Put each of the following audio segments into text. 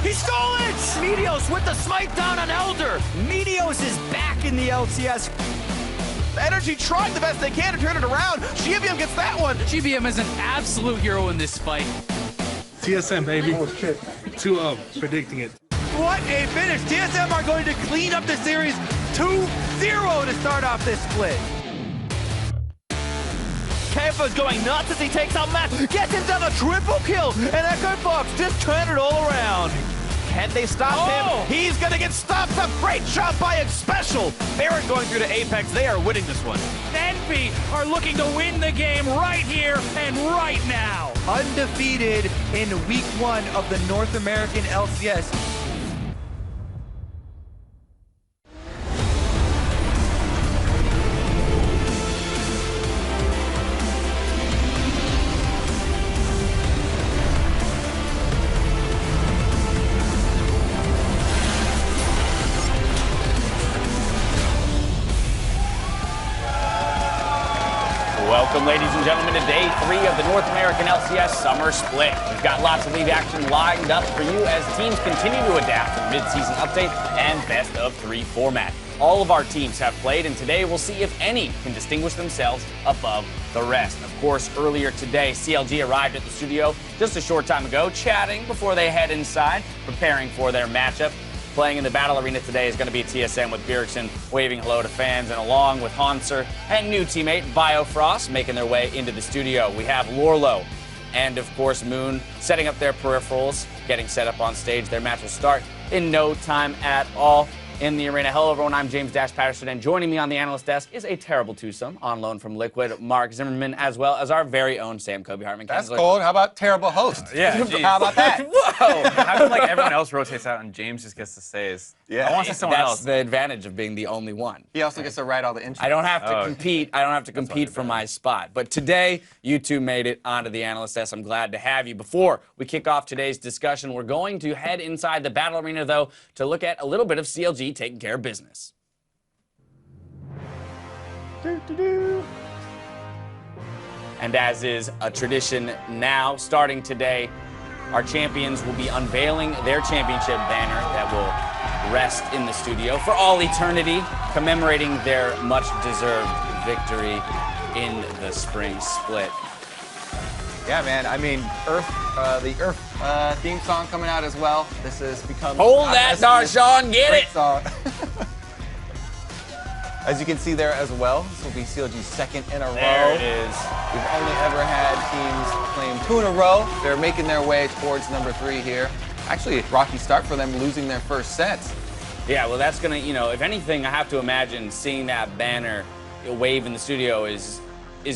He stole it! Meteos with the smite down on Elder. Meteos is back in the LCS. Energy trying the best they can to turn it around. GBM gets that one. GBM is an absolute hero in this fight. TSM, baby. 2-0, predicting it. What a finish. TSM are going to clean up the series 2-0 to start off this split. Kempo's going nuts as he takes out Matt. Gets himself a triple kill. And Echo Fox just turned it all around. Can they stop him? He's going to get stopped. A great shot by it. Special. Baron going through to Apex. They are winning this one. Envy are looking to win the game right here and right now. Undefeated in week 1 of the North American LCS. Welcome, ladies and gentlemen, to day 3 of the North American LCS Summer Split. We've got lots of league action lined up for you as teams continue to adapt to the mid-season update and best-of-3 format. All of our teams have played, and today we'll see if any can distinguish themselves above the rest. Of course, earlier today, CLG arrived at the studio just a short time ago, chatting before they head inside, preparing for their matchup. Playing in the battle arena today is going to be TSM with Bjergsen waving hello to fans, and along with Hanser and new teammate Biofrost making their way into the studio. We have Lorlo and, of course, Moon setting up their peripherals, getting set up on stage. Their match will start in no time at all in the arena. Hello, everyone. I'm James Dash Patterson, and joining me on the analyst desk is a terrible twosome on loan from Liquid, Mark Zimmerman, as well as our very own Sam Kobe Hartman. That's cold. How about terrible host? Yeah, how about that? Whoa! How come like everyone else rotates out and James just gets to say is? Yeah. I want to see someone That's else. the advantage of being the only one. He also gets to write all the intros. I don't have to Oh, compete. I don't have to compete for my spot. But today, you two made it onto the analyst desk. I'm glad to have you. Before we kick off today's discussion, we're going to head inside the battle arena, though, to look at a little bit of CLG taking care of business. And as is a tradition now, starting today, our champions will be unveiling their championship banner that will rest in the studio for all eternity, commemorating their much-deserved victory in the spring split. Yeah, man. I mean, the Earth theme song coming out as well. This has become... Hold that, Darshawn, get Great it! song. As you can see there as well, this will be CLG's second in a row. There it is. We've only ever had teams claim 2 in a row. They're making their way towards number 3 here. Actually, rocky start for them, losing their first sets. Yeah, well, that's going to, if anything, I have to imagine seeing that banner wave in the studio is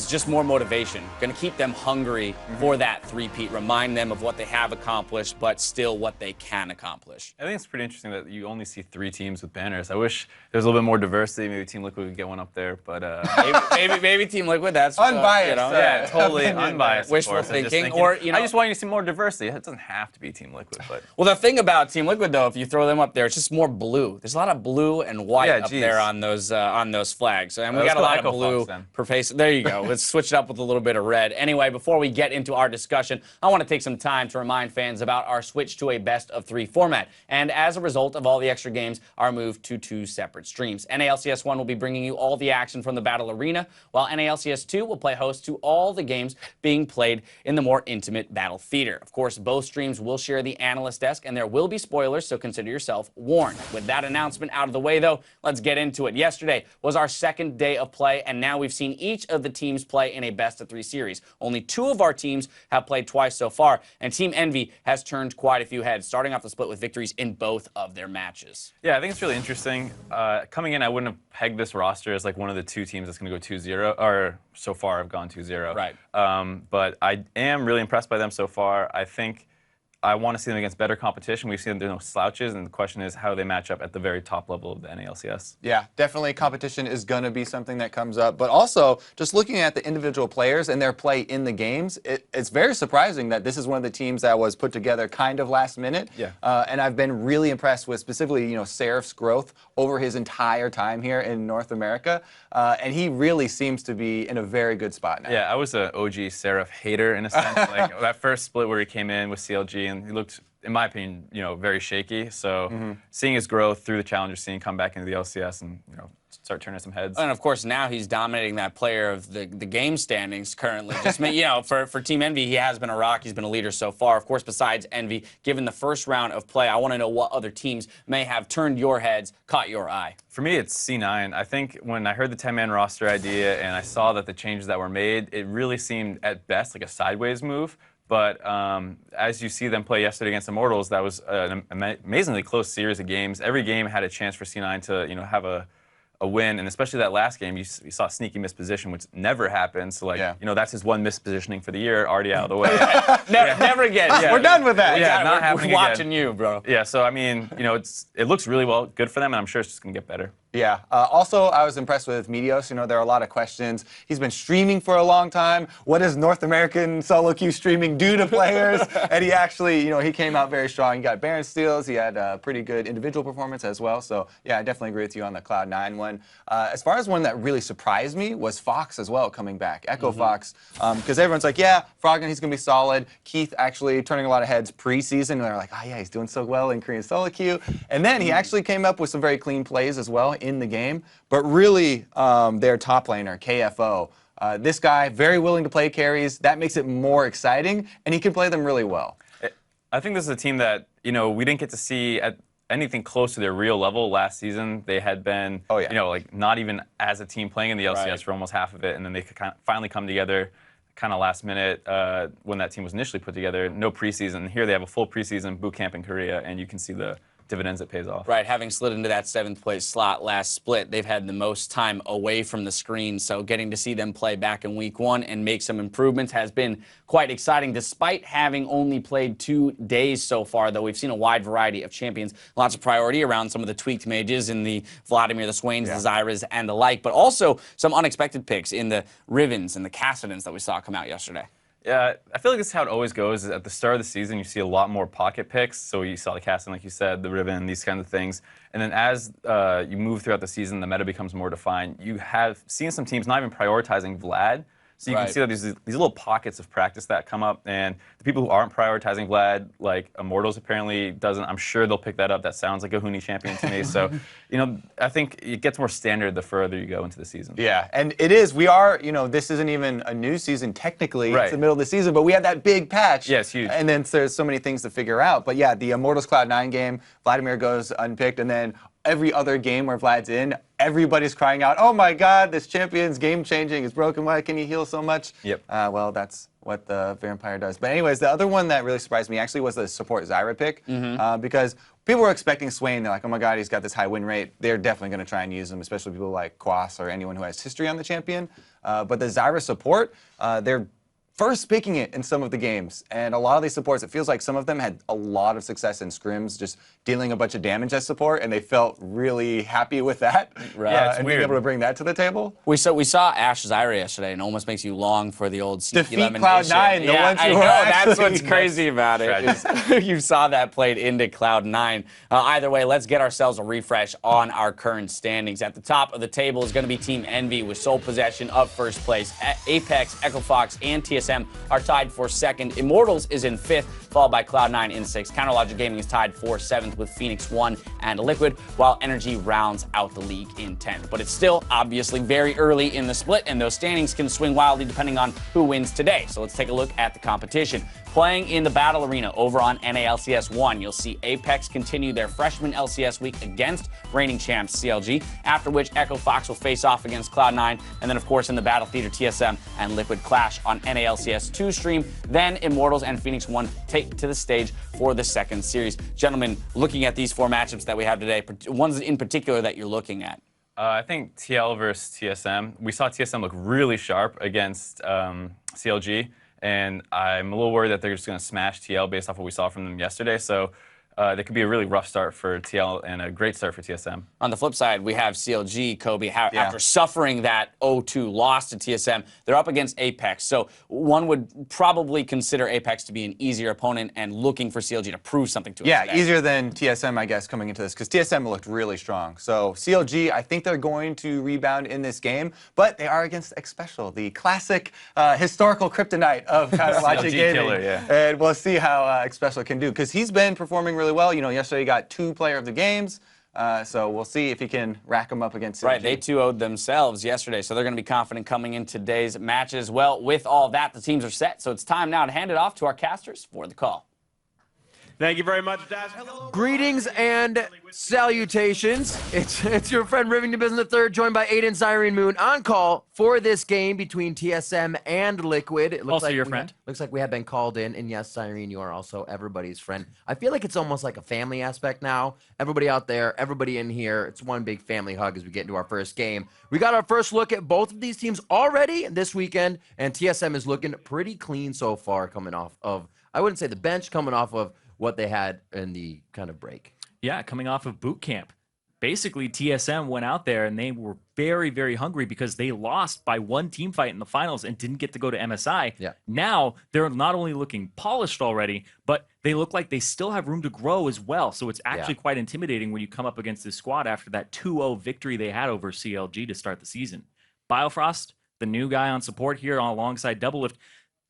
just more motivation. Going to keep them hungry for that three-peat, remind them of what they have accomplished, but still what they can accomplish. I think it's pretty interesting that you only see 3 teams with banners. I wish there was a little bit more diversity. Maybe Team Liquid could get one up there, but maybe Team Liquid. That's unbiased. yeah, totally unbiased. Wishful thinking, or I just want you to see more diversity. It doesn't have to be Team Liquid, but well, the thing about Team Liquid, though, if you throw them up there, it's just more blue. There's a lot of blue and white up there on those flags, and we got a lot of blue per face. There you go. Let's switch it up with a little bit of red. Anyway, before we get into our discussion, I want to take some time to remind fans about our switch to a best-of-3 format. And as a result of all the extra games, our move to 2 separate streams. NALCS 1 will be bringing you all the action from the Battle Arena, while NALCS 2 will play host to all the games being played in the more intimate Battle Theater. Of course, both streams will share the analyst desk, and there will be spoilers, so consider yourself warned. With that announcement out of the way, though, let's get into it. Yesterday was our second day of play, and now we've seen each of the teams play in a best-of-3 series. Only 2 of our teams have played twice so far, and Team Envy has turned quite a few heads, starting off the split with victories in both of their matches. yeah, I think it's really interesting. Coming in, I wouldn't have pegged this roster as like one of the 2 teams that's going to go 2-0, or so far have gone 2-0. Right. But I am really impressed by them so far. I think I want to see them against better competition. We've seen them no slouches, and the question is how they match up at the very top level of the NALCS. Yeah, definitely competition is going to be something that comes up. But also, just looking at the individual players and their play in the games, it's very surprising that this is one of the teams that was put together kind of last minute. Yeah. And I've been really impressed with specifically, Seraph's growth over his entire time here in North America. And he really seems to be in a very good spot now. Yeah, I was an OG Seraph hater in a sense. Like that first split where he came in with CLG and he looked in my opinion, very shaky. So seeing his growth through the challenger scene, come back into the LCS, and start turning some heads. And of course, now he's dominating that player of the game standings currently. Just for Team Envy, he has been a rock. He's been a leader so far. Of course, besides Envy, given the first round of play, I want to know what other teams may have turned your heads, caught your eye. For me, it's C9. I think when I heard the 10-man roster idea and I saw that the changes that were made, it really seemed at best like a sideways move. But as you see them play yesterday against Immortals, that was an amazingly close series of games. Every game had a chance for C9 to have a win, and especially that last game, you saw sneaky misposition, which never happens. So that's his one mispositioning for the year, already out of the way. Never again. Yeah. We're done with that. Yeah, not happening we're watching again. you, bro. Yeah, so I mean, it looks really well, good for them, and I'm sure it's just gonna get better. Yeah. Also, I was impressed with Meteos. There are a lot of questions. He's been streaming for a long time. What does North American solo queue streaming do to players? And he actually, he came out very strong. He got Baron steals. He had a pretty good individual performance as well. So, yeah, I definitely agree with you on the Cloud9 one. As far as one that really surprised me was Fox as well coming back, Echo Fox. Because everyone's like, yeah, Froggen, he's going to be solid. Keith actually turning a lot of heads preseason. And they're like, oh, yeah, he's doing so well in Korean solo queue. And then he actually came up with some very clean plays as well in the game, but really their top laner, KFO. This guy, very willing to play carries. That makes it more exciting, and he can play them really well. I think this is a team that, we didn't get to see at anything close to their real level last season. They had been, not even as a team playing in the LCS for almost half of it, and then they could finally come together kind of last minute when that team was initially put together. No preseason. Here they have a full preseason boot camp in Korea, and you can see the dividends it pays off. Right, having slid into that 7th place slot last split, they've had the most time away from the screen, so getting to see them play back in week 1 and make some improvements has been quite exciting, despite having only played 2 days so far, though we've seen a wide variety of champions, lots of priority around some of the tweaked mages in the Vladimir, the Swains, the Zyras, and the like, but also some unexpected picks in the Rivens and the Cassidans that we saw come out yesterday. Yeah, I feel like this is how it always goes. Is at the start of the season, you see a lot more pocket picks. So you saw the casting, like you said, the Riven, these kinds of things. And then as you move throughout the season, the meta becomes more defined. You have seen some teams not even prioritizing Vlad. So you can see that these little pockets of practice that come up, and the people who aren't prioritizing Vlad, like Immortals apparently doesn't, I'm sure they'll pick that up. That sounds like a Huni champion to me. So, I think it gets more standard the further you go into the season. Yeah, and it is. We are, this isn't even a new season technically. It's the middle of the season, but we had that big patch. Yeah, it's huge. And then there's so many things to figure out. But yeah, the Immortals Cloud9 game, Vladimir goes unpicked, and then every other game where Vlad's in, everybody's crying out, oh my god, this champion's game-changing, it's broken, why can he heal so much? Yep. Well, that's what the Vampire does. But anyways, the other one that really surprised me actually was the support Zyra pick, because people were expecting Swain. They're like, oh my god, he's got this high win rate. They're definitely going to try and use him, especially people like Quas or anyone who has history on the champion. But the Zyra support, they're first picking it in some of the games, and a lot of these supports, it feels like some of them had a lot of success in scrims, just dealing a bunch of damage as support, and they felt really happy with that. Yeah, it's and weird. being able to bring that to the table. We saw Ashe Zyra yesterday, and it almost makes you long for the old sneaky Defeat Lemon Cloud9, Nation. the ones who I know, were that's actually- what's crazy about it. Is you saw that played into Cloud9. Either way, let's get ourselves a refresh on our current standings. At the top of the table is going to be Team Envy with sole possession of first place. Apex, Echo Fox, and TSM are tied for 2nd. Immortals is in 5th, followed by Cloud9 in 6th. Counterlogic Gaming is tied for 7th with Phoenix 1 and Liquid, while Energy rounds out the league in 10th. But it's still obviously very early in the split, and those standings can swing wildly depending on who wins today. So let's take a look at the competition. Playing in the Battle Arena over on NALCS 1, you'll see Apex continue their freshman LCS week against reigning champs CLG, after which Echo Fox will face off against Cloud9, and then of course in the Battle Theater, TSM and Liquid clash on NALCS 2 stream. Then Immortals and Phoenix 1 take to the stage for the 2nd series. Gentlemen, looking at these 4 matchups that we have today, ones in particular that you're looking at. I think TL versus TSM. We saw TSM look really sharp against CLG. And I'm a little worried that they're just going to smash TL based off what we saw from them yesterday. So That could be a really rough start for TL and a great start for TSM. On the flip side, we have CLG, Kobe, after suffering that 0-2 loss to TSM, they're up against Apex. So one would probably consider Apex to be an easier opponent and looking for CLG to prove something to us today. Easier than TSM, I guess, coming into this, because TSM looked really strong. So CLG, I think they're going to rebound in this game, but they are against Xpecial, the classic historical kryptonite of kind of watching gaming. Killer, And we'll see how Xpecial can do, because he's been performing really well. You know, yesterday he got 2 Player of the Games. So we'll see if he can rack them up against CLG. Right, they 2-0'd themselves yesterday, so they're going to be confident coming in today's matches. Well, with all that, the teams are set, so it's time now to hand it off to our casters for the call. Thank you very much, Dash. Hello. Greetings and salutations. It's your friend Rivington Business III, joined by Aiden Cyrene Moon on call for this game between TSM and Liquid. It looks Also like your friend. Looks like we have been called in, and yes, Cyrene, you are also everybody's friend. I feel like it's almost like a family aspect now. Everybody out there, everybody in here, it's one big family hug as we get into our first game. We got our first look at both of these teams already this weekend, and TSM is looking pretty clean so far, coming off of, I wouldn't say the bench, coming off of what they had in the kind of break. Yeah, coming off of boot camp. Basically, TSM went out there and they were very, very hungry because they lost by 1 team fight in the finals and didn't get to go to MSI. Yeah. Now, they're not only looking polished already, but they look like they still have room to grow as well. So it's actually quite intimidating when you come up against this squad after that 2-0 victory they had over CLG to start the season. Biofrost, the new guy on support here alongside Doublelift,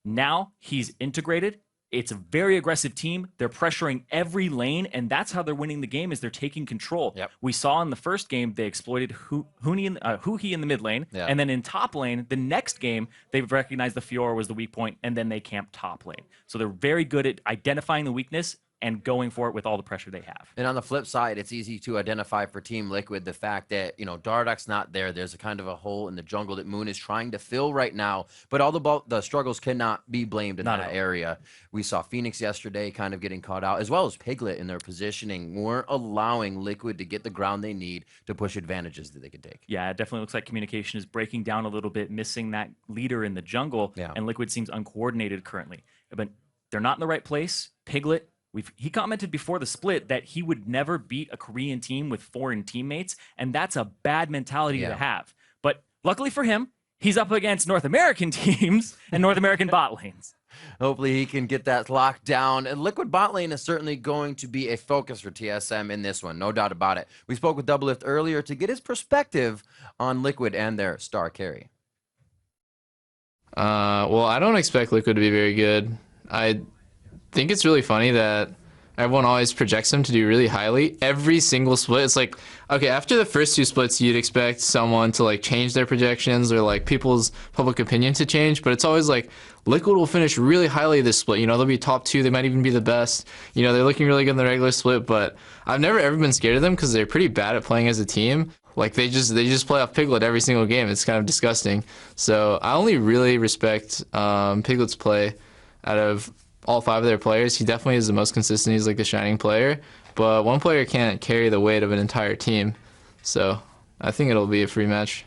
now he's integrated. It's a very aggressive team. They're pressuring every lane, and that's how they're winning the game, is they're taking control. Yep. We saw in the first game, they exploited Huhi in the mid lane, and then in top lane, the next game, they've recognized the Fiora was the weak point, and then they camped top lane. So they're very good at identifying the weakness and going for it with all the pressure they have. And on the flip side, it's easy to identify for Team Liquid the fact that, you know, Dardoch's not there. There's a kind of a hole in the jungle that Moon is trying to fill right now, but all the struggles cannot be blamed in that area. We saw Phoenix yesterday kind of getting caught out, as well as Piglet in their positioning weren't allowing Liquid to get the ground they need to push advantages that they could take. Yeah, it definitely looks like communication is breaking down a little bit, missing that leader in the jungle, and Liquid seems uncoordinated currently. But they're not in the right place. Piglet, he commented before the split that he would never beat a Korean team with foreign teammates, and that's a bad mentality to have. But luckily for him, he's up against North American teams and North American bot lanes. Hopefully he can get that locked down. And Liquid bot lane is certainly going to be a focus for TSM in this one, no doubt about it. We spoke with Doublelift earlier to get his perspective on Liquid and their star carry. Well, I don't expect Liquid to be very good. I think it's really funny that everyone always projects them to do really highly. Every single split, it's like, okay, after the first 2 splits, you'd expect someone to like change their projections or like people's public opinion to change, but it's always like Liquid will finish really highly this split. You know, they'll be top 2, they might even be the best. You know, they're looking really good in the regular split, but I've never ever been scared of them because they're pretty bad at playing as a team. Like they just play off Piglet every single game. It's kind of disgusting. So I only really respect Piglet's play out of all 5 of their players. He definitely is the most consistent. He's like the shining player, but one player can't carry the weight of an entire team. So I think it'll be a free match.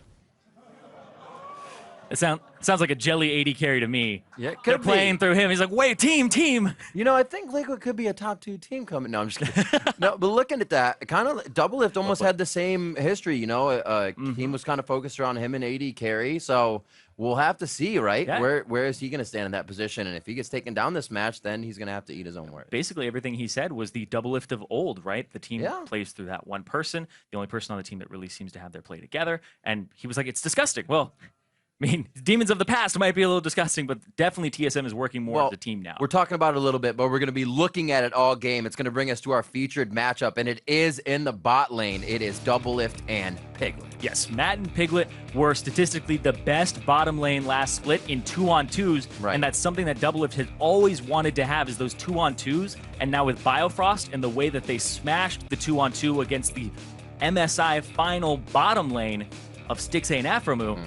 It sounds like a jelly AD carry to me. Yeah, it They're could playing through him. He's like, wait, team. You know, I think Liquid could be a top 2 team coming. No, I'm just kidding. No, but looking at that, kind of Doublelift almost had the same history. You know, team was kind of focused around him and AD carry. So we'll have to see, right? Yeah. Where is he going to stand in that position? And if he gets taken down this match, then he's going to have to eat his own words. Basically, everything he said was the Doublelift of old, right? The team plays through that one person, the only person on the team that really seems to have their play together. And he was like, it's disgusting. Well, I mean, demons of the past might be a little disgusting, but definitely TSM is working more as a team now. We're talking about it a little bit, but we're going to be looking at it all game. It's going to bring us to our featured matchup, and it is in the bot lane. It is Doublelift and Piglet. Yes, Matt and Piglet were statistically the best bottom lane last split in 2-on-2s, and that's something that Doublelift has always wanted to have, is those 2-on-2s. And now with Biofrost and the way that they smashed the 2-on-2 against the MSI final bottom lane of Stixxay and Aphromoo,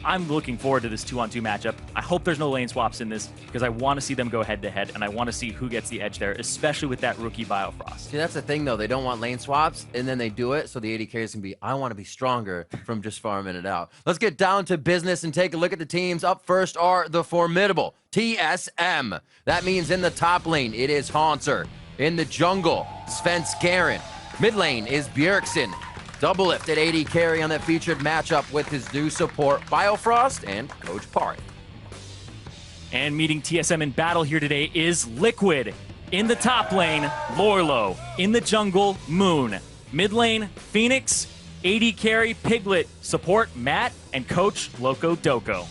I'm looking forward to this 2-on-2 matchup. I hope there's no lane swaps in this because I want to see them go head-to-head, and I want to see who gets the edge there, especially with that rookie Biofrost. See, that's the thing, though. They don't want lane swaps, and then they do it, so the AD carries can be, I want to be stronger from just farming it out. Let's get down to business and take a look at the teams. Up first are the formidable TSM. That means in the top lane, it is Haunter, In the jungle, Sven Skaren. Mid lane is Bjergsen. Double lift at AD carry on that featured matchup with his new support, Biofrost and Coach Parth. And meeting TSM in battle here today is Liquid. In the top lane, Lorlo. In the jungle, Moon. Mid lane, Phoenix. AD carry, Piglet. Support, Matt. And Coach, Loco Doco.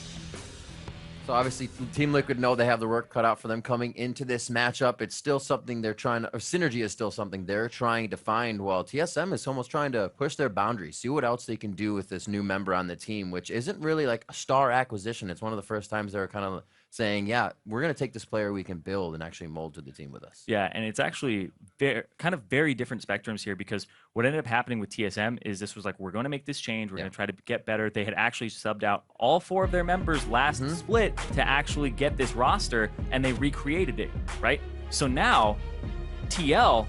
So obviously, Team Liquid know they have the work cut out for them coming into this matchup. It's still something they're trying to, or synergy is still something they're trying to find. While TSM is almost trying to push their boundaries, see what else they can do with this new member on the team, which isn't really like a star acquisition. It's one of the first times they're kind of saying, yeah, we're going to take this player we can build and actually mold to the team with us. Yeah, and it's actually very different spectrums here, because what ended up happening with TSM is this was like, we're going to make this change. We're going to try to get better. They had actually subbed out all 4 of their members last split to actually get this roster, and they recreated it, right? So now, TL,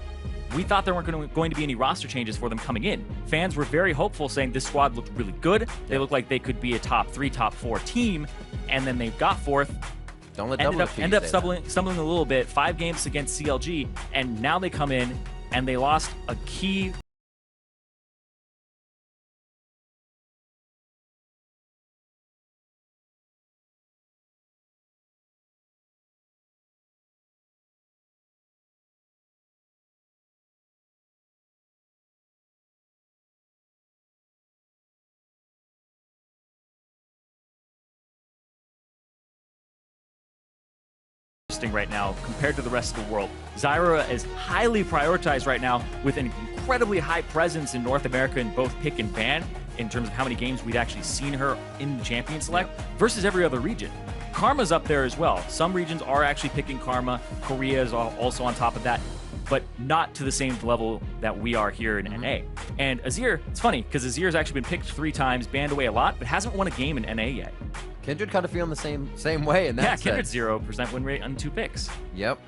we thought there weren't going to be any roster changes for them coming in. Fans were very hopeful, saying this squad looked really good. They looked like they could be a top 3, top 4 team, and then they got 4th. Don't let ended up stumbling a little bit. 5 games against CLG, and now they come in and they lost a key. Right now compared to the rest of the world. Zyra is highly prioritized right now with an incredibly high presence in North America in both pick and ban in terms of how many games we'd actually seen her in Champion Select versus every other region. Karma's up there as well. Some regions are actually picking Karma. Korea is also on top of that, but not to the same level that we are here in NA. And Azir, it's funny because Azir's actually been picked 3 times, banned away a lot, but hasn't won a game in NA yet. Kindred kind of feeling the same way in that Kindred's 0% win rate on 2 picks. Yep.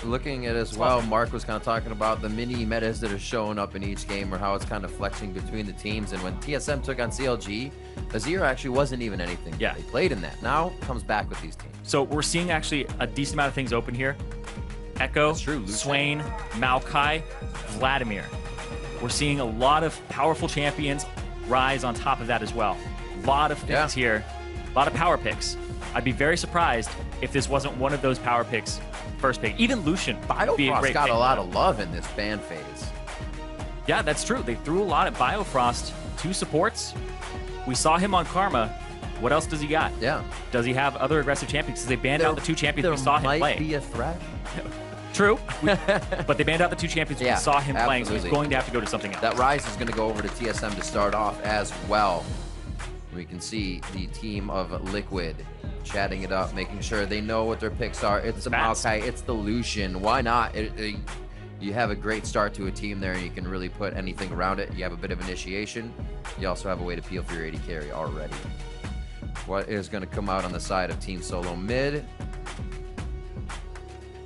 Looking at as well, Mark was kind of talking about the mini metas that are showing up in each game, or how it's kind of flexing between the teams. And when TSM took on CLG, Azir actually wasn't even anything. Yeah. They played in that. Now comes back with these teams. So we're seeing actually a decent amount of things open here. Echo, Swain, Maokai, Vladimir. We're seeing a lot of powerful champions rise on top of that as well. A lot of things here. A lot of power picks. I'd be very surprised if this wasn't one of those power picks first pick. Even Lucian would be a great got pick. A lot of love in this ban phase. Yeah, that's true. They threw a lot at Biofrost. 2 supports. We saw him on Karma. What else does he got? Yeah. Does he have other aggressive champions? Because they banned out the 2 champions we saw him play. There might be a threat. True. But they banned out the 2 champions we saw him playing, so he's going to have to go to something else. That Rise is going to go over to TSM to start off as well. We can see the team of Liquid chatting it up, making sure they know what their picks are. It's the Maokai, it's the Lucian. Why not? You have a great start to a team there, and you can really put anything around it. You have a bit of initiation. You also have a way to peel for your AD carry already. What is going to come out on the side of Team SoloMid?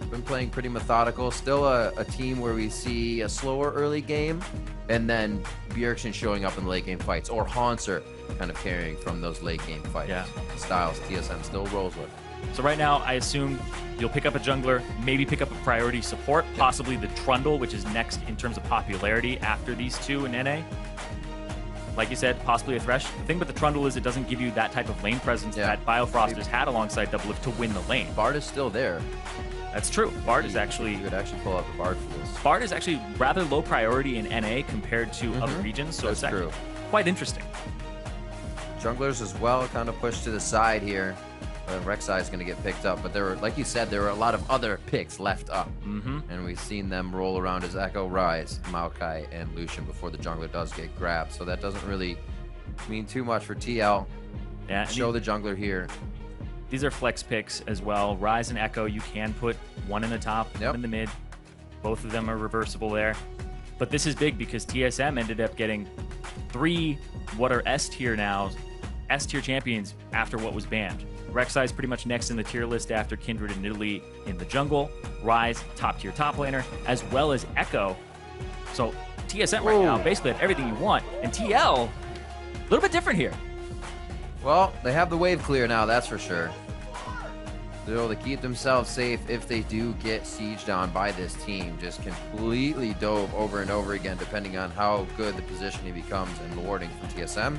Been playing pretty methodical. Still a team where we see a slower early game, and then Bjergsen showing up in the late game fights, or Haunser kind of carrying from those late game fights. Styles TSM still rolls with. So right now, I assume you'll pick up a jungler, maybe pick up a priority support, possibly the Trundle, which is next in terms of popularity after these 2 in NA. Like you said, possibly a Thresh. The thing with the Trundle is it doesn't give you that type of lane presence that Biofrost has had alongside Doublelift to win the lane. Bard is still there. That's true. Bard is actually... You could actually pull out the Bard for this. Bard is actually rather low priority in NA compared to other regions, so it's actually quite interesting. Junglers as well kind of pushed to the side here. Rek'Sai is going to get picked up, but there were, like you said, there were a lot of other picks left up. And we've seen them roll around as Echo, Rise, Maokai, and Lucian before the jungler does get grabbed. So that doesn't really mean too much for TL. Yeah, show the jungler here. These are flex picks as well. Rise and Echo, you can put one in the top, one in the mid. Both of them are reversible there. But this is big because TSM ended up getting 3 what are S tier now, S tier champions after what was banned. Rek'Sai is pretty much next in the tier list after Kindred and Italy in the jungle. Rise, top tier top laner, as well as Echo. So TSM right now basically have everything you want. And TL, a little bit different here. Well, they have the wave clear now, that's for sure. Still, to keep themselves safe if they do get sieged on by this team. Just completely dove over and over again, depending on how good the positioning becomes and the warding from TSM.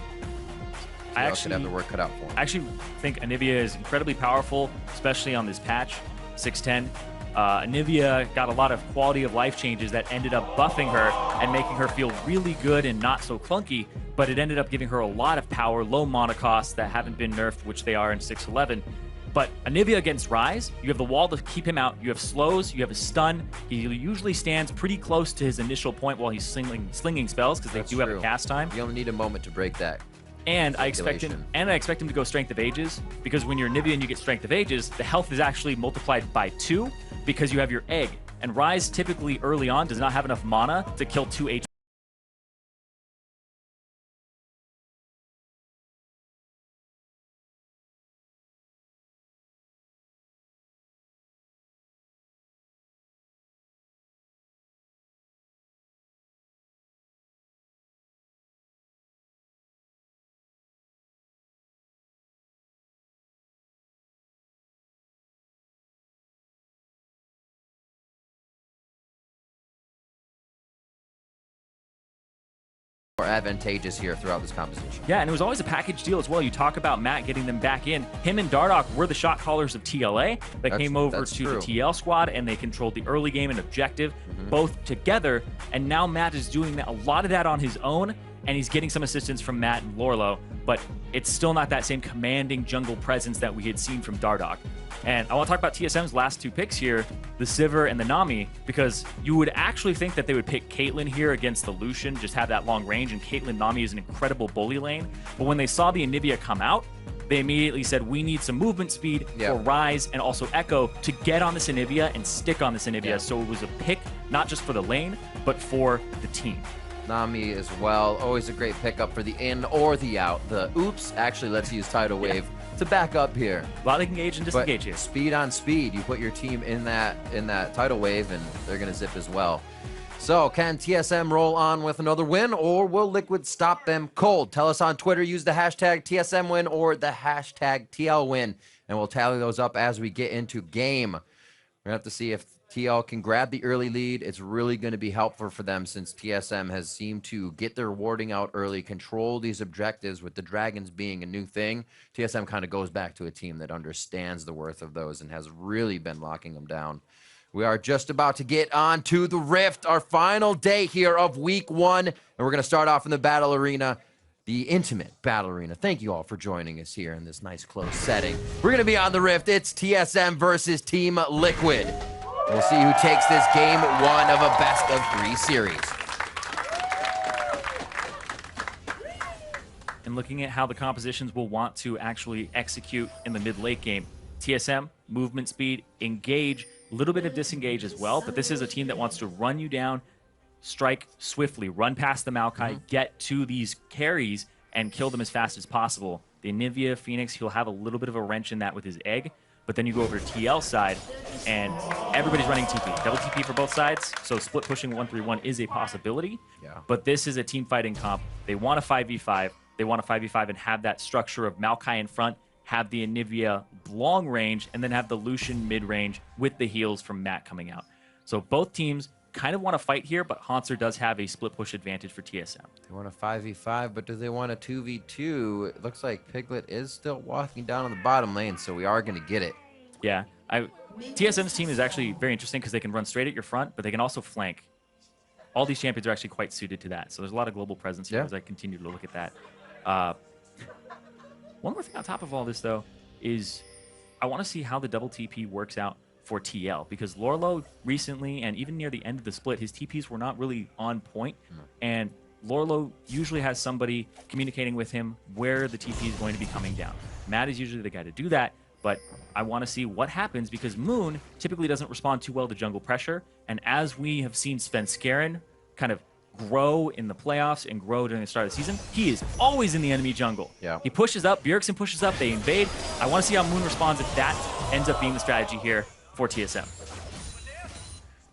I actually have the work cut out for him. I actually think Anivia is incredibly powerful, especially on this patch, 610. Anivia got a lot of quality of life changes that ended up buffing her and making her feel really good and not so clunky, but it ended up giving her a lot of power, low mana costs that haven't been nerfed, which they are in 611. But Anivia against Ryze, you have the wall to keep him out, you have slows, you have a stun. He usually stands pretty close to his initial point while he's slinging spells, because they do have a cast time. You only need a moment to break that. And I expect him to go Strength of Ages, because when you're Anivia and you get Strength of Ages, the health is actually multiplied by 2 because you have your egg. And Ryze typically early on does not have enough mana to kill 2 HP. More advantageous here throughout this composition. Yeah, and it was always a package deal as well. You talk about Matt getting them back in. Him and Dardoch were the shot callers of TLA that came over to the TL squad, and they controlled the early game and objective both together. And now Matt is doing a lot of that on his own, and he's getting some assistance from Matt and Lorlo, but it's still not that same commanding jungle presence that we had seen from Dardoch. And I want to talk about TSM's last 2 picks here, the Sivir and the Nami, because you would actually think that they would pick Caitlyn here against the Lucian, just have that long range, and Caitlyn Nami is an incredible bully lane. But when they saw the Anivia come out, they immediately said, we need some movement speed for Ryze and also Echo to get on this Anivia and stick on this Anivia. So it was a pick not just for the lane, but for the team. Nami as well, always a great pickup for the in or the out. The oops actually lets you use Tidal Wave to back up here. A lot of engage and disengage here. Speed on speed, you put your team in that Tidal Wave and they're gonna zip as well. So can TSM roll on with another win, or will Liquid stop them cold? Tell us on Twitter, use the hashtag TSM win or the hashtag TL win, and we'll tally those up as we get into game. We're gonna have to see if TL can grab the early lead. It's really going to be helpful for them, since TSM has seemed to get their warding out early, control these objectives, with the Dragons being a new thing. TSM kind of goes back to a team that understands the worth of those and has really been locking them down. We are just about to get on to the Rift, our final day here of week 1, and we're going to start off in the battle arena, the intimate battle arena. Thank you all for joining us here in this nice close setting. We're going to be on the Rift. It's TSM versus Team Liquid. We'll see who takes this game 1 of a best-of-3 series. And looking at how the compositions will want to actually execute in the mid-late game, TSM, movement speed, engage, a little bit of disengage as well, but this is a team that wants to run you down, strike swiftly, run past the Maokai, get to these carries, and kill them as fast as possible. The Anivia Phoenix, he'll have a little bit of a wrench in that with his egg, but then you go over to TL side, and everybody's running TP. Double TP for both sides, so split pushing 1-3-1 is a possibility. But this is a team fighting comp. They want a 5v5. They want a 5v5 and have that structure of Maokai in front, have the Anivia long range, and then have the Lucian mid-range with the heals from Matt coming out. So both teams kind of want to fight here, but Hauntzer does have a split push advantage for TSM. They want a 5v5, but do they want a 2v2? It looks like Piglet is still walking down on the bottom lane, so we are going to get it. Yeah. TSM's team is actually very interesting because they can run straight at your front, but they can also flank. All these champions are actually quite suited to that, so there's a lot of global presence here as I continue to look at that. One more thing on top of all this, though, is I want to see how the double TP works out for TL, because Lorlo recently, and even near the end of the split, his TPs were not really on point, and Lorlo usually has somebody communicating with him where the TP is going to be coming down. Matt is usually the guy to do that, but I want to see what happens, because Moon typically doesn't respond too well to jungle pressure, and as we have seen Svenskeren kind of grow in the playoffs and grow during the start of the season, he is always in the enemy jungle. He pushes up, Bjergsen pushes up, they invade. I want to see how Moon responds if that ends up being the strategy here for TSM.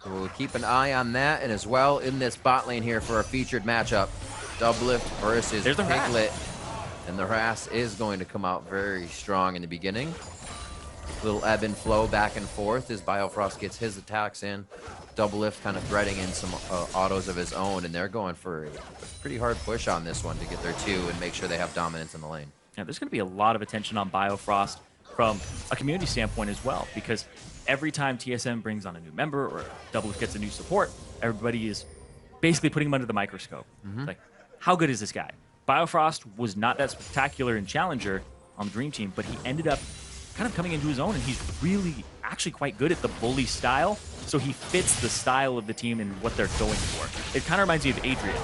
So we'll keep an eye on that, and as well in this bot lane here for our featured matchup, Doublift versus Piglet. And the Harass is going to come out very strong in the beginning. Little ebb and flow back and forth as Biofrost gets his attacks in. Doublelift kind of threading in some autos of his own, and they're going for a pretty hard push on this one to get their 2 and make sure they have dominance in the lane. Yeah, there's going to be a lot of attention on Biofrost from a community standpoint as well, because every time TSM brings on a new member or Doublelift gets a new support, everybody is basically putting him under the microscope. Like, how good is this guy? Biofrost was not that spectacular in Challenger on the Dream Team, but he ended up kind of coming into his own, and he's really actually quite good at the bully style, so he fits the style of the team and what they're going for. It kind of reminds me of Adrian.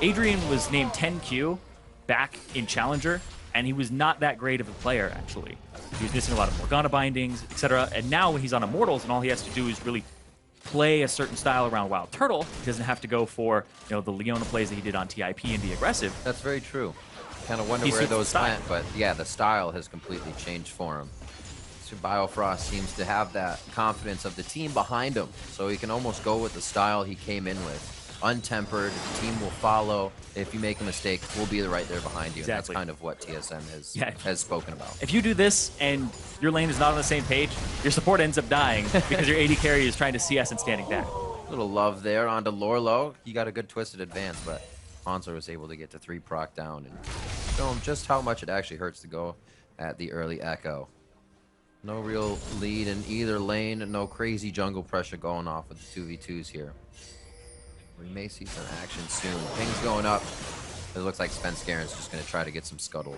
Adrian was named 10Q back in Challenger, and he was not that great of a player, actually. He was missing a lot of Morgana bindings, etc. And now when he's on Immortals, and all he has to do is really play a certain style around Wild Turtle, he doesn't have to go for, you know, the Leona plays that he did on TIP and be aggressive. That's very true. Kind of wonder where those went, but yeah, the style has completely changed for him. So Biofrost seems to have that confidence of the team behind him, so he can almost go with the style he came in with. Untempered, the team will follow. If you make a mistake, we'll be right there behind you. Exactly. And that's kind of what TSM has spoken about. If you do this and your lane is not on the same page, your support ends up dying because your AD carry is trying to CS and standing back. Little love there onto Lorlo. He got a good twisted advance, but Hanzo was able to get to 3 proc down and show him just how much it actually hurts to go at the early Echo. No real lead in either lane, no crazy jungle pressure going off with the 2v2s here. We may see some action soon. Ping's going up. It looks like Svenskaren's just going to try to get some scuttled.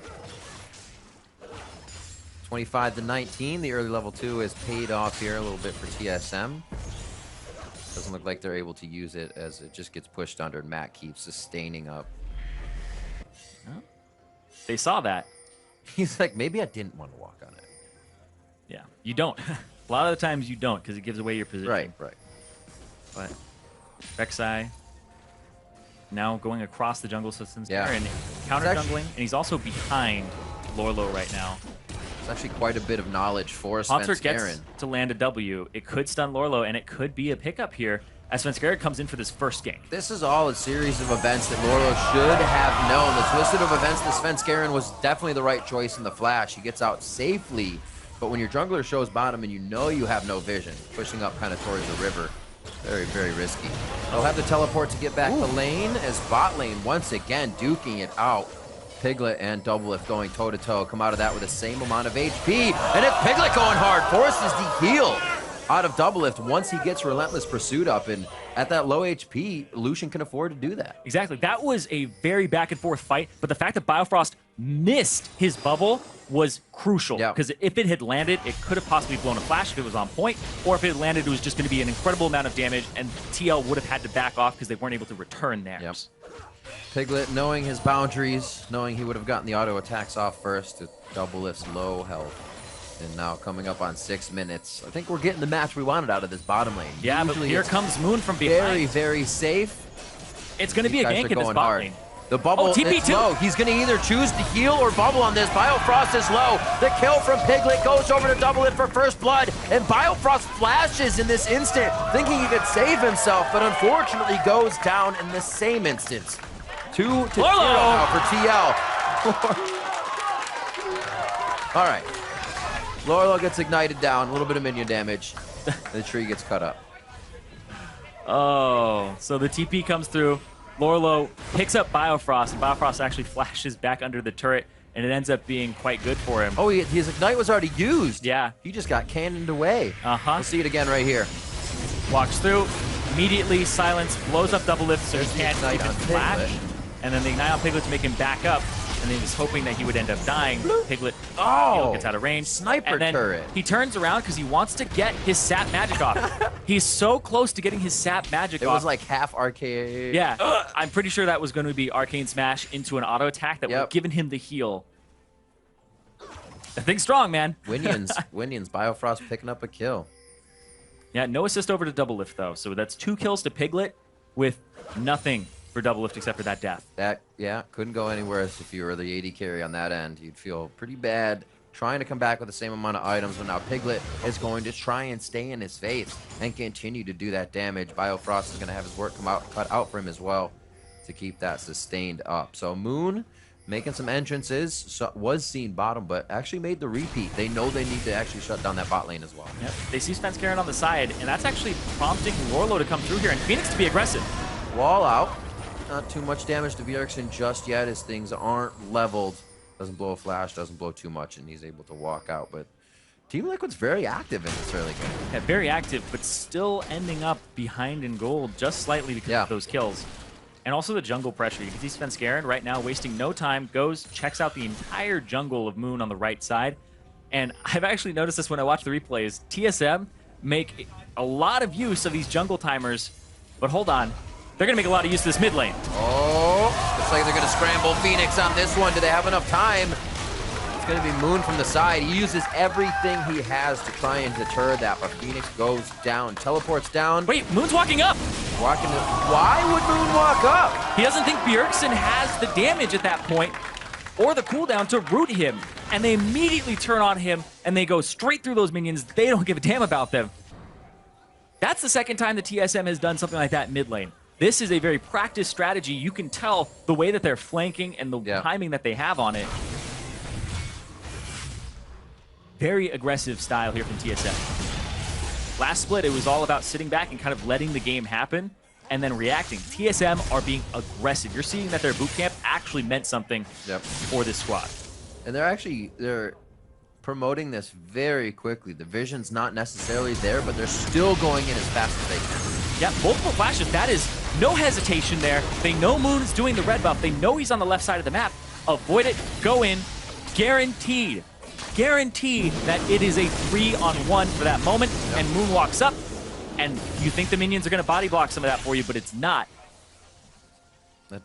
25-19. The early level 2 is paid off here a little bit for TSM. Doesn't look like they're able to use it as it just gets pushed under and Matt keeps sustaining up. Well, they saw that. He's like, maybe I didn't want to walk on it. Yeah, you don't. A lot of the times you don't because it gives away your position. Right. But Rek'Sai now going across the jungle systems Yeah. and counter jungling, and he's also behind Lorlo right now. It's actually quite a bit of knowledge for Concert Svenskaren. gets to land a W. It could stun Lorlo, and it could be a pickup here as Svenskaren comes in for this first game. This is all a series of events that Lorlo should have known. The twisted of events to Svenskaren was definitely the right choice in the flash. He gets out safely, but when your jungler shows bottom and you know you have no vision, pushing up kind of towards the river, very, very risky. They'll have to teleport to get back the lane as bot lane once again duking it out. Piglet and Doublelift going toe-to-toe, come out of that with the same amount of HP, and it's Piglet going hard, forces the heal out of Doublelift once he gets Relentless Pursuit up, and at that low HP, Lucian can afford to do that. Exactly. That was a very back-and-forth fight, but the fact that Biofrost missed his bubble was crucial, because if it had landed, it could have possibly blown a flash if it was on point, or if it had landed, it was just going to be an incredible amount of damage, and TL would have had to back off because they weren't able to return theirs. Piglet, knowing his boundaries, knowing he would have gotten the auto attacks off first to Doublelift's low health. And now coming up on 6 minutes. I think we're getting the match we wanted out of this bottom lane. Yeah, usually but here comes Moon from behind. Very, very safe. It's going to be a gank in this bot lane. The bubble is low. He's going to either choose to heal or bubble on this. Biofrost is low. The kill from Piglet goes over to Doublelift for first blood. And Biofrost flashes in this instant, thinking he could save himself, but unfortunately goes down in the same instance. 2-0 now for TL. All right. Lorlo gets ignited down, a little bit of minion damage. The tree gets cut up. Oh, so the TP comes through. Lorlo picks up Biofrost, and Biofrost actually flashes back under the turret, and it ends up being quite good for him. Oh, his ignite was already used. Yeah. He just got cannoned away. Uh-huh. We'll see it again right here. Walks through, immediately silence, blows up Doublelift so he can't even flash. And then the ignite on Piglet to make him back up. And then he was hoping that he would end up dying. Piglet gets out of range. Sniper and then turret. He turns around because he wants to get his sap magic off. He's so close to getting his sap magic off. It was like half arcade. Yeah, I'm pretty sure that was going to be Arcane Smash into an auto attack that would have given him the heal. The thing's strong, man. Winions, Biofrost picking up a kill. Yeah, no assist over to Doublelift, though. So that's 2 kills to Piglet with nothing for Doublelift except for that death. Couldn't go anywhere if you were the AD carry on that end. You'd feel pretty bad trying to come back with the same amount of items, but now Piglet is going to try and stay in his face and continue to do that damage. Biofrost is going to have his work cut out for him as well to keep that sustained up. So Moon making some entrances, was seen bottom, but actually made the repeat. They know they need to actually shut down that bot lane as well. Yep. They see Svenskeren on the side, and that's actually prompting Lorlo to come through here and Phoenix to be aggressive. Wall out. Not too much damage to Bjergsen just yet as things aren't leveled. Doesn't blow a flash, doesn't blow too much, and he's able to walk out. But Team Liquid's very active in this early game. Yeah, very active, but still ending up behind in gold just slightly because of those kills. And also the jungle pressure. You can see Svenskeren right now wasting no time, goes, checks out the entire jungle of Moon on the right side. And I've actually noticed this when I watch the replays. TSM make a lot of use of these jungle timers, but hold on. They're going to make a lot of use of this mid lane. Oh, looks like they're going to scramble Phoenix on this one. Do they have enough time? It's going to be Moon from the side. He uses everything he has to try and deter that, but Phoenix goes down, teleports down. Wait, Moon's walking up. Why would Moon walk up? He doesn't think Bjergsen has the damage at that point or the cooldown to root him. And they immediately turn on him and they go straight through those minions. They don't give a damn about them. That's the second time the TSM has done something like that mid lane. This is a very practiced strategy. You can tell the way that they're flanking and the timing that they have on it. Very aggressive style here from TSM. Last split, it was all about sitting back and kind of letting the game happen and then reacting. TSM are being aggressive. You're seeing that their boot camp actually meant something for this squad. And they're promoting this very quickly. The vision's not necessarily there, but they're still going in as fast as they can. Yeah, multiple flashes. That is no hesitation there. They know Moon's doing the red buff. They know he's on the left side of the map. Avoid it, go in, guaranteed. Guaranteed that it is a 3-on-1 for that moment, and Moon walks up, and you think the minions are going to body block some of that for you, but it's not.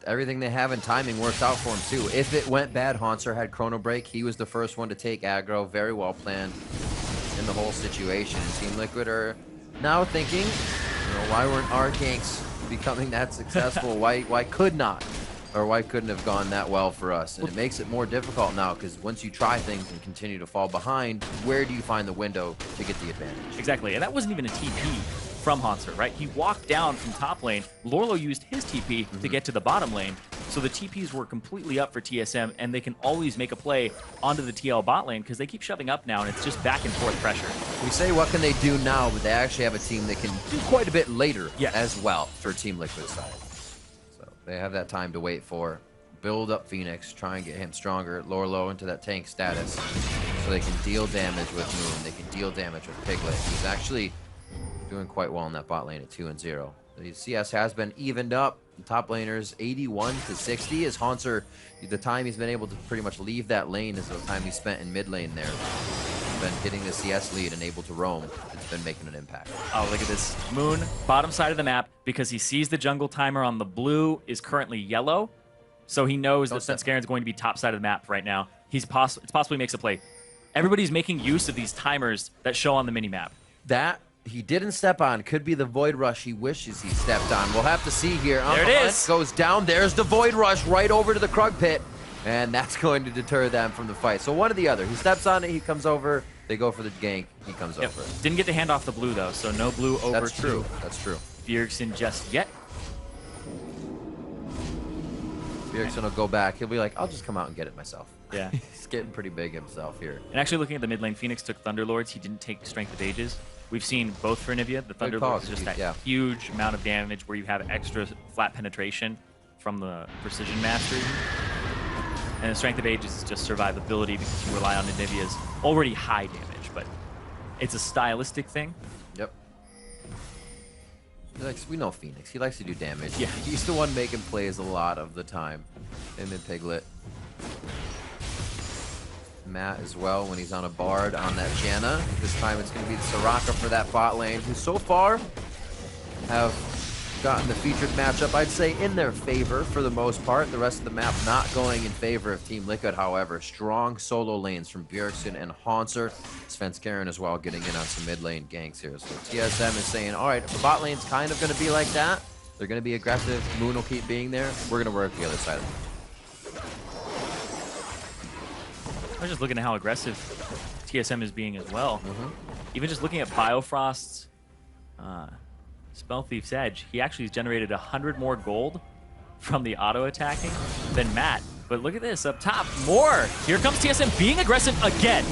Everything they have in timing works out for him, too. If it went bad, Haunter had Chrono Break. He was the first one to take aggro. Very well planned in the whole situation. And Team Liquid are now thinking, you know, why weren't our ganks becoming that successful? Why could not? Or why couldn't have gone that well for us? And it makes it more difficult now, because once you try things and continue to fall behind, where do you find the window to get the advantage? Exactly, and that wasn't even a TP from Haunter, right? He walked down from top lane. Lorlo used his TP to get to the bottom lane. So the TPs were completely up for TSM, and they can always make a play onto the TL bot lane because they keep shoving up now, and it's just back and forth pressure. We say what can they do now, but they actually have a team that can do quite a bit later as well for Team Liquid side. So they have that time to wait for. Build up Phoenix, try and get him stronger, Lorlo into that tank status so they can deal damage with Moon, they can deal damage with Piglet. He's actually doing quite well in that bot lane at 2-0. The CS has been evened up. The top laners 81 to 60 as Haunter, the time he's been able to pretty much leave that lane is the time he spent in mid lane there. He's been getting the CS lead and able to roam. It's been making an impact. Oh, look at this. Moon, bottom side of the map, because he sees the jungle timer on the blue is currently yellow. So he knows that Svenskeren is going to be top side of the map right now. It's possibly makes a play. Everybody's making use of these timers that show on the minimap. That he didn't step on. Could be the Void Rush he wishes he stepped on. We'll have to see here. There it is. Goes down. There's the Void Rush right over to the Krug Pit. And that's going to deter them from the fight. So one or the other. He steps on it. He comes over. They go for the gank. He comes over. Didn't get the hand off the blue, though. So no blue over That's true. That's true. Bjergsen just yet. Bjergsen will go back. He'll be like, I'll just come out and get it myself. Yeah. He's getting pretty big himself here. And actually looking at the mid lane, Phoenix took Thunderlords. He didn't take Strength of Ages. We've seen both for Nivea. The Thunderlords is just that huge amount of damage where you have extra flat penetration from the Precision Mastery. And the Strength of Ages is just survivability because you rely on Nivea's already high damage, but it's a stylistic thing. Yep. We know Phoenix. He likes to do damage. Yeah. He's the one making plays a lot of the time. Him and Piglet. Matt as well when he's on a Bard on that Janna. This time it's going to be the Soraka for that bot lane, who so far have gotten the featured matchup, I'd say, in their favor for the most part. The rest of the map not going in favor of Team Liquid, however. Strong solo lanes from Bjergsen and Haunter. Svenskeren as well getting in on some mid lane ganks here. So TSM is saying, all right, if the bot lane's kind of going to be like that, they're going to be aggressive, Moon will keep being there, we're going to work the other side of it. I'm just looking at how aggressive TSM is being as well. Even just looking at Biofrost's Spell Thief's Edge, he actually has generated 100 more gold from the auto attacking than Matt, But look at this up top. More. Here comes TSM being aggressive again.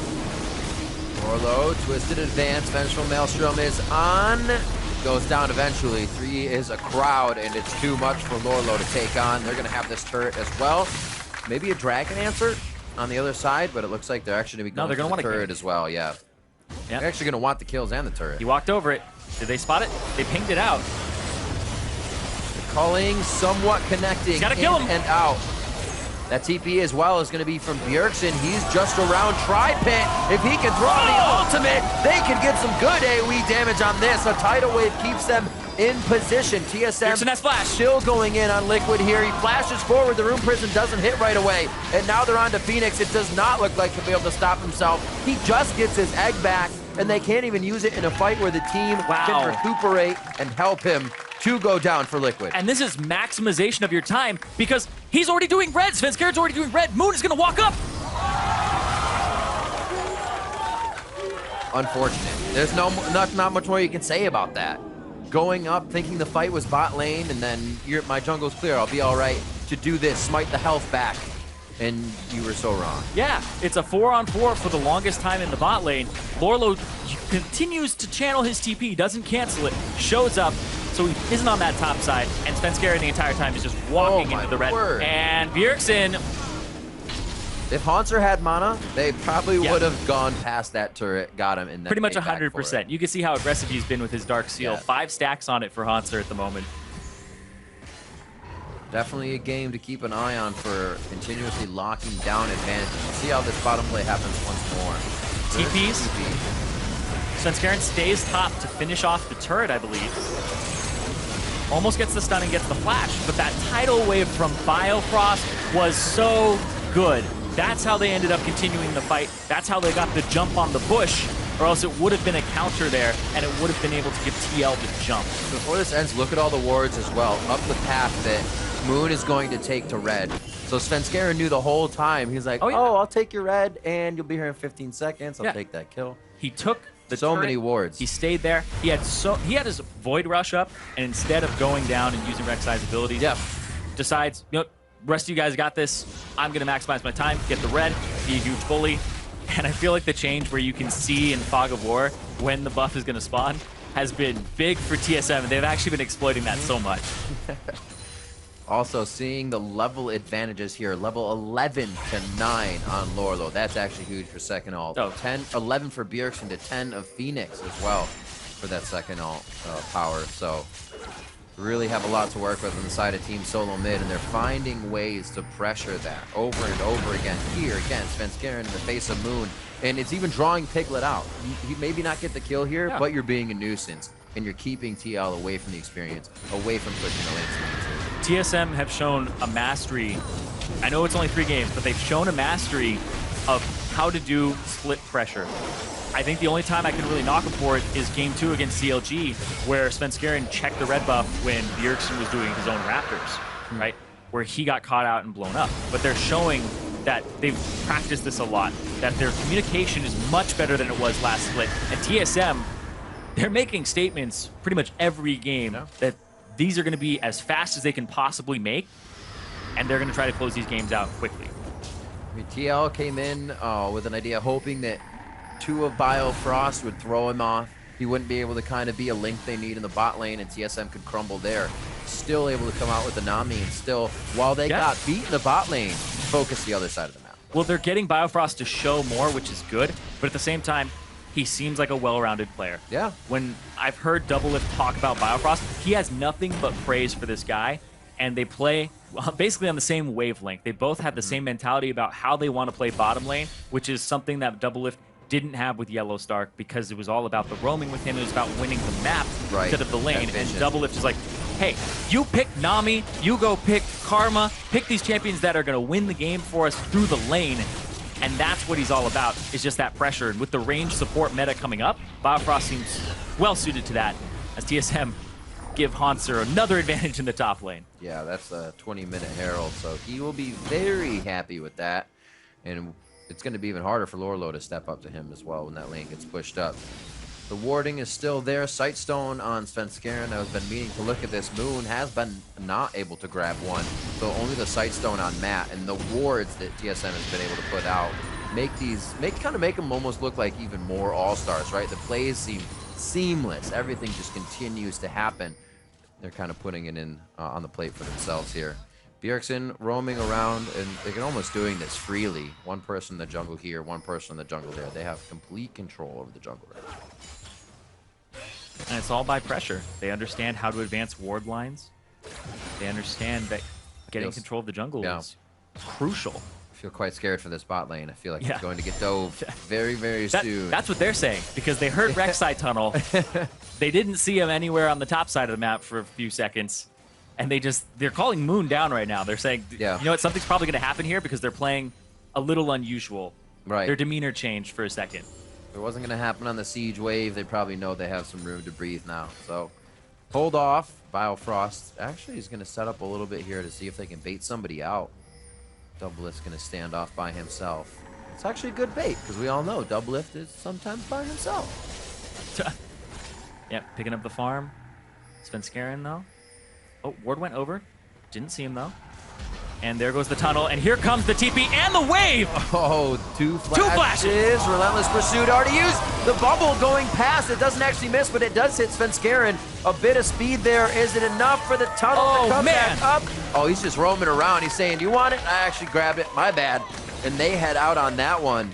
Orlo, twisted advance. Vengeful Maelstrom is on. Goes down eventually. 3 is a crowd, and it's too much for Lorlo to take on. They're going to have this turret as well. Maybe a Dragon Answer on the other side, but it looks like they're actually going to be going for the turret as well. Yeah. They're actually going to want the kills and the turret. He walked over it. Did they spot it? They pinged it out. The culling somewhat connecting. Gotta kill him. And out. That TP as well is going to be from Bjergsen. He's just around Tri-Pit. If he can throw the ultimate, they can get some good AoE damage on this. A tidal wave keeps them in position. TSM has flash. Still going in on Liquid here. He flashes forward. The Rune Prison doesn't hit right away. And now they're on to Phoenix. It does not look like he'll be able to stop himself. He just gets his egg back, and they can't even use it in a fight where the team can recuperate and help him to go down for Liquid. And this is maximization of your time because he's already doing red. Svenskeren already doing red. Moon is going to walk up. Unfortunate. There's not much more you can say about that. Going up, thinking the fight was bot lane, and then my jungle's clear. I'll be all right to do this. Smite the health back. And you were so wrong. Yeah, it's a 4-on-4 for the longest time in the bot lane. Lorlo continues to channel his TP, doesn't cancel it, shows up, so he isn't on that top side, and Svenskeren the entire time is just walking into the red. And Bjergsen. If Haunter had mana, they probably would have gone past that turret, got him, and then pretty much 100%. You can see how aggressive he's been with his Dark Seal. 5 stacks on it for Haunter at the moment. Definitely a game to keep an eye on for continuously locking down advantages. See how this bottom play happens once more. TPs. Svenskeren stays top to finish off the turret, I believe. Almost gets the stun and gets the flash, but that tidal wave from Biofrost was so good. That's how they ended up continuing the fight. That's how they got the jump on the bush, or else it would have been a counter there, and it would have been able to give TL the jump. Before this ends, look at all the wards as well. Up the path that Moon is going to take to red. So Svenskeren knew the whole time. He's like, oh, I'll take your red, and you'll be here in 15 seconds. I'll take that kill. He took the so turret, many wards. He stayed there. He had his Void Rush up, and instead of going down and using Rek'Sai's abilities, decides, you know, rest of you guys got this. I'm going to maximize my time, get the red, be a huge bully. And I feel like the change where you can see in Fog of War when the buff is going to spawn has been big for TSM, and they've actually been exploiting that so much. Also, seeing the level advantages here, level 11 to 9 on Lorlo. That's actually huge for second ult. 11 for Bjergsen to 10 of Phoenix as well for that second ult power. So really have a lot to work with on the side of Team SoloMid, and they're finding ways to pressure that over and over again. Here again, Svenskeren in the face of Moon, and it's even drawing Piglet out. You maybe not get the kill here, but you're being a nuisance, and you're keeping TL away from the experience, away from pushing the lane team. TSM have shown a mastery. I know it's only 3 games, but they've shown a mastery of how to do split pressure. I think the only time I can really knock him for it is Game 2 against CLG, where Svenskeren checked the red buff when Bjergsen was doing his own Raptors, right? Where he got caught out and blown up. But they're showing that they've practiced this a lot, that their communication is much better than it was last split. And TSM, they're making statements pretty much every game that these are going to be as fast as they can possibly make, and they're going to try to close these games out quickly. I mean, TL came in with an idea, hoping that 2 of Biofrost would throw him off. He wouldn't be able to kind of be a link they need in the bot lane, and TSM could crumble there. Still able to come out with the Nami, and still, while they got beat in the bot lane, focus the other side of the map. Well, they're getting Biofrost to show more, which is good, but at the same time, he seems like a well-rounded player. Yeah. When I've heard Doublelift talk about Biofrost, he has nothing but praise for this guy, and they play basically on the same wavelength. They both have the same mentality about how they want to play bottom lane, which is something that Doublelift didn't have with Yellow Stark, because it was all about the roaming with him. It was about winning the map instead of the lane. And Doublelift is like, hey, you pick Nami, you go pick Karma, pick these champions that are going to win the game for us through the lane. And that's what he's all about, is just that pressure. And with the range support meta coming up, Biofrost seems well suited to that, as TSM give Haunter another advantage in the top lane. Yeah, that's a 20-minute Herald, so he will be very happy with that. And it's going to be even harder for Lorlo to step up to him as well when that lane gets pushed up. The warding is still there. Sightstone on Svenskeren. I've been meaning to look at this. Moon has been not able to grab one, so only the Sightstone on Matt, and the wards that TSM has been able to put out make them almost look like even more all-stars, right? The plays seem seamless. Everything just continues to happen. They're kind of putting it in on the plate for themselves here. Bjergsen roaming around, and they're almost doing this freely. One person in the jungle here, one person in the jungle there. They have complete control over the jungle right now. And it's all by pressure. They understand how to advance ward lines. They understand that getting control of the jungle is crucial. I feel quite scared for this bot lane. I feel like it's going to get dove very, very soon. That's what they're saying, because they heard Rek'Sai tunnel. They didn't see him anywhere on the top side of the map for a few seconds. And they're calling Moon down right now. They're saying, you know what, something's probably going to happen here because they're playing a little unusual. Right. Their demeanor changed for a second. If it wasn't going to happen on the siege wave, they probably know they have some room to breathe now. So hold off. Biofrost actually is going to set up a little bit here to see if they can bait somebody out. Doublelift's going to stand off by himself. It's actually a good bait because we all know Doublelift is sometimes by himself. Yep, picking up the farm. Svenskeren though. Oh, ward went over. Didn't see him though. And there goes the tunnel, and here comes the TP and the wave! Oh, two flashes. Two flashes! Relentless Pursuit already used. The bubble going past. It doesn't actually miss, but it does hit Svenskeren. A bit of speed there. Is it enough for the tunnel to come back up? Oh, he's just roaming around. He's saying, do you want it? I actually grabbed it. My bad. And they head out on that one.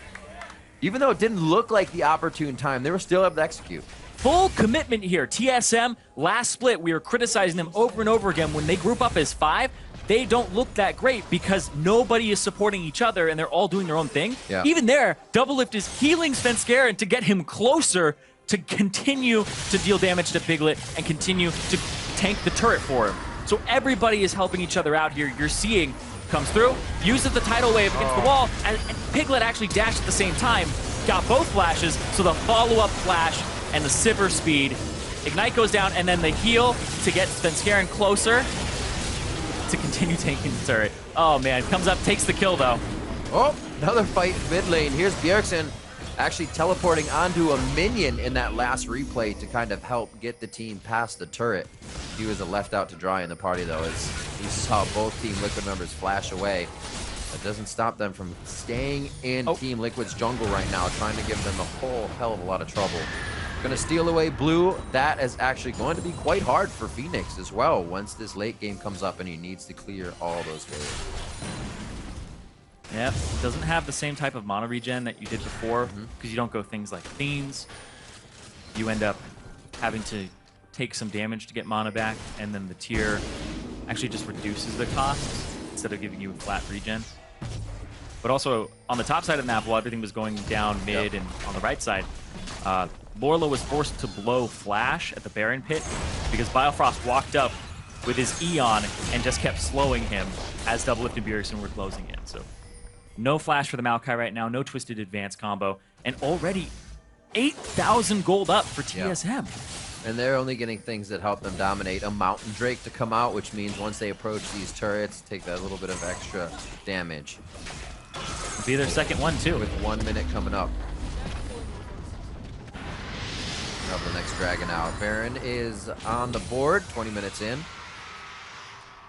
Even though it didn't look like the opportune time, they were still able to execute. Full commitment here. TSM, last split, we were criticizing them over and over again. When they group up as 5, they don't look that great because nobody is supporting each other and they're all doing their own thing. Yeah. Even there, Doublelift is healing Svenskeren to get him closer to continue to deal damage to Piglet and continue to tank the turret for him. So everybody is helping each other out here. You're seeing comes through, uses the tidal wave against the wall, and Piglet actually dashed at the same time, got both flashes, so the follow-up flash and the Sivir speed. Ignite goes down, and then the heal to get Svenskeren closer to continue tanking the turret. Oh man, comes up, takes the kill though. Oh, another fight mid lane. Here's Bjergsen actually teleporting onto a minion in that last replay to kind of help get the team past the turret. He was left out to dry in the party though, as he saw both Team Liquid members flash away. That doesn't stop them from staying in Team Liquid's jungle right now, trying to give them a whole hell of a lot of trouble. Gonna steal away blue. That is actually going to be quite hard for Phoenix as well once this late game comes up and he needs to clear all those waves. Yep, doesn't have the same type of mana regen that you did before because you don't go things like Fiends. You end up having to take some damage to get mana back, and then the tier actually just reduces the cost instead of giving you a flat regen. But also, on the top side of the map, while everything was going down mid and on the right side, Lorla was forced to blow Flash at the Baron pit because Biofrost walked up with his Eon and just kept slowing him as Doublelift and Bjergsen were closing in. So no Flash for the Maokai right now, no Twisted Advance combo, and already 8,000 gold up for TSM. And they're only getting things that help them dominate. A Mountain Drake to come out, which means once they approach these turrets, take that little bit of extra damage. It'll be their second one too. With 1 minute coming up. Of the next Dragon out. Baron is on the board, 20 minutes in.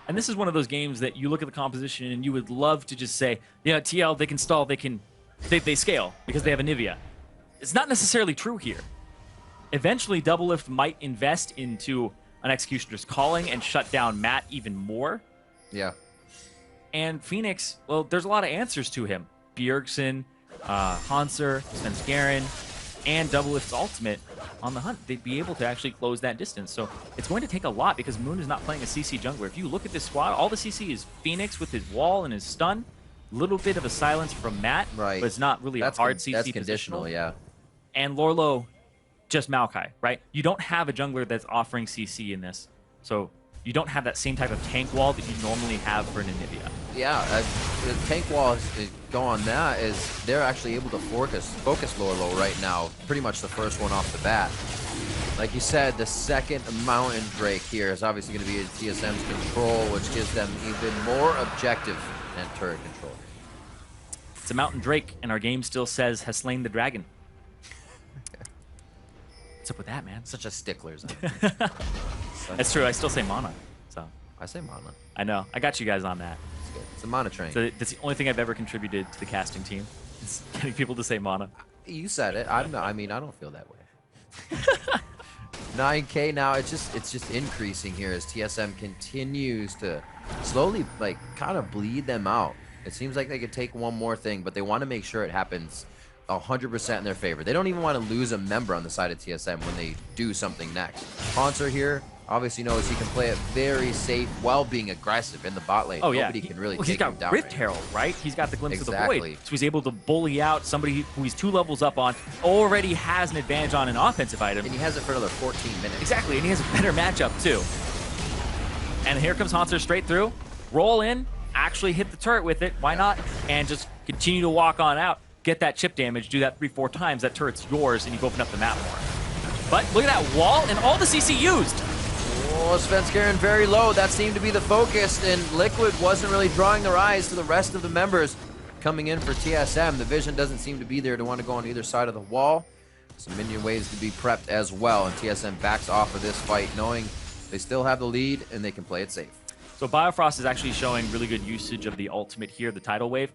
And this is one of those games that you look at the composition and you would love to just say, yeah, TL, they can stall, they scale because they have a Nivea. It's not necessarily true here. Eventually, Doublelift might invest into an Executioner's Calling and shut down Matt even more. Yeah. And Phoenix, well, there's a lot of answers to him. Bjergsen, Hanser, Svenskeren, and Doublelift's ultimate on the hunt. They'd be able to actually close that distance. So it's going to take a lot because Moon is not playing a CC jungler. If you look at this squad, all the CC is Phoenix with his wall and his stun. Little bit of a silence from Matt, right? But it's not really a hard CC That's conditional, yeah. And Lorlo, just Maokai, right? You don't have a jungler that's offering CC in this. So you don't have that same type of tank wall that you normally have for an Anivia. Yeah, the tank wall go on that is they're actually able to focus Lorlo right now. Pretty much the first one off the bat. Like you said, the second Mountain Drake here is obviously going to be in TSM's control, which gives them even more objective and turret control. It's a Mountain Drake, and our game still says has slain the dragon. What's up with that, man? Such a stickler. That's true. I still say mana. So I say mana. I know. I got you guys on that. It's good. It's a mana train. So that's the only thing I've ever contributed to the casting team. Is getting people to say mana. You said it. I'm not, I mean, I don't feel that way. 9K now. It's just increasing here as TSM continues to slowly, like, kind of bleed them out. It seems like they could take one more thing, but they want to make sure it happens 100% in their favor. They don't even want to lose a member on the side of TSM when they do something next. Haunter here obviously knows he can play it very safe while being aggressive in the bot lane. Oh yeah, Nobody can really he's take got him down. Rift right Herald, right? He's got the glimpse of the Exactly. void, so he's able to bully out somebody who he's 2 levels up on. Already has an advantage on an offensive item, and he has it for another 14 minutes. Exactly, and he has a better matchup too. And here comes Haunter straight through, roll in, actually hit the turret with it. Why not? And just continue to walk on out. Get that chip damage, do that 3-4 times, that turret's yours, and you open up the map more. But look at that wall, and all the CC used. Oh, Svenskeren very low. That seemed to be the focus, and Liquid wasn't really drawing their eyes to the rest of the members coming in for TSM. The vision doesn't seem to be there to want to go on either side of the wall. Some minion waves to be prepped as well, and TSM backs off of this fight, knowing they still have the lead, and they can play it safe. So Biofrost is actually showing really good usage of the ultimate here, the tidal wave,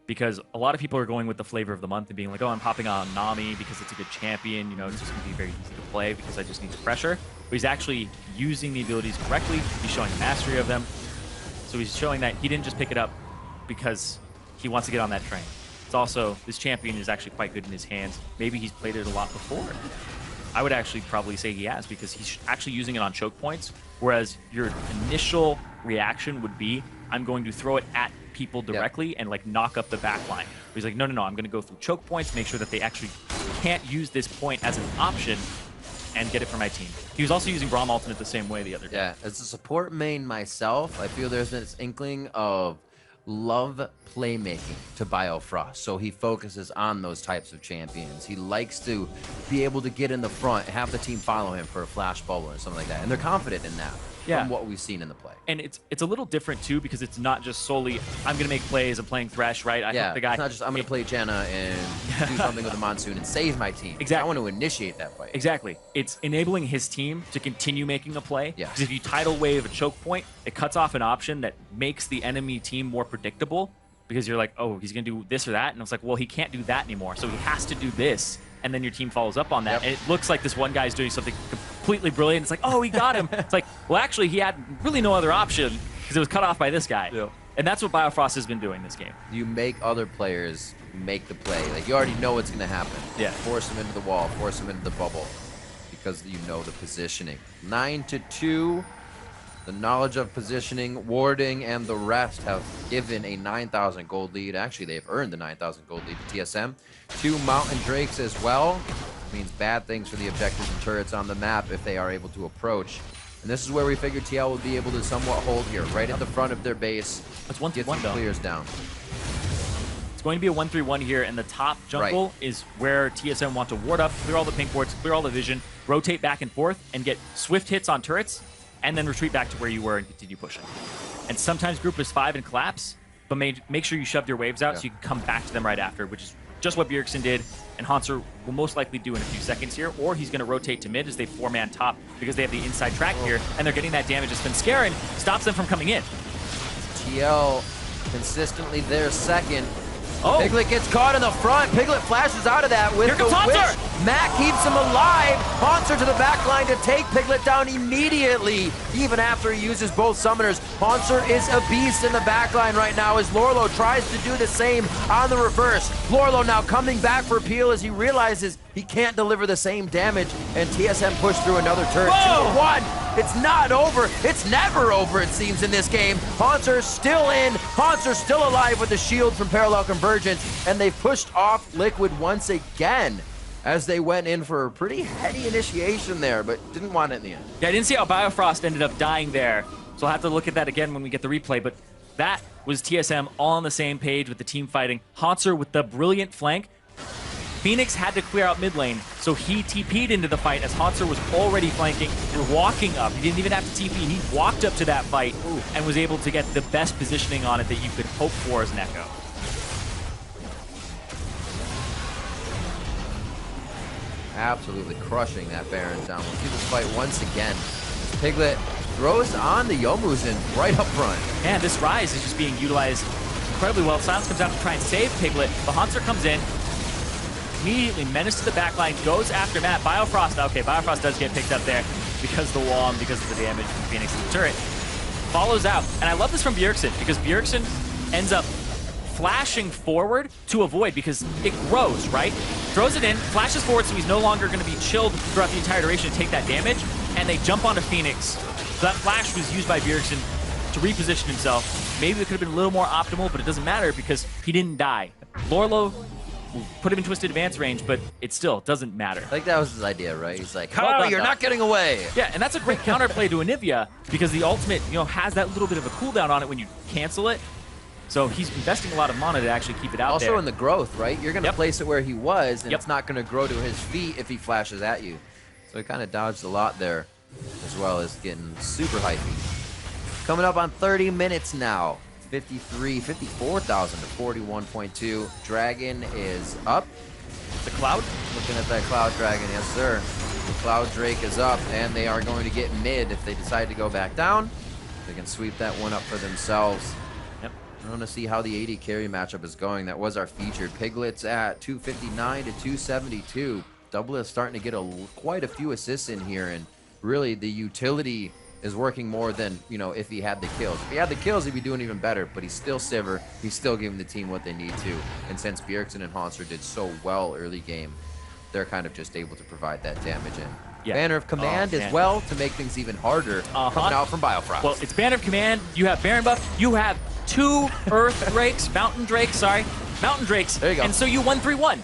because a lot of people are going with the flavor of the month and being like, oh, I'm popping on Nami because it's a good champion, you know, it's just going to be very easy to play because I just need the pressure. But he's actually using the abilities correctly. He's showing mastery of them. So he's showing that he didn't just pick it up because he wants to get on that train. It's also, this champion is actually quite good in his hands. Maybe he's played it a lot before. I would actually probably say he has, because he's actually using it on choke points, whereas your initial reaction would be, I'm going to throw it at people directly and like knock up the back line. But he's like, no, I'm going to go through choke points, make sure that they actually can't use this point as an option and get it for my team. He was also using Braum Ultimate the same way the other day. Yeah, as a support main myself, I feel there's this inkling of love playmaking to Biofrost, so he focuses on those types of champions. He likes to be able to get in the front, have the team follow him for a flash bubble or something like that, and they're confident in that from what we've seen in the play. And it's a little different too, because it's not just solely I'm gonna make plays, I'm playing Thresh, right? I think the guy, it's not just I'm gonna play Janna and do something with the Monsoon and save my team. Exactly. I want to initiate that fight. Exactly. It's enabling his team to continue making a play. Yeah. Because if you tidal wave a choke point, it cuts off an option that makes the enemy team more predictable, because you're like, oh, he's gonna do this or that, and it's like, well, he can't do that anymore, so he has to do this, and then your team follows up on that, and it looks like this one guy's doing something completely brilliant. It's like, oh, he got him. It's like, well, actually, he had really no other option because it was cut off by this guy. Yeah. And that's what Biofrost has been doing this game. You make other players make the play. Like, you already know what's gonna happen. Yeah. Force them into the wall, force them into the bubble, because you know the positioning. 9-2. The knowledge of positioning, warding, and the rest have given a 9,000 gold lead. Actually, they've earned the 9,000 gold lead to TSM. 2 Mountain Drakes as well. Means bad things for the objectives and turrets on the map if they are able to approach. And this is where we figured TL would be able to somewhat hold here, right at the front of their base. It's 1-3-1 get some though. clears down. It's going to be a 1-3-1 here, and the top jungle is where TSM want to ward up, clear all the pink wards, clear all the vision, rotate back and forth, and get swift hits on turrets, and then retreat back to where you were and continue pushing. And sometimes group is 5 and collapse, but make sure you shoved your waves out so you can come back to them right after, which is just what Bjergsen did, and Haunter will most likely do in a few seconds here, or he's going to rotate to mid as they 4-man top because they have the inside track here, and they're getting that damage. Svenskeren stops them from coming in. TL consistently there second. Piglet gets caught in the front. Piglet flashes out of that with Here comes the Haunter! wish. Mac keeps him alive. Haunter to the back line to take Piglet down immediately, even after he uses both summoners. Haunter is a beast in the back line right now as Lorlo tries to do the same on the reverse. Lorlo now coming back for Peel as he realizes he can't deliver the same damage, and TSM pushed through another turret. 2-1. It's not over. It's never over, it seems, in this game. Haunter's still in. Haunter's still alive with the shield from Parallel Convergence, and they've pushed off Liquid once again as they went in for a pretty heady initiation there, but didn't want it in the end. Yeah, I didn't see how Biofrost ended up dying there, so I'll have to look at that again when we get the replay, but that was TSM all on the same page with the team fighting. Haunter with the brilliant flank. Phoenix had to clear out mid lane, so he TP'd into the fight as Haunter was already flanking. You're walking up. He didn't even have to TP. He walked up to that fight and was able to get the best positioning on it that you could hope for as an Echo. Absolutely crushing that Baron down. We'll see this fight once again. Piglet throws on the Youmuu's right up front. Man, this Rise is just being utilized incredibly well. Silence comes out to try and save Piglet. The Haunter comes in, immediately menace to the backline, goes after Matt. Biofrost, okay, Biofrost does get picked up there because of the wall and because of the damage from Phoenix and the turret. Follows out, and I love this from Bjergsen because Bjergsen ends up flashing forward to avoid because it grows, right? Throws it in, flashes forward so he's no longer going to be chilled throughout the entire duration to take that damage, and they jump onto Phoenix. So that flash was used by Bjergsen to reposition himself. Maybe it could have been a little more optimal, but it doesn't matter because he didn't die. Lorlo put him in twisted advance range, but it still doesn't matter. I think that was his idea, right? He's like, oh, you're not getting away. Yeah, and that's a great counterplay to Anivia because the ultimate, has that little bit of a cooldown on it when you cancel it. So he's investing a lot of mana to actually keep it out there. Also in the growth, right? You're going to place it where he was, and it's not going to grow to his feet if he flashes at you. So he kind of dodged a lot there, as well as getting super hypey. Coming up on 30 minutes now. 54,000 to 41.2. Dragon is up. The Cloud? Looking at that Cloud Dragon, yes sir. The Cloud Drake is up, and they are going to get mid if they decide to go back down. They can sweep that one up for themselves. Yep. I want to see how the AD carry matchup is going. That was our featured. Piglet's at 259 to 272. Double is starting to get quite a few assists in here, and really the utility is working more than, if he had the kills. If he had the kills, he'd be doing even better, but he's still Sivir. He's still giving the team what they need to. And since Bjergsen and Haunter did so well early game, they're kind of just able to provide that damage in. Banner of Command as well to make things even harder coming out from Biofrost. Well, it's Banner of Command. You have Baron buff. You have 2 Earth Drakes, Mountain Drakes. There you go. And so you 1-3-1.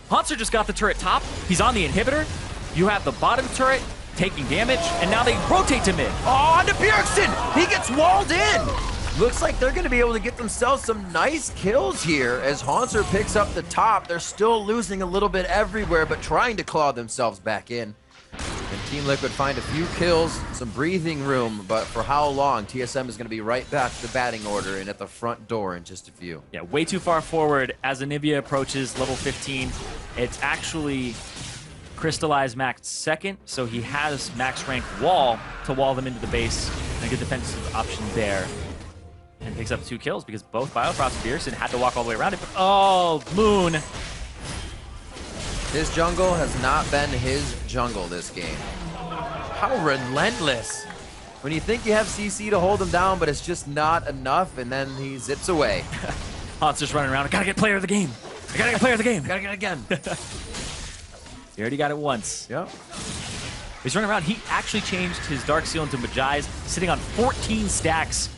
Haunter just got the turret top. He's on the inhibitor. You have the bottom turret taking damage, and now they rotate to mid. Oh, onto Bjergsen! He gets walled in! Looks like they're going to be able to get themselves some nice kills here as Haunter picks up the top. They're still losing a little bit everywhere, but trying to claw themselves back in. And Team Liquid find a few kills, some breathing room, but for how long? TSM is going to be right back to the batting order and at the front door in just a few. Yeah, way too far forward as Anivia approaches level 15. It's actually Crystallized max second, so he has max rank wall to wall them into the base, and a good defensive option there. And picks up 2 kills because both Biofrost and Bjergsen had to walk all the way around it. But, oh, Moon. His jungle has not been his jungle this game. How relentless. When you think you have CC to hold him down, but it's just not enough, and then he zips away. Haunter's running around. I gotta get player of the game. I gotta get player of the game. Gotta get it again. He already got it once. Yep. He's running around. He actually changed his Dark Seal into Majai's, sitting on 14 stacks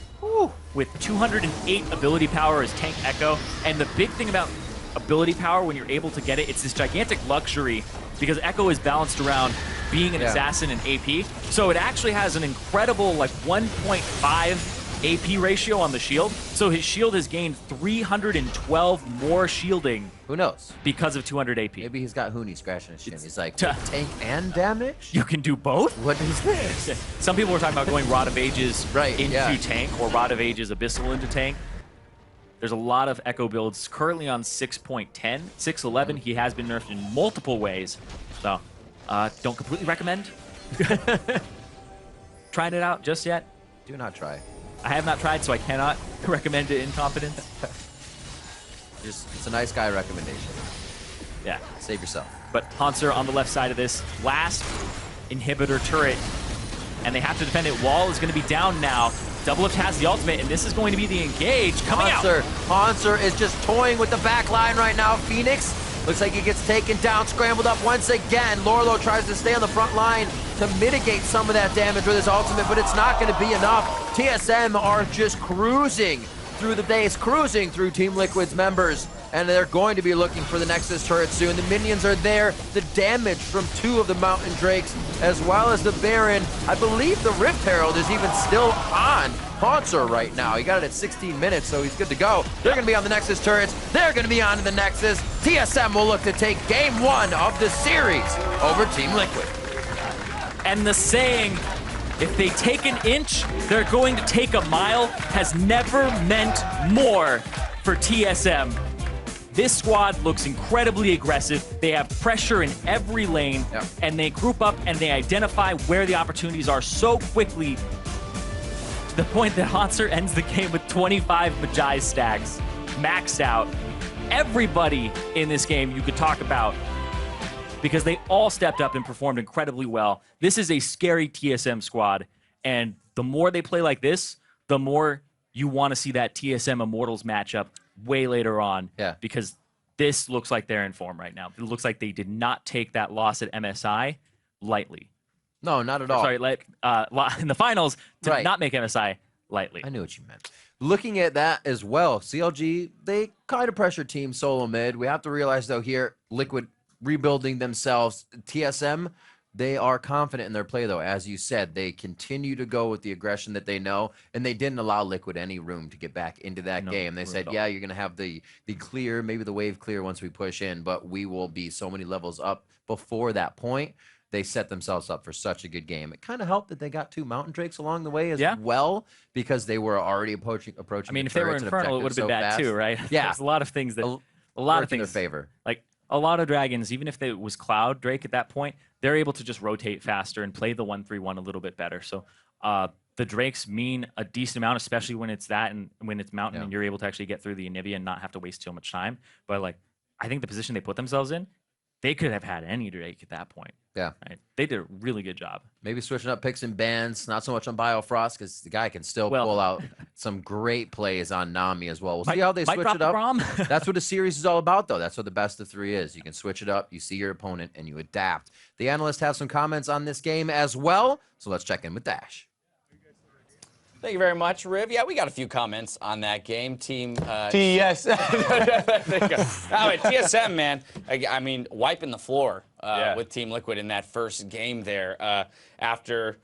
with 208 ability power as Tank Echo. And the big thing about ability power when you're able to get it, it's this gigantic luxury because Echo is balanced around being an assassin and AP. So it actually has an incredible 1.5 AP ratio on the shield. So his shield has gained 312 more shielding. Who knows? Because of 200 AP. Maybe he's got Huni scratching his chin. He's like, tank and damage? You can do both? What is this? Some people were talking about going Rod of Ages into tank or Rod of Ages Abyssal into tank. There's a lot of Echo builds currently on 6.10. 6.11, he has been nerfed in multiple ways. So, don't completely recommend trying it out just yet. Do not try. I have not tried, so I cannot recommend it in confidence. It's a nice guy recommendation. Yeah. Save yourself. But Haunter on the left side of this last inhibitor turret, and they have to defend it. Wall is going to be down now. Doublelift has the ultimate, and this is going to be the engage coming out. Haunter is just toying with the back line right now. Phoenix looks like he gets taken down, scrambled up once again. Lorlo tries to stay on the front line to mitigate some of that damage with his ultimate, but it's not going to be enough. TSM are just cruising through the base, cruising through Team Liquid's members, and they're going to be looking for the Nexus turret soon. The minions are there. The damage from 2 of the Mountain Drakes, as well as the Baron. I believe the Rift Herald is even still on Haunter right now. He got it at 16 minutes, so he's good to go. They're going to be on the Nexus turrets. They're going to be on the Nexus. TSM will look to take game 1 of the series over Team Liquid. And the saying, if they take an inch, they're going to take a mile, has never meant more for TSM. This squad looks incredibly aggressive. They have pressure in every lane, and they group up and they identify where the opportunities are so quickly to the point that Hanser ends the game with 25 Magi stacks, maxed out. Everybody in this game you could talk about because they all stepped up and performed incredibly well. This is a scary TSM squad, and the more they play like this, the more you want to see that TSM Immortals matchup way later on. Yeah. Because this looks like they're in form right now. It looks like they did not take that loss at MSI lightly. No, not at all. Sorry, in the finals, to not make MSI lightly. I knew what you meant. Looking at that as well, CLG, they kind of pressure team SoloMid. We have to realize, though, here, Liquid rebuilding themselves. TSM, they are confident in their play, though. As you said, they continue to go with the aggression that they know, and they didn't allow Liquid any room to get back into that game. They said, yeah, you're going to have the clear, maybe the wave clear once we push in, but we will be so many levels up before that point. They set themselves up for such a good game. It kind of helped that they got 2 Mountain Drakes along the way as well, because they were already approaching. I mean, if they were Infernal, it would have been bad too, right? Yeah. There's a lot of things that, a lot of things in their favor. Like, a lot of Dragons, even if it was Cloud Drake at that point, they're able to just rotate faster and play the 1-3-1 a little bit better. So the Drakes mean a decent amount, especially when it's that and when it's Mountain and you're able to actually get through the Anivia and not have to waste so much time. But like, I think the position they put themselves in, they could have had any Drake at that point. Yeah. Right? They did a really good job. Maybe switching up picks and bans, not so much on Biofrost, because the guy can still pull out some great plays on Nami as well. We'll see how they switch it up. That's what the series is all about, though. That's what the best of 3 is. You can switch it up, you see your opponent, and you adapt. The Analyst have some comments on this game as well, so let's check in with Dash. Thank you very much, Riv. Yeah, we got a few comments on that game. Team TS. There you go. Oh, wait, TSM, man. I mean, wiping the floor with Team Liquid in that first game there. After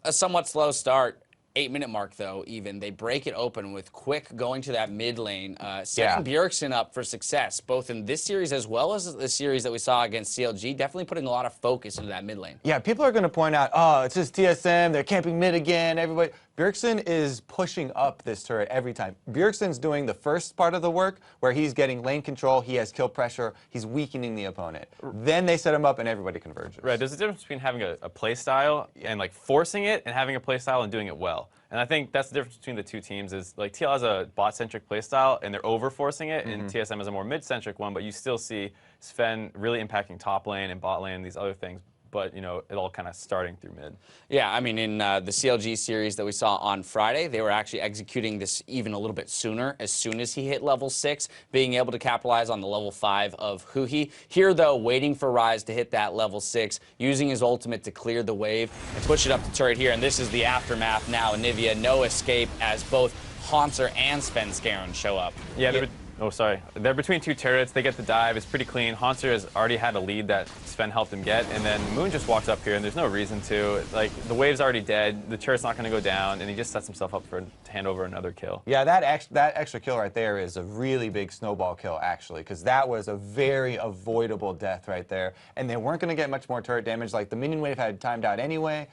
a somewhat slow start, 8-minute mark, though, even, they break it open with Quick going to that mid lane, setting Bjergsen up for success, both in this series as well as the series that we saw against CLG, definitely putting a lot of focus into that mid lane. Yeah, people are going to point out, oh, it's just TSM, they're camping mid again, everybody. Bjergsen is pushing up this turret every time. Bjergsen's doing the first part of the work where he's getting lane control, he has kill pressure, he's weakening the opponent. Then they set him up and everybody converges. Right, there's a difference between having a play style and like forcing it and having a play style and doing it well. And I think that's the difference between the two teams is like TL has a bot-centric play style and they're over-forcing it, and TSM is a more mid-centric one, but you still see Sven really impacting top lane and bot lane and these other things. But, you know, it all kind of starting through mid. Yeah, I mean, in the CLG series that we saw on Friday, they were actually executing this even a little bit sooner, as soon as he hit level 6, being able to capitalize on the level 5 of Huhi. Here, though, waiting for Ryze to hit that level 6, using his ultimate to clear the wave and push it up the turret here. And this is the aftermath now. Anivia, no escape, as both Hanser and Svenskeren show up. Yeah, oh, sorry. They're between 2 turrets. They get the dive. It's pretty clean. Hanser has already had a lead that Sven helped him get, and then Moon just walks up here, and there's no reason to. Like, the wave's already dead. The turret's not going to go down, and he just sets himself up to hand over another kill. Yeah, that extra kill right there is a really big snowball kill, actually, because that was a very avoidable death right there, and they weren't going to get much more turret damage. Like, the minion wave had timed out anyway,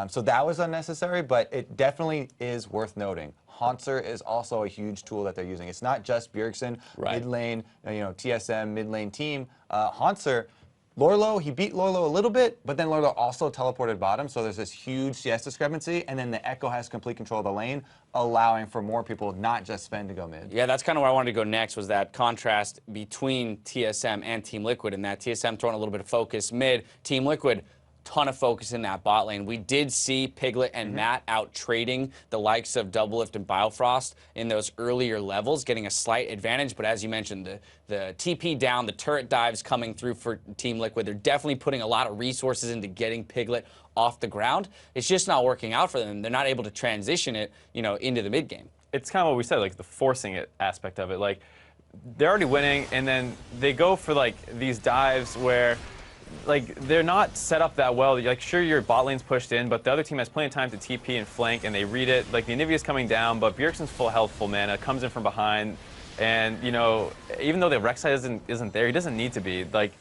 so that was unnecessary, but it definitely is worth noting. Hanser is also a huge tool that they're using. It's not just Bjergsen, mid lane, TSM, mid lane team. Hanser, Lorlo, he beat Lorlo a little bit, but then Lorlo also teleported bottom, so there's this huge CS discrepancy, and then the Echo has complete control of the lane, allowing for more people, not just Sven, to go mid. Yeah, that's kind of where I wanted to go next, was that contrast between TSM and Team Liquid, and that TSM throwing a little bit of focus mid, Team Liquid, ton of focus in that bot lane. We did see Piglet and Matt out trading the likes of Doublelift and Biofrost in those earlier levels, getting a slight advantage. But as you mentioned, the TP down, the turret dives coming through for Team Liquid. They're definitely putting a lot of resources into getting Piglet off the ground. It's just not working out for them. They're not able to transition it, into the mid game. It's kind of what we said, like the forcing it aspect of it. Like, they're already winning, and then they go for like these dives where, like, they're not set up that well. Like, sure, your bot lane's pushed in, but the other team has plenty of time to TP and flank, and they read it. Like, the Anivia's coming down, but Bjergsen's full health, full mana, comes in from behind, and, even though the Rek'Sai isn't there, he doesn't need to be. Like,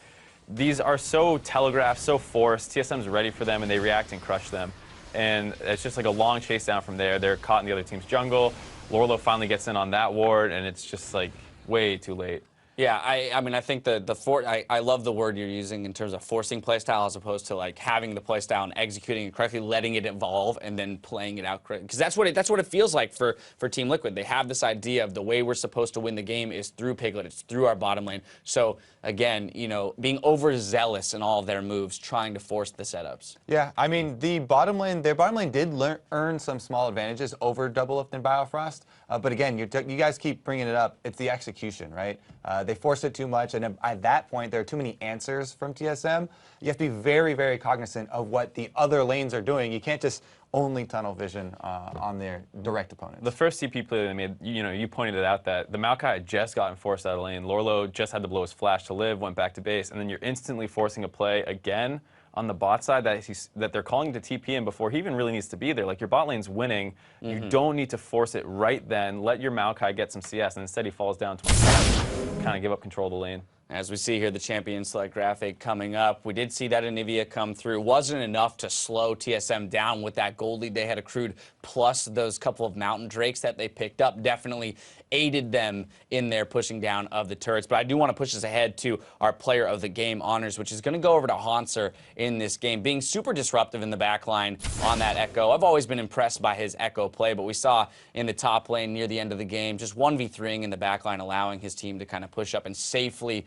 these are so telegraphed, so forced. TSM's ready for them, and they react and crush them. And it's just like a long chase down from there. They're caught in the other team's jungle. Lorlo finally gets in on that ward, and it's just, like, way too late. Yeah, I mean, I think I love the word you're using in terms of forcing playstyle as opposed to like having the playstyle and executing it correctly, letting it evolve, and then playing it out correctly. Because that's what it feels like for Team Liquid. They have this idea of the way we're supposed to win the game is through Piglet, it's through our bottom lane. So again, you know, being overzealous in all of their moves, trying to force the setups. Yeah, I mean, their bottom lane did earn some small advantages over Doublelift and Biofrost. But again, you guys keep bringing it up. It's the execution, right? They force it too much, and at that point, there are too many answers from TSM. You have to be very, very cognizant of what the other lanes are doing. You can't just only tunnel vision on their direct opponent. The first CP play they made, you pointed it out that the Maokai had just gotten forced out of lane. Lorlo just had to blow his flash to live, went back to base, and then you're instantly forcing a play again on the bot side that they're calling to TP him before he even really needs to be there. Like, your bot lane's winning. You don't need to force it right then. Let your Maokai get some CS, and instead he falls down 20. Kind of give up control of the lane. As we see here, the champion select graphic coming up. We did see that Anivia come through. Wasn't enough to slow TSM down with that gold lead they had accrued, plus those couple of Mountain Drakes that they picked up definitely aided them in their pushing down of the turrets. But I do want to push us ahead to our player of the game honors, which is going to go over to Hanser in this game, being super disruptive in the backline on that Echo. I've always been impressed by his Echo play, but we saw in the top lane near the end of the game, just 1v3ing in the backline, allowing his team to kind of push up and safely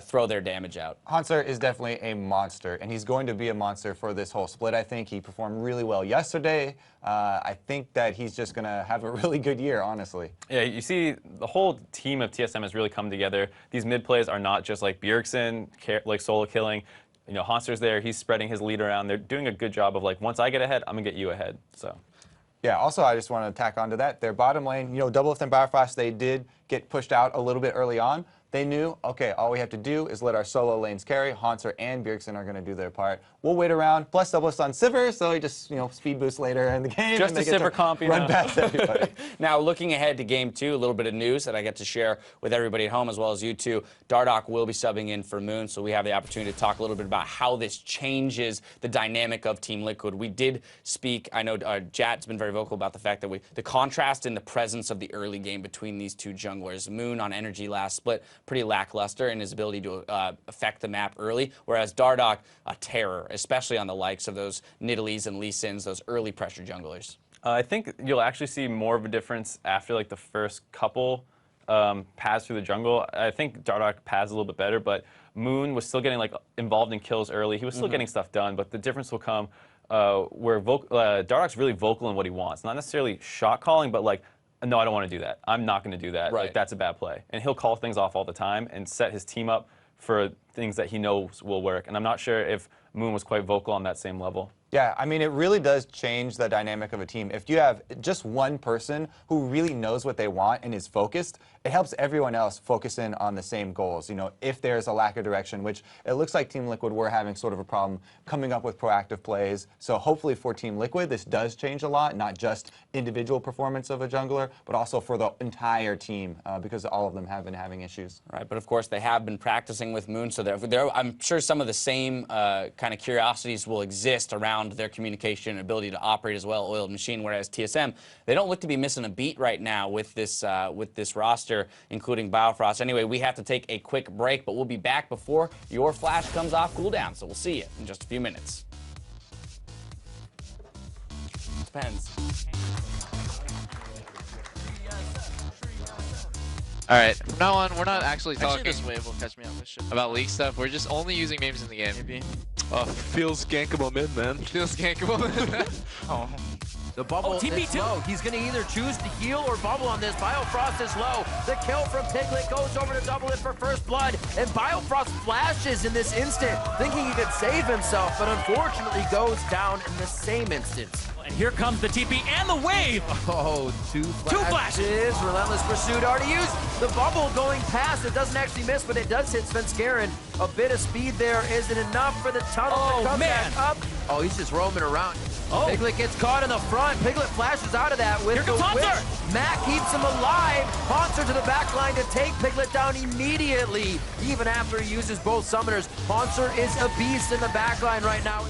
throw their damage out. Hanser is definitely a monster, and he's going to be a monster for this whole split. I think he performed really well yesterday. I think that he's just going to have a really good year, honestly. Yeah, you see the whole team of TSM has really come together. These mid plays are not just like Bjergsen, like solo killing. You know, Hanser's there, he's spreading his lead around. They're doing a good job of like, once I get ahead, I'm going to get you ahead. So. Yeah, also I just want to tack onto that. Their bottom lane, Doublelift and Biofrost, they did get pushed out a little bit early on. They knew, okay, all we have to do is let our solo lanes carry. Hanser and Bjergsen are going to do their part. We'll wait around. Plus, Doublelift's on Sivir, so he just, speed boost later in the game. Just a Sivir comp, run past everybody. Now, looking ahead to Game 2, a little bit of news that I get to share with everybody at home as well as you two. Dardoch will be subbing in for Moon, so we have the opportunity to talk a little bit about how this changes the dynamic of Team Liquid. We did speak, I know Jat's been very vocal about the fact that the contrast in the presence of the early game between these two junglers. Moon on energy last split, pretty lackluster in his ability to affect the map early, whereas Dardoch, a terror, especially on the likes of those Nidalees and Lee Sins, those early pressure junglers. I think you'll actually see more of a difference after like the first couple paths through the jungle. I think Dardoch paths a little bit better, but Moon was still getting like involved in kills early. He was still getting stuff done, but the difference will come where Dardoch's really vocal in what he wants. Not necessarily shot calling, but like, no, I don't want to do that. I'm not going to do that. Right. Like, that's a bad play. And he'll call things off all the time and set his team up for things that he knows will work. And I'm not sure if Moon was quite vocal on that same level. Yeah, I mean, it really does change the dynamic of a team. If you have just one person who really knows what they want and is focused, it helps everyone else focus in on the same goals. If there's a lack of direction, which it looks like Team Liquid were having sort of a problem coming up with proactive plays. So hopefully for Team Liquid, this does change a lot, not just individual performance of a jungler, but also for the entire team, because all of them have been having issues. Right, but of course they have been practicing with Moon, so I'm sure some of the same kind of curiosities will exist around their communication and ability to operate as well, oiled machine, whereas TSM, they don't look to be missing a beat right now with this roster, including Biofrost. Anyway, we have to take a quick break, but we'll be back before your flash comes off cooldown, so we'll see you in just a few minutes. Depends. All right, from now on, we're not actually talking this wave will catch me up. about league stuff. We're just only using memes in the game. Maybe. Feels gankable mid, man. Feels gankable. Oh. The bubble is low. He's going to either choose to heal or bubble on this. Biofrost is low. The kill from Piglet goes over to Doublelift for first blood. And Biofrost flashes in this instant, thinking he could save himself, but unfortunately goes down in the same instance. And here comes the TP and the wave. Oh, two flashes. Relentless Pursuit already used. The bubble going past. It doesn't actually miss, but it does hit Svenskeren. A bit of speed there isn't enough for the tunnel to come back up. Oh, he's just roaming around. Oh. Piglet gets caught in the front. Piglet flashes out of that with the witch. Mac keeps him alive. Hanser to the back line to take Piglet down immediately. Even after he uses both summoners, Hanser is a beast in the back line right now.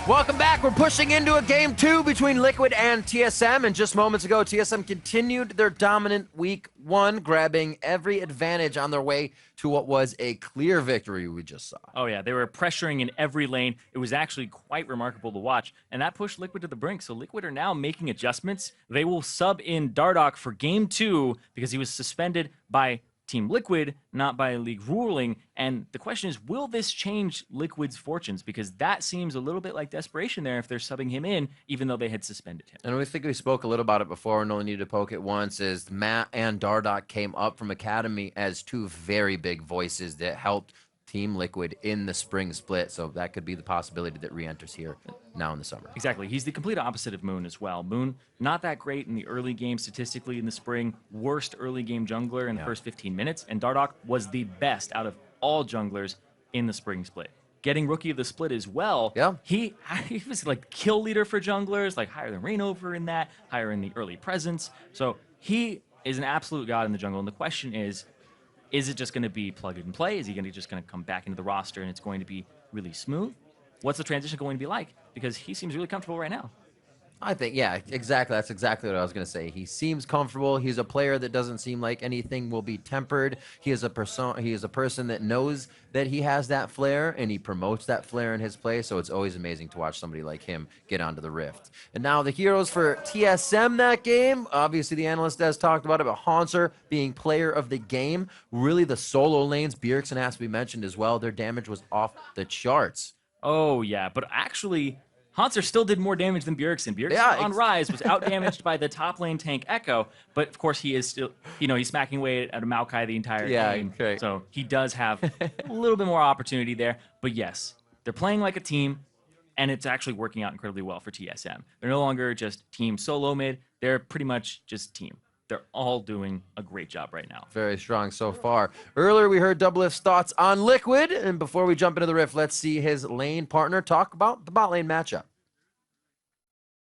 Welcome back. We're pushing into a game 2 between Liquid and TSM. And just moments ago, TSM continued their dominant week 1, grabbing every advantage on their way to what was a clear victory we just saw. Oh, yeah. They were pressuring in every lane. It was actually quite remarkable to watch. And that pushed Liquid to the brink. So Liquid are now making adjustments. They will sub in Dardoch for game 2 because he was suspended by Team Liquid, not by league ruling. And the question is, will this change Liquid's fortunes? Because that seems a little bit like desperation there if they're subbing him in, even though they had suspended him. And we think we spoke a little about it before and only needed to poke it once, is Matt and Dardoch came up from Academy as 2 very big voices that helped Team Liquid in the spring split. So that could be the possibility that re-enters here now in the summer. Exactly. He's the complete opposite of Moon as well. Moon, not that great in the early game statistically in the spring. Worst early game jungler in the first 15 minutes. And Dardoch was the best out of all junglers in the spring split. Getting Rookie of the Split as well. Yeah. He was like kill leader for junglers, like higher than Reignover in that, higher in the early presence. So he is an absolute god in the jungle. And the question is it just going to be plug and play? Is he just going to come back into the roster and it's going to be really smooth? What's the transition going to be like? Because he seems really comfortable right now. I think, yeah, exactly. That's exactly what I was going to say. He seems comfortable. He's a player that doesn't seem like anything will be tempered. He is a person that knows that he has that flair, and he promotes that flair in his play. So it's always amazing to watch somebody like him get onto the Rift. And now the heroes for TSM that game. Obviously, the analyst has talked about it, but Hanser being player of the game. Really, the solo lanes, Bjergsen has to be mentioned as well. Their damage was off the charts. Oh, yeah, but actually, Hanser still did more damage than Bjergsen. Bjergsen on Rise was out-damaged by the top lane tank Echo, but of course he is still, he's smacking away at a Maokai the entire game. Okay. So he does have a little bit more opportunity there. But yes, they're playing like a team, and it's actually working out incredibly well for TSM. They're no longer just team SoloMid. They're pretty much just team. They're all doing a great job right now. Very strong so far. Earlier, we heard Doublelift's thoughts on Liquid. And before we jump into the Rift, let's see his lane partner talk about the bot lane matchup.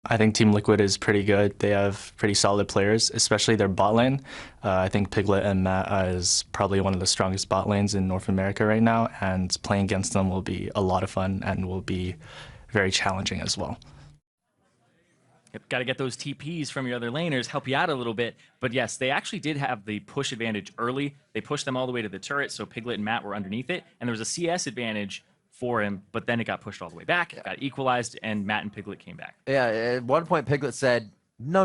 I think Team Liquid is pretty good. They have pretty solid players, especially their bot lane. I think Piglet and Matt is probably one of the strongest bot lanes in North America right now, and playing against them will be a lot of fun and will be very challenging as well. Got to get those TPs from your other laners, help you out a little bit. But yes, they actually did have the push advantage early. They pushed them all the way to the turret, so Piglet and Matt were underneath it. And there was a CS advantage for him, but then it got pushed all the way back, it got equalized, and Matt and Piglet came back. Yeah, at one point, Piglet said, no.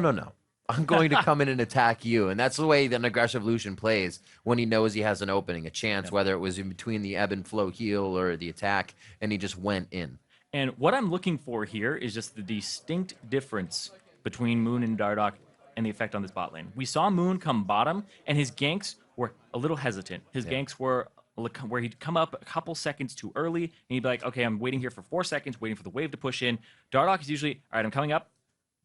I'm going to come in and attack you. And that's the way that an aggressive Lucian plays when he knows he has an opening, a chance, whether it was in between the ebb and flow heal or the attack, and he just went in. And what I'm looking for here is just the distinct difference between Moon and Dardoch and the effect on this bot lane. We saw Moon come bottom, and his ganks were a little hesitant. His ganks were where he'd come up a couple seconds too early, and he'd be like, okay, I'm waiting here for 4 seconds, waiting for the wave to push in. Dardoch is usually, all right, I'm coming up,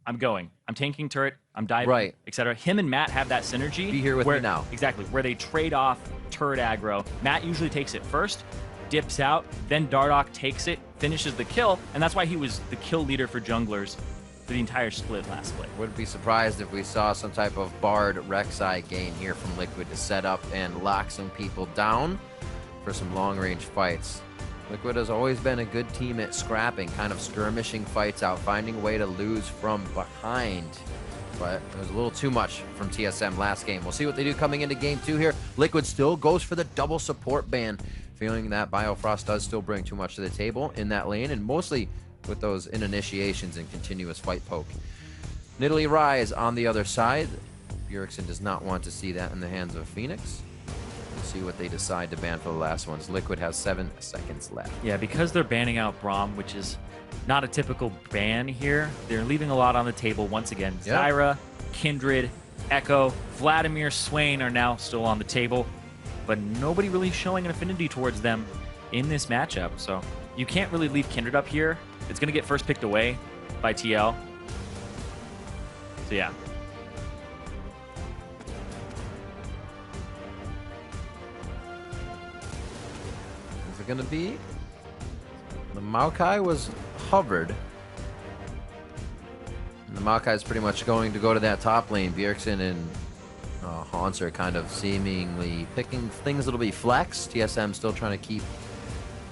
I'm going. I'm tanking turret, I'm diving, etc. Him and Matt have that synergy. Be here with me now. Exactly, where they trade off turret aggro. Matt usually takes it first, dips out, then Dardoch takes it, finishes the kill, and that's why he was the kill leader for junglers for the entire split last split. Wouldn't be surprised if we saw some type of Bard Rek'Sai gain here from Liquid to set up and lock some people down for some long-range fights. Liquid has always been a good team at scrapping, kind of skirmishing fights out, finding a way to lose from behind. But it was a little too much from TSM last game. We'll see what they do coming into game 2 here. Liquid still goes for the double support ban, feeling that Biofrost does still bring too much to the table in that lane, and mostly with those initiations and continuous fight poke. Nidalee Rise on the other side. Bjergsen does not want to see that in the hands of Phoenix. We'll see what they decide to ban for the last ones. Liquid has 7 seconds left. Yeah, because they're banning out Braum, which is not a typical ban here, they're leaving a lot on the table once again. Zyra, Kindred, Echo, Vladimir, Swain are now still on the table, but nobody really showing an affinity towards them in this matchup. So you can't really leave Kindred up here. It's going to get first picked away by TL. So yeah. Is it going to be? The Maokai was hovered. And the Maokai is pretty much going to go to that top lane. Bjergsen and Hanser kind of seemingly picking things that'll be flex. TSM still trying to keep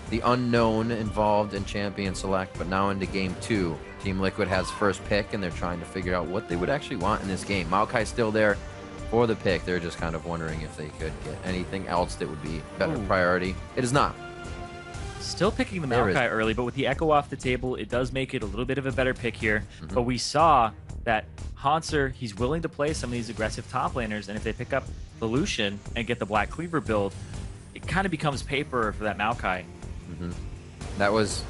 the unknown involved in Champion Select, but now into Game 2. Team Liquid has first pick, and they're trying to figure out what they would actually want in this game. Maokai's still there for the pick. They're just kind of wondering if they could get anything else that would be better priority. It is not. Still picking the Maokai early, but with the Echo off the table, it does make it a little bit of a better pick here. But we saw that Hanser, he's willing to play some of these aggressive top laners, and if they pick up the Lucian and get the Black Cleaver build, it kind of becomes paper for that Maokai. That was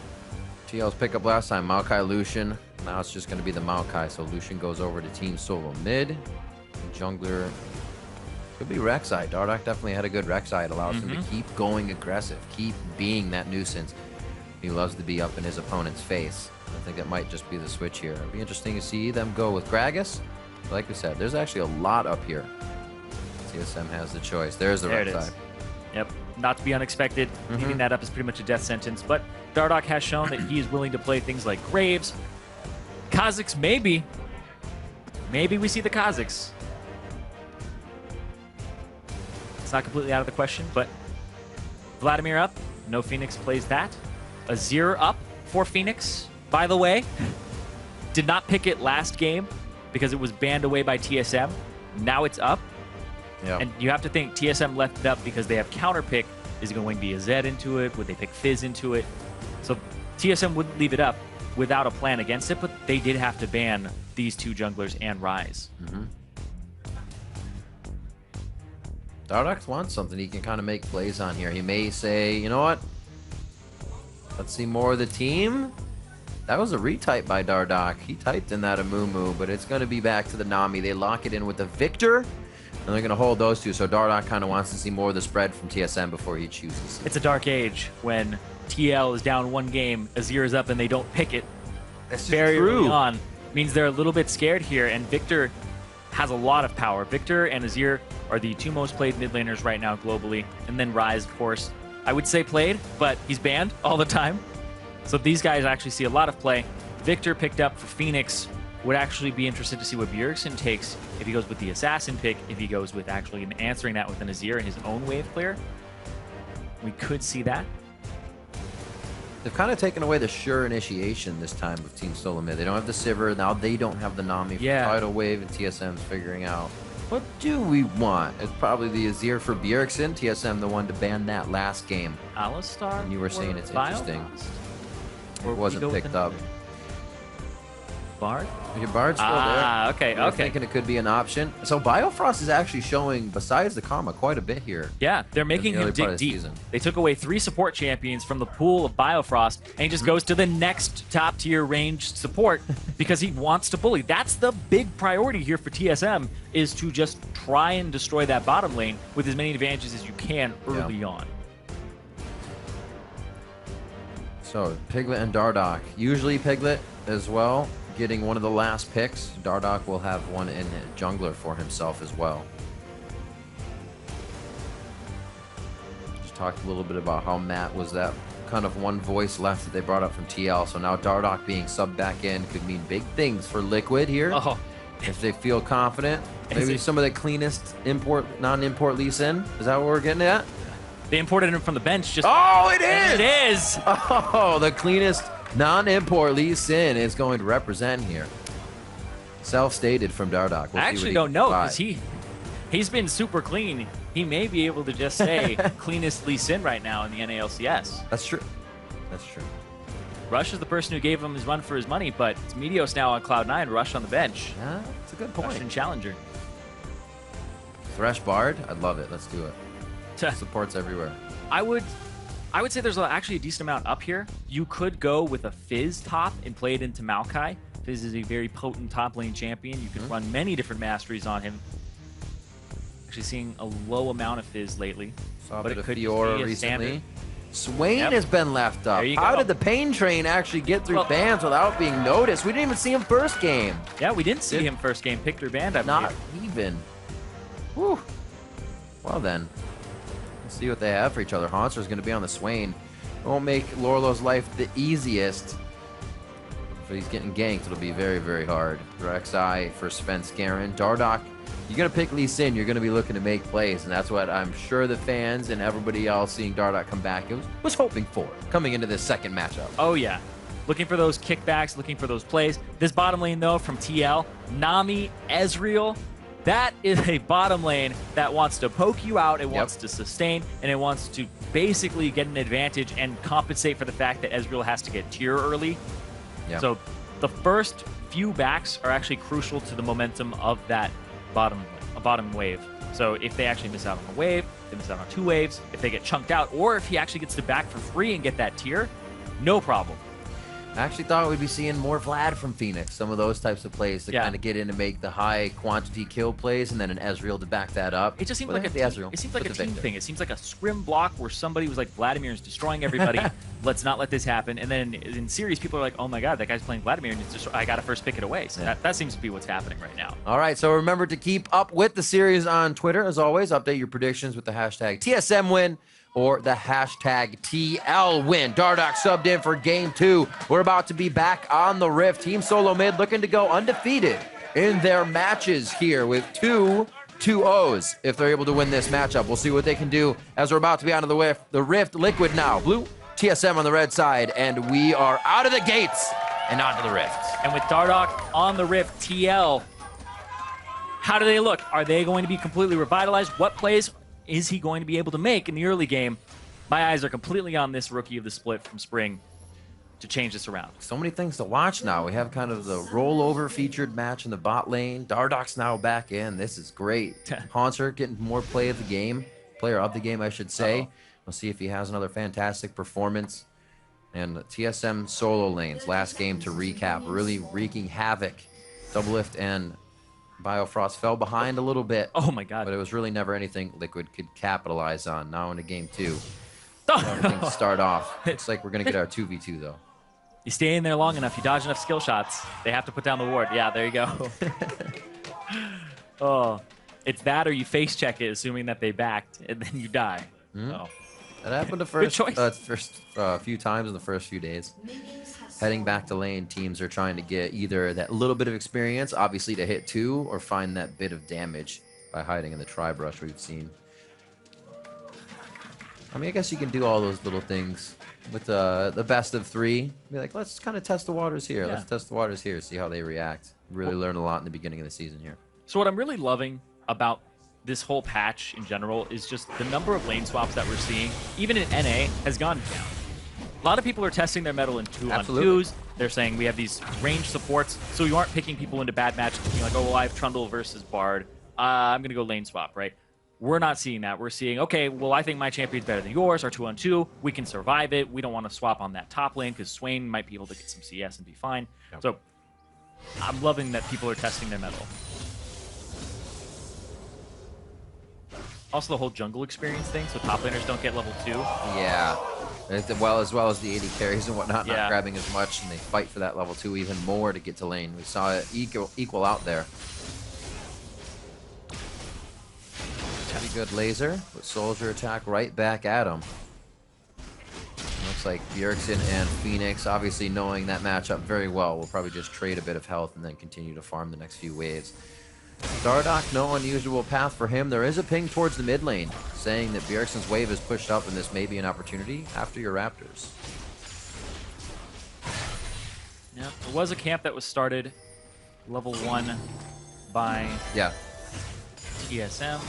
TL's pickup last time, Maokai Lucian. Now it's just going to be the Maokai, so Lucian goes over to Team SoloMid. Jungler could be Rek'Sai. Dardoch definitely had a good Rek'Sai. It allows him to keep going aggressive, keep being that nuisance. He loves to be up in his opponent's face. I think that might just be the switch here. It'll be interesting to see them go with Gragas. Like we said, there's actually a lot up here. TSM has the choice. There's the Rek'Sai. Yep, not to be unexpected. Leaving that up is pretty much a death sentence, but Dardoch has shown that he is willing to play things like Graves. Kha'Zix, maybe. Maybe we see the Kha'Zix. It's not completely out of the question, but Vladimir up. No Phoenix plays that. Azir up for Phoenix, by the way. Did not pick it last game because it was banned away by TSM. Now it's up. Yeah. And you have to think TSM left it up because they have counter pick. Is it going to be a Zed into it? Would they pick Fizz into it? So TSM wouldn't leave it up without a plan against it, but they did have to ban these two junglers and Ryze. Dardoch wants something he can kind of make plays on here. He may say, you know what? Let's see more of the team. That was a retype by Dardoch. He typed in that Amumu, but it's going to be back to the Nami. They lock it in with the Victor, and they're going to hold those two. So Dardoch kind of wants to see more of the spread from TSM before he chooses. It's a dark age when TL is down one game, Azir is up, and they don't pick it. That's very early on. Means they're a little bit scared here, and Victor has a lot of power. Victor and Azir are the two most played mid laners right now globally, and then Ryze, of course. I would say played, but he's banned all the time. So these guys actually see a lot of play. Victor picked up for Phoenix. Would actually be interested to see what Bjergsen takes if he goes with the Assassin pick, if he goes with actually answering that with an Azir and his own wave clear. We could see that. They've kind of taken away the sure initiation this time with Team SoloMid. They don't have the Sivir. Now they don't have the Nami for Tidal Wave, and TSM's figuring out, what do we want? It's probably the Azir for Bjergsen. TSM the one to ban that last game. Alistar? And you were saying it's interesting. Or it wasn't picked up. Bard? Your Bard's still there. Okay, I'm thinking it could be an option. So Biofrost is actually showing, besides the Karma, quite a bit here. Yeah, they're making him dig deep. They took away 3 support champions from the pool of Biofrost, and he just goes to the next top-tier ranged support because he wants to bully. That's the big priority here for TSM, is to just try and destroy that bottom lane with as many advantages as you can early on. So, Piglet and Dardoch. Usually Piglet as well, getting one of the last picks. Dardoch will have one in jungler for himself as well. Just talked a little bit about how Matt was that kind of one voice left that they brought up from TL. So now Dardoch being subbed back in could mean big things for Liquid here. If they feel confident. Maybe some of the cleanest non-import Lee Sin. Is that what we're getting at? They imported him from the bench. Just oh, it is! It is! Oh, the cleanest non-import Lee Sin is going to represent here. Self-stated from Dardoch. I actually don't know, because he's been super clean. He may be able to just say cleanest Lee Sin right now in the NALCS. That's true. That's true. Rush is the person who gave him his run for his money, but it's Meteos now on Cloud9, Rush on the bench. Yeah, that's a good point. Rush and Challenger. Thresh Bard? I'd love it. Let's do it. Supports everywhere. I would say there's actually a decent amount up here. You could go with a Fizz top and play it into Maokai. Fizz is a very potent top lane champion. You can run many different masteries on him. Actually seeing a low amount of Fizz lately. Saw but it could be Fiora a recently. standard. Swain has been left up. There you How go. did the Pain Train actually get through bans without being noticed? We didn't even see him first game. Yeah, we didn't see him first game. Picked or banned, I believe. Not even. Whew. Well then. Let's see what they have for each other. Haunter's going to be on the Swain. It won't make Lorlo's life the easiest. If he's getting ganked, it'll be very, very hard. Rek'Sai for Sven Garen. Dardoch You're going to pick Lee Sin, you're going to be looking to make plays, and that's what I'm sure the fans and everybody else seeing Dardoch come back was hoping for coming into this second matchup. Oh, yeah. Looking for those kickbacks, looking for those plays. This bottom lane, though, from TL, Nami, Ezreal, that is a bottom lane that wants to poke you out, it wants to sustain, and it wants to basically get an advantage and compensate for the fact that Ezreal has to get tier early. So the first few backs are actually crucial to the momentum of that bottom wave. So if they actually miss out on a wave, they miss out on 2 waves, if they get chunked out, or if he actually gets to back for free and get that tier, no problem. I actually thought we'd be seeing more Vlad from Phoenix, some of those types of plays to kind of get in and make the high quantity kill plays, and then an Ezreal to back that up. It just seemed like a team thing. It seems like a scrim block where somebody was like, Vladimir is destroying everybody. Let's not let this happen. And then in series, people are like, oh my god, that guy's playing Vladimir, and I got to first pick it away. So that seems to be what's happening right now. All right, so remember to keep up with the series on Twitter. As always, update your predictions with the hashtag TSM win or the hashtag TL win. Dardoch subbed in for game 2. We're about to be back on the Rift. Team SoloMid looking to go undefeated in their matches here with 2 2-0s if they're able to win this matchup. We'll see what they can do as we're about to be onto the Rift. Liquid now, blue, TSM on the red side, and we are out of the gates and onto the Rift. And with Dardoch on the Rift, TL, how do they look? Are they going to be completely revitalized? What plays is he going to be able to make in the early game? My eyes are completely on this rookie of the split from Spring to change this around. So many things to watch now. We have kind of the rollover featured match in the bot lane. Dardoch's now back in. This is great. Haunter getting more player of the game, I should say. We'll see if he has another fantastic performance. And TSM solo lanes, last game to recap, really wreaking havoc. Doublelift and Biofrost fell behind a little bit. Oh my god. But it was really never anything Liquid could capitalize on. Now into game 2. Everything start off. Looks like we're going to get our 2v2 though. You stay in there long enough, you dodge enough skill shots, they have to put down the ward. Yeah, there you go. Oh, it's that or you face check it, assuming that they backed, and then you die. Oh. That happened the first few times in the first few days. Heading back to lane, teams are trying to get either that little bit of experience, obviously to hit 2, or find that bit of damage by hiding in the tri-brush we've seen. I mean, I guess you can do all those little things with the best of 3. Be like, let's kind of test the waters here. Let's test the waters here, see how they react. Really learn a lot in the beginning of the season here. So what I'm really loving about this whole patch in general is just the number of lane swaps that we're seeing, even in NA, has gone down. A lot of people are testing their metal in 2-on-2s. They're saying we have these range supports, so you aren't picking people into bad matches, thinking like, oh, well, I have Trundle versus Bard. I'm going to go lane swap, right? We're not seeing that. We're seeing, okay, well, I think my champion's better than yours, our 2-on-2. We can survive it. We don't want to swap on that top lane because Swain might be able to get some CS and be fine. Yep. So I'm loving that people are testing their metal. Also, the whole jungle experience thing, so top laners don't get level 2. Yeah. As well as the 80 carries and whatnot, not grabbing as much, and they fight for that level 2 even more to get to lane. We saw it equal out there. Pretty good laser, but Soldier attack right back at him. Looks like Bjergsen and Phoenix, obviously knowing that matchup very well, will probably just trade a bit of health and then continue to farm the next few waves. Dardoch, no unusual path for him. There is a ping towards the mid lane, saying that Bjergsen's wave is pushed up and this may be an opportunity after your Raptors. Yeah, there was a camp that was started level 1 by TSM.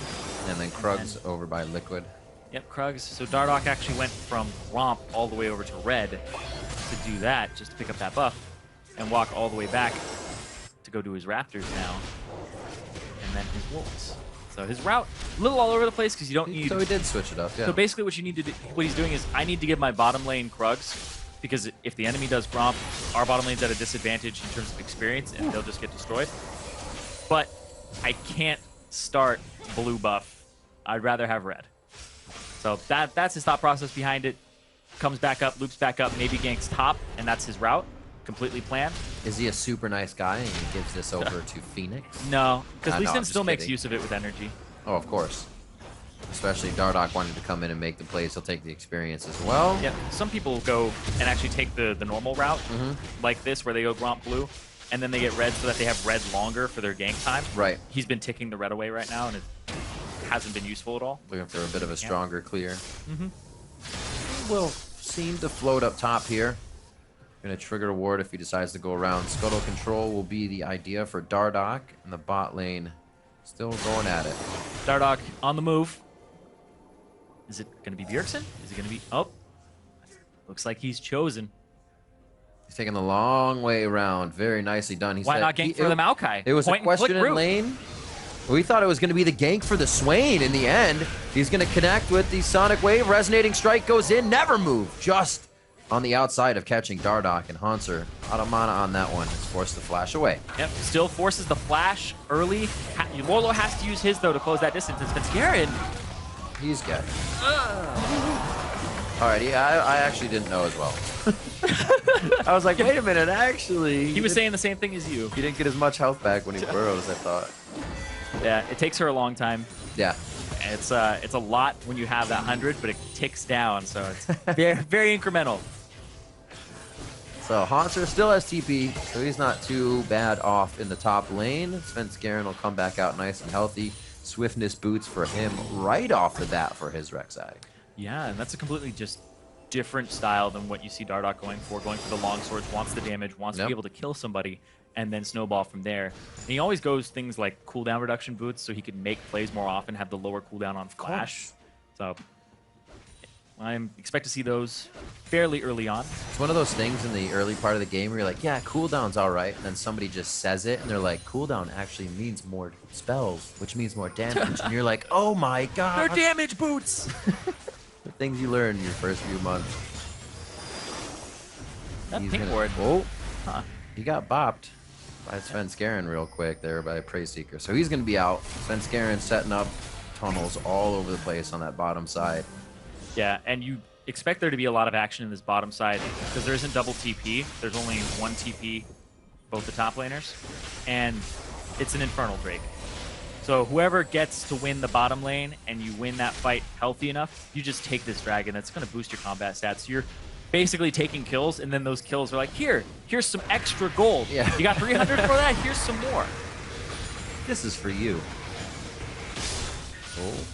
And then Krug's over by Liquid. Yep, Krugs. So Dardoch actually went from Romp all the way over to Red to do that, just to pick up that buff, and walk all the way back to go do his Raptors now. And then his Wolves. So his route, a little all over the place because you don't need... So he did switch it up, yeah. So basically what you need to do, what he's doing is, I need to give my bottom lane Krugs, because if the enemy does Romp, our bottom lane's at a disadvantage in terms of experience, and they'll just get destroyed. But I can't start blue buff. I'd rather have red. So that's his thought process behind it. Comes back up, loops back up, maybe ganks top, and that's his route. Completely planned. Is he a super nice guy and he gives this over to Phoenix? No, because Lee Sin still makes use of it with energy. Oh, of course. Especially Dardoch wanted to come in and make the plays. He'll take the experience as well. Yeah, some people go and actually take the normal route, like this, where they go Gromp blue. and then they get red so that they have red longer for their gank time. Right. He's been ticking the red away right now, and it hasn't been useful at all. Looking for a bit of a stronger clear. Mm-hmm. Will seem to float up top here. Gonna trigger a ward if he decides to go around. Scuttle control will be the idea for Dardoch, and the bot lane still going at it. Dardoch on the move. Is it going to be Bjergsen? Is it going to be... Oh. Looks like he's chosen. He's taking the long way around. Very nicely done. He Why said, not gank for the Maokai? It was a question in lane. We thought it was going to be the gank for the Swain in the end. He's going to connect with the Sonic Wave. Resonating Strike goes in. Never move. Just on the outside of catching Dardoch, and Hanser out of mana on that one. Is forced to flash away. Yep, still forces the flash early. Lolo has to use his, though, to close that distance. It's been scaring. He's good. All right, yeah, I actually didn't know as well. I was like, wait a minute, actually. He was saying the same thing as you. He didn't get as much health back when he burrows, I thought. Yeah, it takes her a long time. Yeah. It's a lot when you have that 100, but it ticks down, so it's very, very incremental. So Hanser still has TP, so he's not too bad off in the top lane. Svenskeren will come back out nice and healthy. Swiftness boots for him right off the bat for his Rek'Sai. Yeah, and that's a completely just different style than what you see Dardoch going for the long swords, wants the damage, wants to be able to kill somebody, and then snowball from there. And he always goes things like cooldown reduction boots so he can make plays more often, have the lower cooldown on flash. So I expect to see those fairly early on. It's one of those things in the early part of the game where you're like, yeah, cooldown's all right, and then somebody just says it, and they're like, cooldown actually means more spells, which means more damage, and you're like, oh my god. They're damage boots! The things you learn in your first few months. That pink ward. Oh, he got bopped by Svenskeren real quick there by Prey Seeker. So he's going to be out. Svenskeren setting up tunnels all over the place on that bottom side. Yeah, and you expect there to be a lot of action in this bottom side because there isn't double TP. There's only one TP, both the top laners, and it's an Infernal Drake. So whoever gets to win the bottom lane and you win that fight healthy enough, you just take this dragon. That's going to boost your combat stats. You're basically taking kills, and then those kills are like, here's some extra gold. Yeah. You got 300 for that? Here's some more. This is for you. Oh.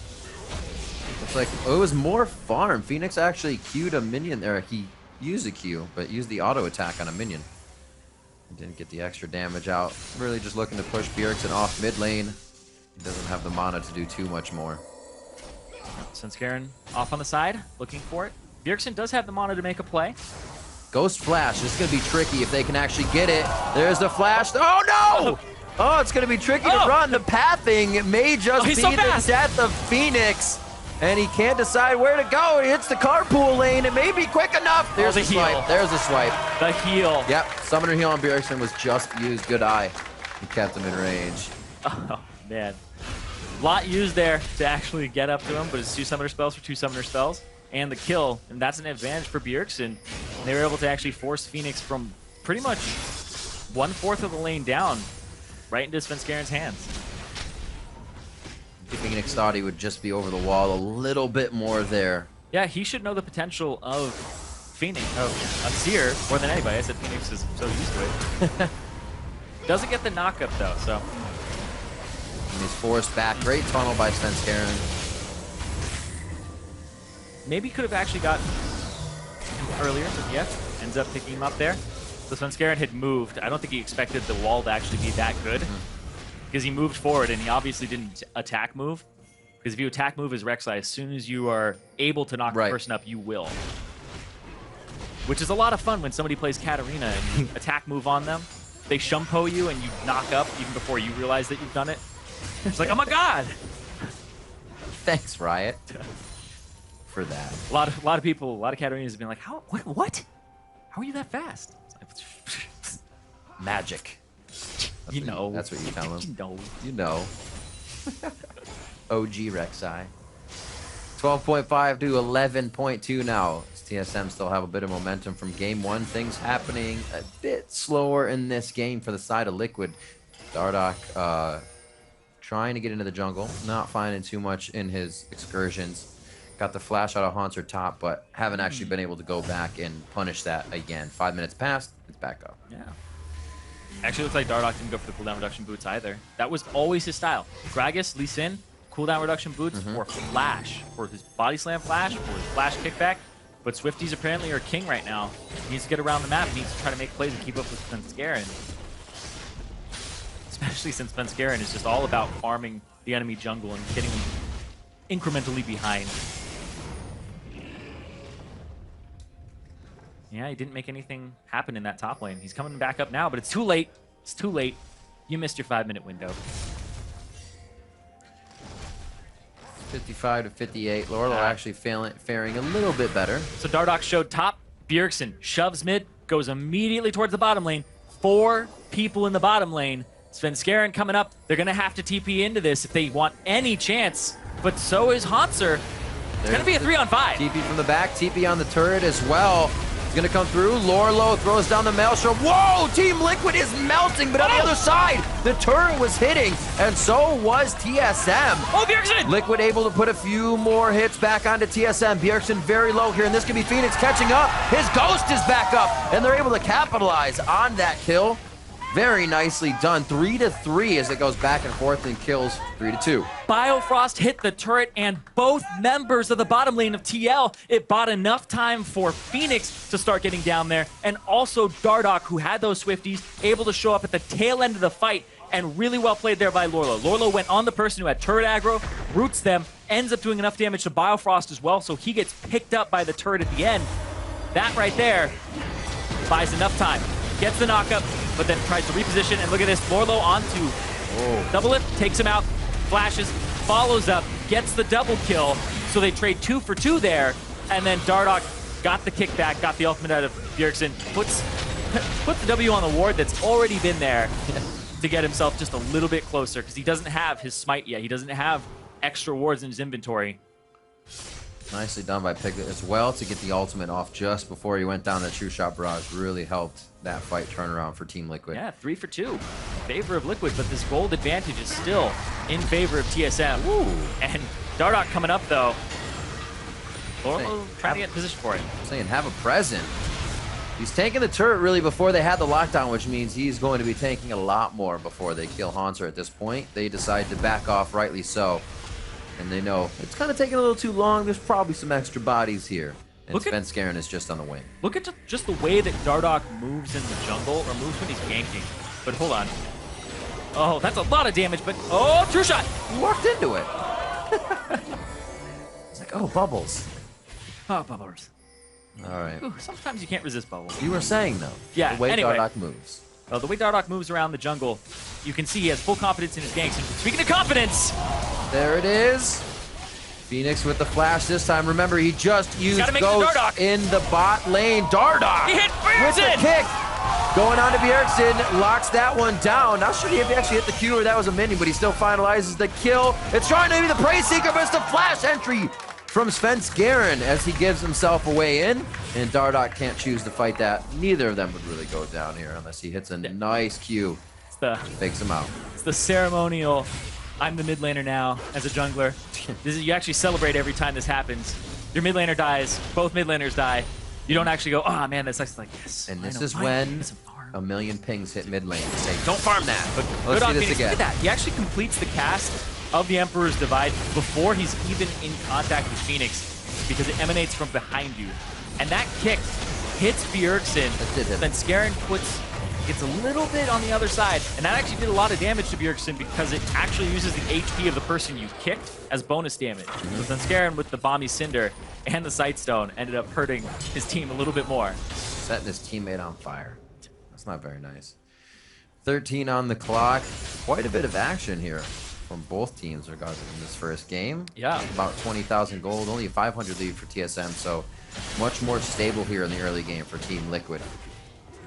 Looks like it was more farm. Phoenix actually queued a minion there. He used a Q, but used the auto attack on a minion. Didn't get the extra damage out. Really just looking to push Bjergsen off mid lane. He doesn't have the mana to do too much more. Svenskeren off on the side, looking for it. Bjergsen does have the mana to make a play. Ghost Flash. This is going to be tricky if they can actually get it. There's the flash. Oh, no! Oh, it's going to be tricky to run. The pathing may just be the death of Phoenix. And he can't decide where to go. He hits the carpool lane. It may be quick enough. There's a swipe. There's a swipe. The heal. Yep. Summoner heal on Bjergsen was just used. Good eye. He kept him in range. Oh, man. A lot used there to actually get up to him, but it's 2 summoner spells for 2 summoner spells. And the kill, and that's an advantage for Bjergsen. They were able to actually force Phoenix from pretty much 1/4 of the lane down, right into Svenskeren's hands. Phoenix thought he would just be over the wall a little bit more there. Yeah, he should know the potential of Phoenix, of Seer, more than anybody. I said Phoenix is so used to it. Doesn't get the knockup, though, so. And he's forced back. Great tunnel by Svenskeren. Maybe could have actually got him earlier, but yeah, ends up picking him up there. So Svenskeren had moved. I don't think he expected the wall to actually be that good because he moved forward and he obviously didn't attack move. Because if you attack move as Rek'Sai, as soon as you are able to knock the person up, you will. Which is a lot of fun when somebody plays Katarina and you attack move on them. They shumpo you and you knock up even before you realize that you've done it. It's like, oh my god! Thanks, Riot. For that. A lot of people, a lot of Katarinas have been like, how, what? How are you that fast? Magic. You know. That's what you tell them. You know. You know. OG Rek'Sai. 12.5 to 11.2 now. TSM still have a bit of momentum from game 1. Things happening a bit slower in this game for the side of Liquid. Dardoch trying to get into the jungle, not finding too much in his excursions. Got the flash out of Hanser top, but haven't actually been able to go back and punish that again. 5 minutes passed, it's back up. Yeah. Actually, looks like Dardoch didn't go for the cooldown reduction boots either. That was always his style. Gragas, Lee Sin, cooldown reduction boots, or flash, for his body slam flash, or his flash kickback. But Swifties apparently are king right now. He needs to get around the map. He needs to try to make plays and keep up with Svenskeren. Especially since Svenskeren is just all about farming the enemy jungle and getting them incrementally behind. Yeah, he didn't make anything happen in that top lane. He's coming back up now, but it's too late. It's too late. You missed your 5-minute window. 55 to 58. Lorlo actually faring a little bit better. So Dardoch showed top. Bjergsen shoves mid, goes immediately towards the bottom lane. 4 people in the bottom lane. Svenskeren coming up. They're going to have to TP into this if they want any chance. But so is Hanser. It's going to be a 3-on-5. TP from the back, TP on the turret as well. He's going to come through. Lorlo throws down the Maelstrom. Whoa! Team Liquid is melting, but on the other side, the turret was hitting, and so was TSM. Oh, Bjergsen! Liquid able to put a few more hits back onto TSM. Bjergsen very low here, and this could be Phoenix catching up. His Ghost is back up, and they're able to capitalize on that kill. Very nicely done. 3-3 as it goes back and forth and kills 3-2. Biofrost hit the turret and both members of the bottom lane of TL. It bought enough time for Phoenix to start getting down there, and also Dardoch, who had those Swifties, able to show up at the tail end of the fight, and really well played there by Lorlo. Lorlo went on the person who had turret aggro, roots them, ends up doing enough damage to Biofrost as well, so he gets picked up by the turret at the end. That right there buys enough time. Gets the knockup, but then tries to reposition, and look at this, Lorlo onto double lift, takes him out, flashes, follows up, gets the double kill, so they trade 2 for 2 there, and then Dardoch got the kickback, got the ultimate out of Bjergsen, puts the W on the ward that's already been there to get himself just a little bit closer, because he doesn't have his smite yet, he doesn't have extra wards in his inventory. Nicely done by Piglet as well to get the ultimate off just before he went down. That True Shot Barrage really helped that fight turn around for Team Liquid. Yeah, 3 for 2 in favor of Liquid, but this gold advantage is still in favor of TSM. Ooh. And Dardoch coming up, though. Lorlo trying to get in position for it. Saying, have a present. He's tanking the turret really before they had the lockdown, which means he's going to be tanking a lot more before they kill Hanser at this point. They decide to back off, rightly so. And they know it's kind of taking a little too long. There's probably some extra bodies here. And Svenskeren is just on the wing. Look at just the way that Dardoch moves in the jungle, or moves when he's ganking. But hold on. Oh, that's a lot of damage, but oh, True Shot! He walked into it. It's like, oh, bubbles. Oh, bubbles. All right. Ooh, sometimes you can't resist bubbles. You were saying, though, yeah, the way anyway. Dardoch moves. Well, the way Dardoch moves around the jungle, you can see he has full confidence in his ganks. And speaking of confidence, there it is. Phoenix with the flash this time. Remember, he just used Ghost in the bot lane. Dardoch he hit with the kick. Going on to Bjergsen, locks that one down. Not sure if he actually hit the Q or that was a mini, but he still finalizes the kill. It's trying to be the Prey Seeker, but it's the flash entry from Svenskeren as he gives himself a way in, and Dardoch can't choose to fight that. Neither of them would really go down here unless he hits a nice Q. Fakes him out. It's the ceremonial, I'm the mid laner now as a jungler. You actually celebrate every time this happens. Your mid laner dies, both mid laners die. You don't actually go, oh man, that sucks. Like, yes. And this is when a million pings hit mid lane to say, don't farm that. But let's see this again. Look at that. He actually completes the cast of the Emperor's Divide before he's even in contact with Phoenix, because it emanates from behind you. And that kick hits Bjergsen, then Skaren gets a little bit on the other side, and that actually did a lot of damage to Bjergsen because it actually uses the HP of the person you kicked as bonus damage. So then Skaren with the Bomby Cinder and the Sightstone ended up hurting his team a little bit more. Setting his teammate on fire. That's not very nice. 13 on the clock. Quite a bit of action here from both teams regarding this first game. Yeah. About 20,000 gold, only a 500 lead for TSM, so much more stable here in the early game for Team Liquid.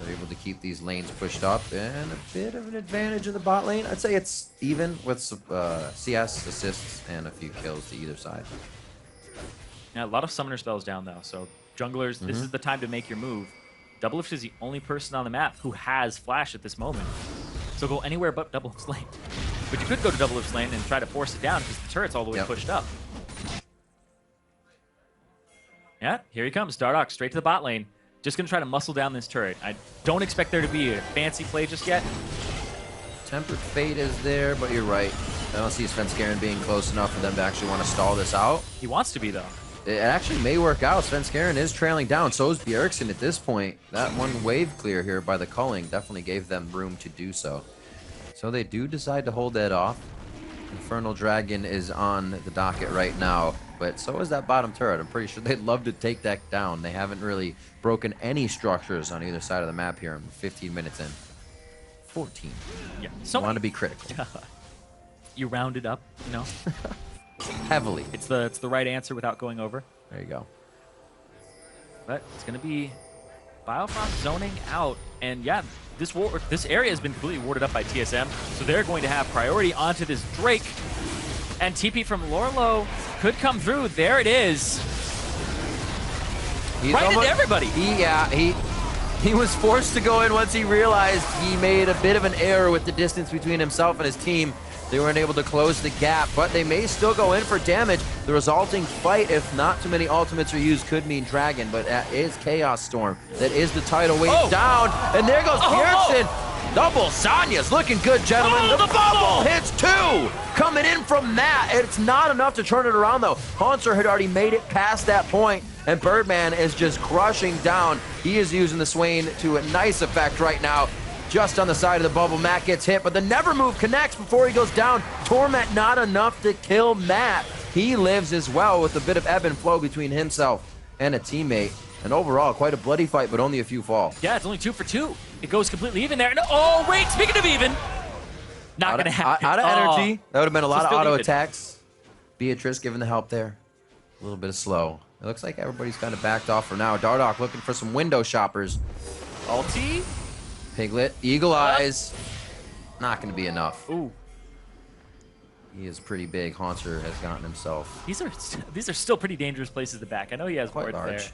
They're able to keep these lanes pushed up, and a bit of an advantage in the bot lane. I'd say it's even with CS, assists, and a few kills to either side. Yeah, a lot of summoner spells down, though, so junglers, this is the time to make your move. Doublelift is the only person on the map who has flash at this moment. So go anywhere but Doublelift's lane. But you could go to Doublelift's lane and try to force it down because the turret's all the way pushed up. Yeah, here he comes. Dardoch straight to the bot lane. Just going to try to muscle down this turret. I don't expect there to be a fancy play just yet. Tempered Fate is there, but you're right. I don't see Svenskeren being close enough for them to actually want to stall this out. He wants to be, though. It actually may work out. Svenskeren is trailing down. So is Bjergsen at this point. That one wave clear here by the culling definitely gave them room to do so. So they do decide to hold that off. Infernal Dragon is on the docket right now, but so is that bottom turret. I'm pretty sure they'd love to take that down. They haven't really broken any structures on either side of the map here in 15 minutes in. 14. Yeah. So want to be critical. You round it up, you know? Heavily. It's the right answer without going over. There you go. But it's going to be Biofrost zoning out. And yeah, this area has been completely warded up by TSM. So they're going to have priority onto this Drake. And TP from Lorlo could come through. There it is. He's right into everybody. He was forced to go in once he realized he made a bit of an error with the distance between himself and his team. They weren't able to close the gap, but they may still go in for damage. The resulting fight, if not too many ultimates are used, could mean Dragon, but that is Chaos Storm. That is the tidal wave down, and there goes Bjergsen. Double Sonya's looking good, gentlemen. The bubble hits 2. Coming in from that. It's not enough to turn it around, though. Haunter had already made it past that point, and Birdman is just crushing down. He is using the Swain to a nice effect right now. Just on the side of the bubble, Matt gets hit, but the Never Move connects before he goes down. Torment not enough to kill Matt. He lives as well with a bit of ebb and flow between himself and a teammate. And overall, quite a bloody fight, but only a few fall. Yeah, it's only 2 for 2. It goes completely even there. And, oh, wait, speaking of even, not going to happen. Out of energy. That would have been a lot of auto even. attacks. Beatrice giving the help there. A little bit of slow. It looks like everybody's kind of backed off for now. Dardoch looking for some window shoppers. Ulti. Piglet, Eagle Eyes. Not going to be enough. Ooh. He is pretty big. Haunter has gotten himself. These are still pretty dangerous places to back. I know he has quite ward large. there.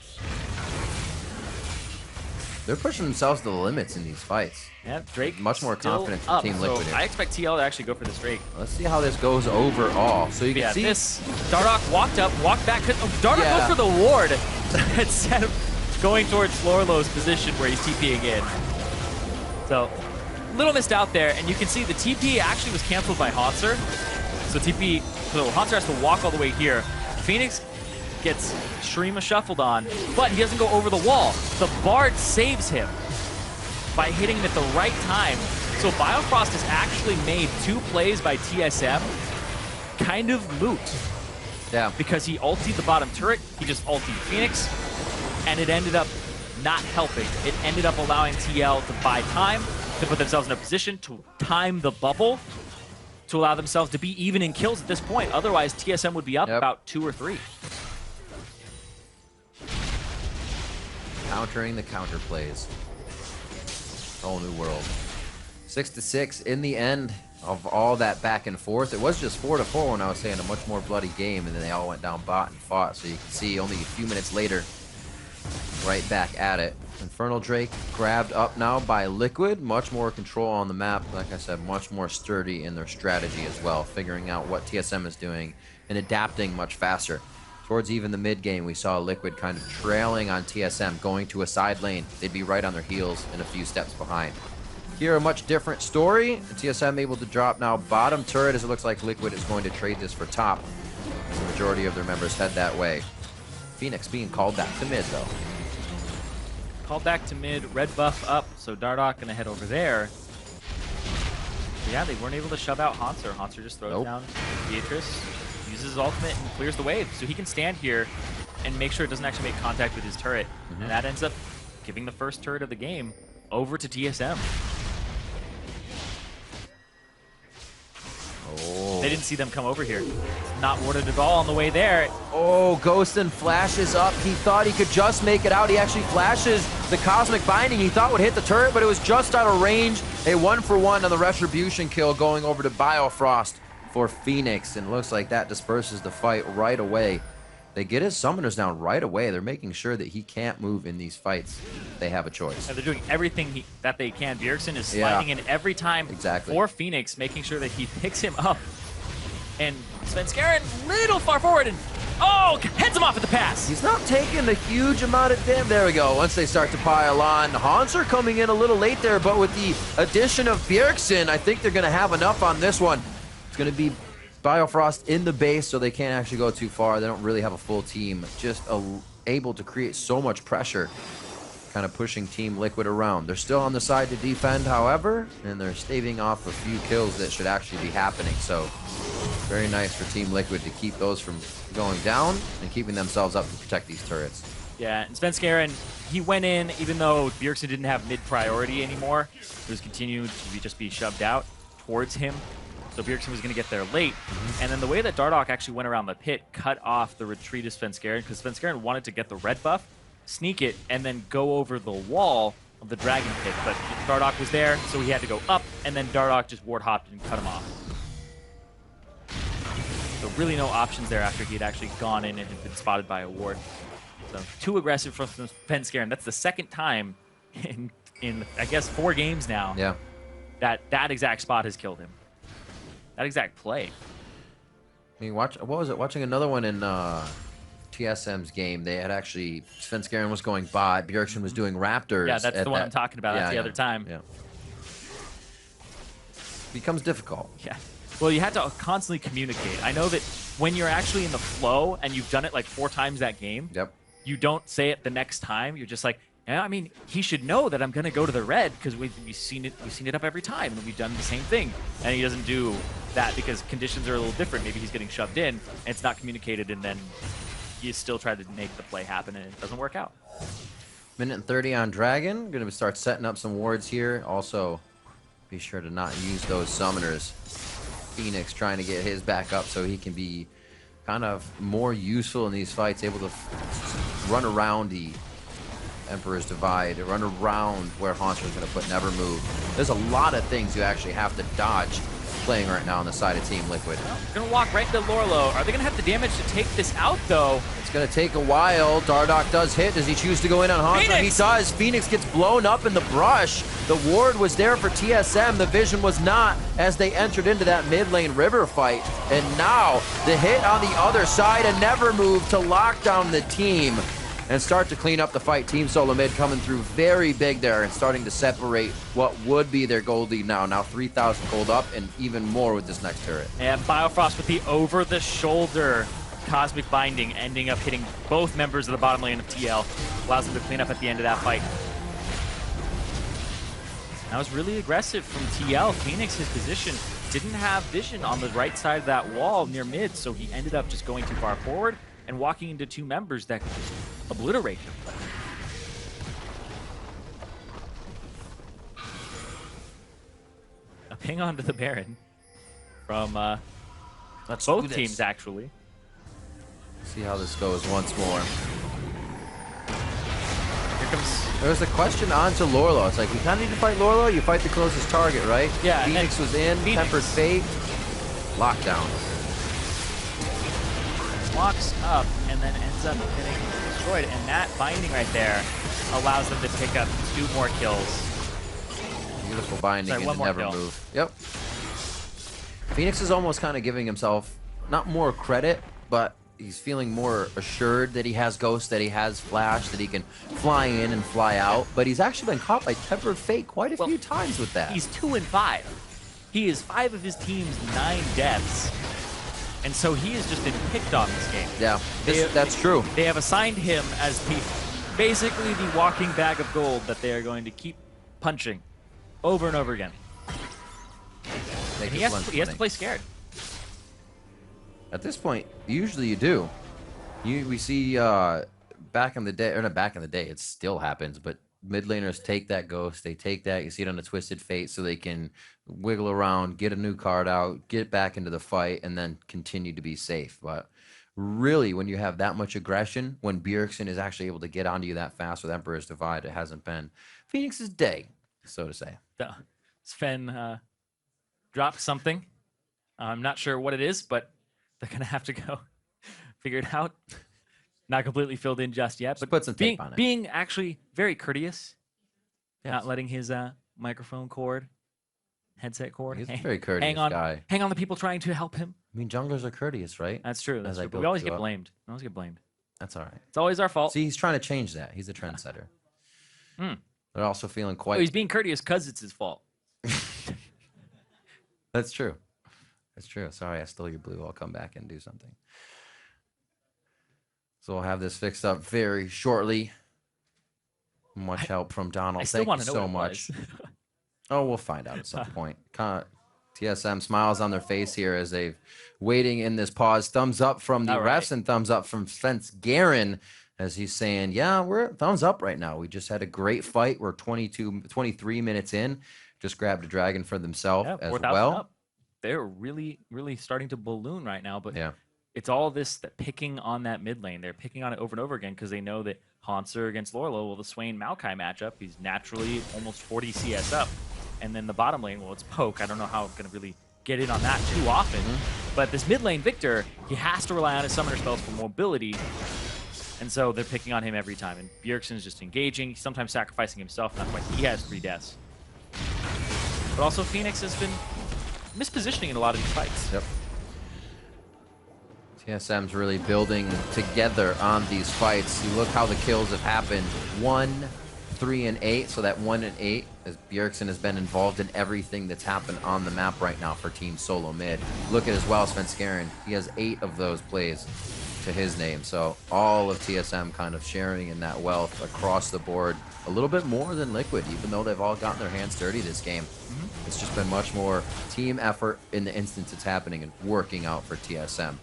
They're pushing themselves to the limits in these fights. Yeah, Drake much more confident from Team Liquid here. I expect TL to actually go for this Drake. Let's see how this goes overall. So you can see this. Dardoch walked up, walked back. Dardoch goes for the ward instead of going towards Lorlo's position where he's TPing in. So, little missed out there, and you can see the TP actually was canceled by Haunter. So Haunter has to walk all the way here. Phoenix gets Shreema shuffled on, but he doesn't go over the wall. The Bard saves him by hitting him at the right time. So Biofrost has actually made 2 plays by TSM kind of moot. Yeah. Because he ultied the bottom turret, he just ultied Phoenix, and it ended up not helping. It ended up allowing TL to buy time, to put themselves in a position to time the bubble, to allow themselves to be even in kills at this point. Otherwise, TSM would be up about 2 or 3. Countering the counter plays. Whole new world. 6-6 in the end of all that back and forth. It was just 4-4 when I was saying a much more bloody game, and then they all went down bot and fought. So you can see only a few minutes later, right back at it. Infernal Drake grabbed up now by Liquid. Much more control on the map. Like I said, much more sturdy in their strategy as well, figuring out what TSM is doing and adapting much faster. Towards even the mid game, we saw Liquid kind of trailing on TSM, going to a side lane. They'd be right on their heels and a few steps behind. Here, a much different story. TSM able to drop now bottom turret, as it looks like Liquid is going to trade this for top. The majority of their members head that way. Phoenix being called back to mid, though. Called back to mid, red buff up, so Dardoch gonna head over there. But yeah, they weren't able to shove out Haunter. Haunter just throws down Beatrice, uses his ultimate, and clears the wave. So he can stand here and make sure it doesn't actually make contact with his turret. And that ends up giving the first turret of the game over to TSM. They didn't see them come over here. Not warded at all on the way there. Oh, Ghostin flashes up. He thought he could just make it out. He actually flashes the Cosmic Binding he thought would hit the turret, but it was just out of range. A 1-for-1 on the Retribution kill going over to Biofrost for Phoenix. And it looks like that disperses the fight right away. They get his summoners down right away. They're making sure that he can't move in these fights. They have a choice. And they're doing everything that they can. Bjergsen is sliding in every time for Phoenix, making sure that he picks him up And Svenskeren little far forward and heads him off at the pass. He's not taking a huge amount of damage. There we go. Once they start to pile on, Hanser coming in a little late there, but with the addition of Bjergsen, I think they're going to have enough on this one. It's going to be Biofrost in the base, so they can't actually go too far. They don't really have a full team. Just able to create so much pressure, kind of pushing Team Liquid around. They're still on the side to defend, however, and they're staving off a few kills that should actually be happening. So very nice for Team Liquid to keep those from going down and keeping themselves up to protect these turrets. Yeah, and Svenskeren, he went in even though Bjergsen didn't have mid priority anymore. He was continuing to just be shoved out towards him. So Bjergsen was going to get there late. And then the way that Dardoch actually went around the pit cut off the retreat of Svenskeren, because Svenskeren wanted to get the red buff, sneak it, and then go over the wall of the dragon pit. But Dardoch was there, so he had to go up, and then Dardoch just ward hopped and cut him off. So really no options there after he had actually gone in and had been spotted by a ward. So too aggressive from Svenskeren. That's the second time in I guess 4 games now. Yeah. That exact spot has killed him. That exact play. I mean, what was it? Watching another one in TSM's game, they had actually, Svenskeren was going bot, Bjergsen was doing Raptors. Yeah, that's the one I'm talking about. That's the other time. Yeah. Becomes difficult. Yeah. Well, you had to constantly communicate. I know that when you're actually in the flow and you've done it like 4 times that game, you don't say it the next time. You're just like, yeah, I mean, he should know that I'm going to go to the red because we've seen it up every time and we've done the same thing. And he doesn't do that because conditions are a little different. Maybe he's getting shoved in and it's not communicated, and then you still try to make the play happen and it doesn't work out. Minute and 30 on Dragon. Going to start setting up some wards here. Also, be sure to not use those summoners. Phoenix trying to get his back up so he can be kind of more useful in these fights, able to run around the Emperor's Divide, run around where Haunter is going to put Never Move. There's a lot of things you actually have to dodge playing right now on the side of Team Liquid. They're going to walk right into Lorlo. Are they going to have the damage to take this out, though? It's going to take a while. Dardoch does hit. Does he choose to go in on Haunter? He does. Phoenix gets blown up in the brush. The ward was there for TSM. The vision was not as they entered into that mid lane river fight. And now the hit on the other side, a Never Move to lock down the team and start to clean up the fight. Team SoloMid coming through very big there and starting to separate what would be their gold lead now. Now 3,000 gold up and even more with this next turret. And Biofrost with the over-the-shoulder Cosmic Binding, ending up hitting both members of the bottom lane of TL. Allows them to clean up at the end of that fight. That was really aggressive from TL. Phoenix, his position, didn't have vision on the right side of that wall near mid, so he ended up just going too far forward and walking into 2 members that could just obliterate him. A ping onto the Baron from both teams, actually. See how this goes once more. Here comes... There's a question onto Lorlo. It's like, you kind of need to fight Lorlo, you fight the closest target, right? Yeah. Phoenix was in, Tempered Fate, lockdown. Walks up and then ends up getting destroyed, and that binding right there allows them to pick up 2 more kills. Beautiful binding and Never Move. Yep. Phoenix is almost kind of giving himself not more credit, but he's feeling more assured that he has Ghost, that he has Flash, that he can fly in and fly out. But he's actually been caught by Tempered Fate quite a few times with that. He's 2-5. He is 5 of his team's 9 deaths. And so he has just been picked on this game. Yeah, that's true. They have assigned him as basically the walking bag of gold that they are going to keep punching over and over again. He has to play scared. At this point, usually you do. We see back in the day, or not back in the day, it still happens, but mid laners take that Ghost, they take that, you see it on a Twisted Fate, so they can wiggle around, get a new card out, get back into the fight, and then continue to be safe. But really, when you have that much aggression, when Bjergsen is actually able to get onto you that fast with Emperor's Divide, it hasn't been Phoenix's day, so to say. Sven dropped something. I'm not sure what it is, but they're going to have to go figure it out. Not completely filled in just yet, but put some tape on it. Being actually very courteous, not letting his microphone cord, headset cord, He's a very courteous guy. Hang on the people trying to help him. I mean, junglers are courteous, right? That's true. That's As I true. But we build always you get up. blamed. We always get blamed. That's all right. It's always our fault. See, he's trying to change that. He's a trendsetter. They're also feeling Oh, quite. he's being courteous because it's his fault. That's true. That's true. Sorry, I stole your blue. I'll come back and do something. So we'll have this fixed up very shortly. Much help from Donald. I still Thank want you to know so what it much. was. Oh, we'll find out at some point. TSM smiles on their face here as they've waiting in this pause. Thumbs up from the All right. refs and thumbs up from Spence Guerin as he's saying, yeah, we're thumbs up right now. We just had a great fight. We're 23 minutes in. Just grabbed a dragon for themselves Yeah, as 4,000 well. up. They're really, really starting to balloon right now. But Yeah. it's all this that picking on that mid lane. They're picking on it over and over again because they know that Hanser against Lorlo, well, the Swain Maokai matchup, he's naturally almost 40 CS up. And then the bottom lane, well, it's Poke. I don't know how I'm going to really get in on that too often. But this mid lane Victor, he has to rely on his summoner spells for mobility. And so they're picking on him every time. And Bjergsen's just engaging, sometimes sacrificing himself. That's why he has 3 deaths. But also Phoenix has been mispositioning in a lot of these fights. Yep. TSM's really building together on these fights. You look how the kills have happened. 1, 3, and 8. So that 1 and 8, as Bjergsen has been involved in everything that's happened on the map right now for Team SoloMid. Look at as well Spence Guerin. He has 8 of those plays to his name. So all of TSM kind of sharing in that wealth across the board. A little bit more than Liquid, even though they've all gotten their hands dirty this game. It's just been much more team effort in the instance it's happening and working out for TSM.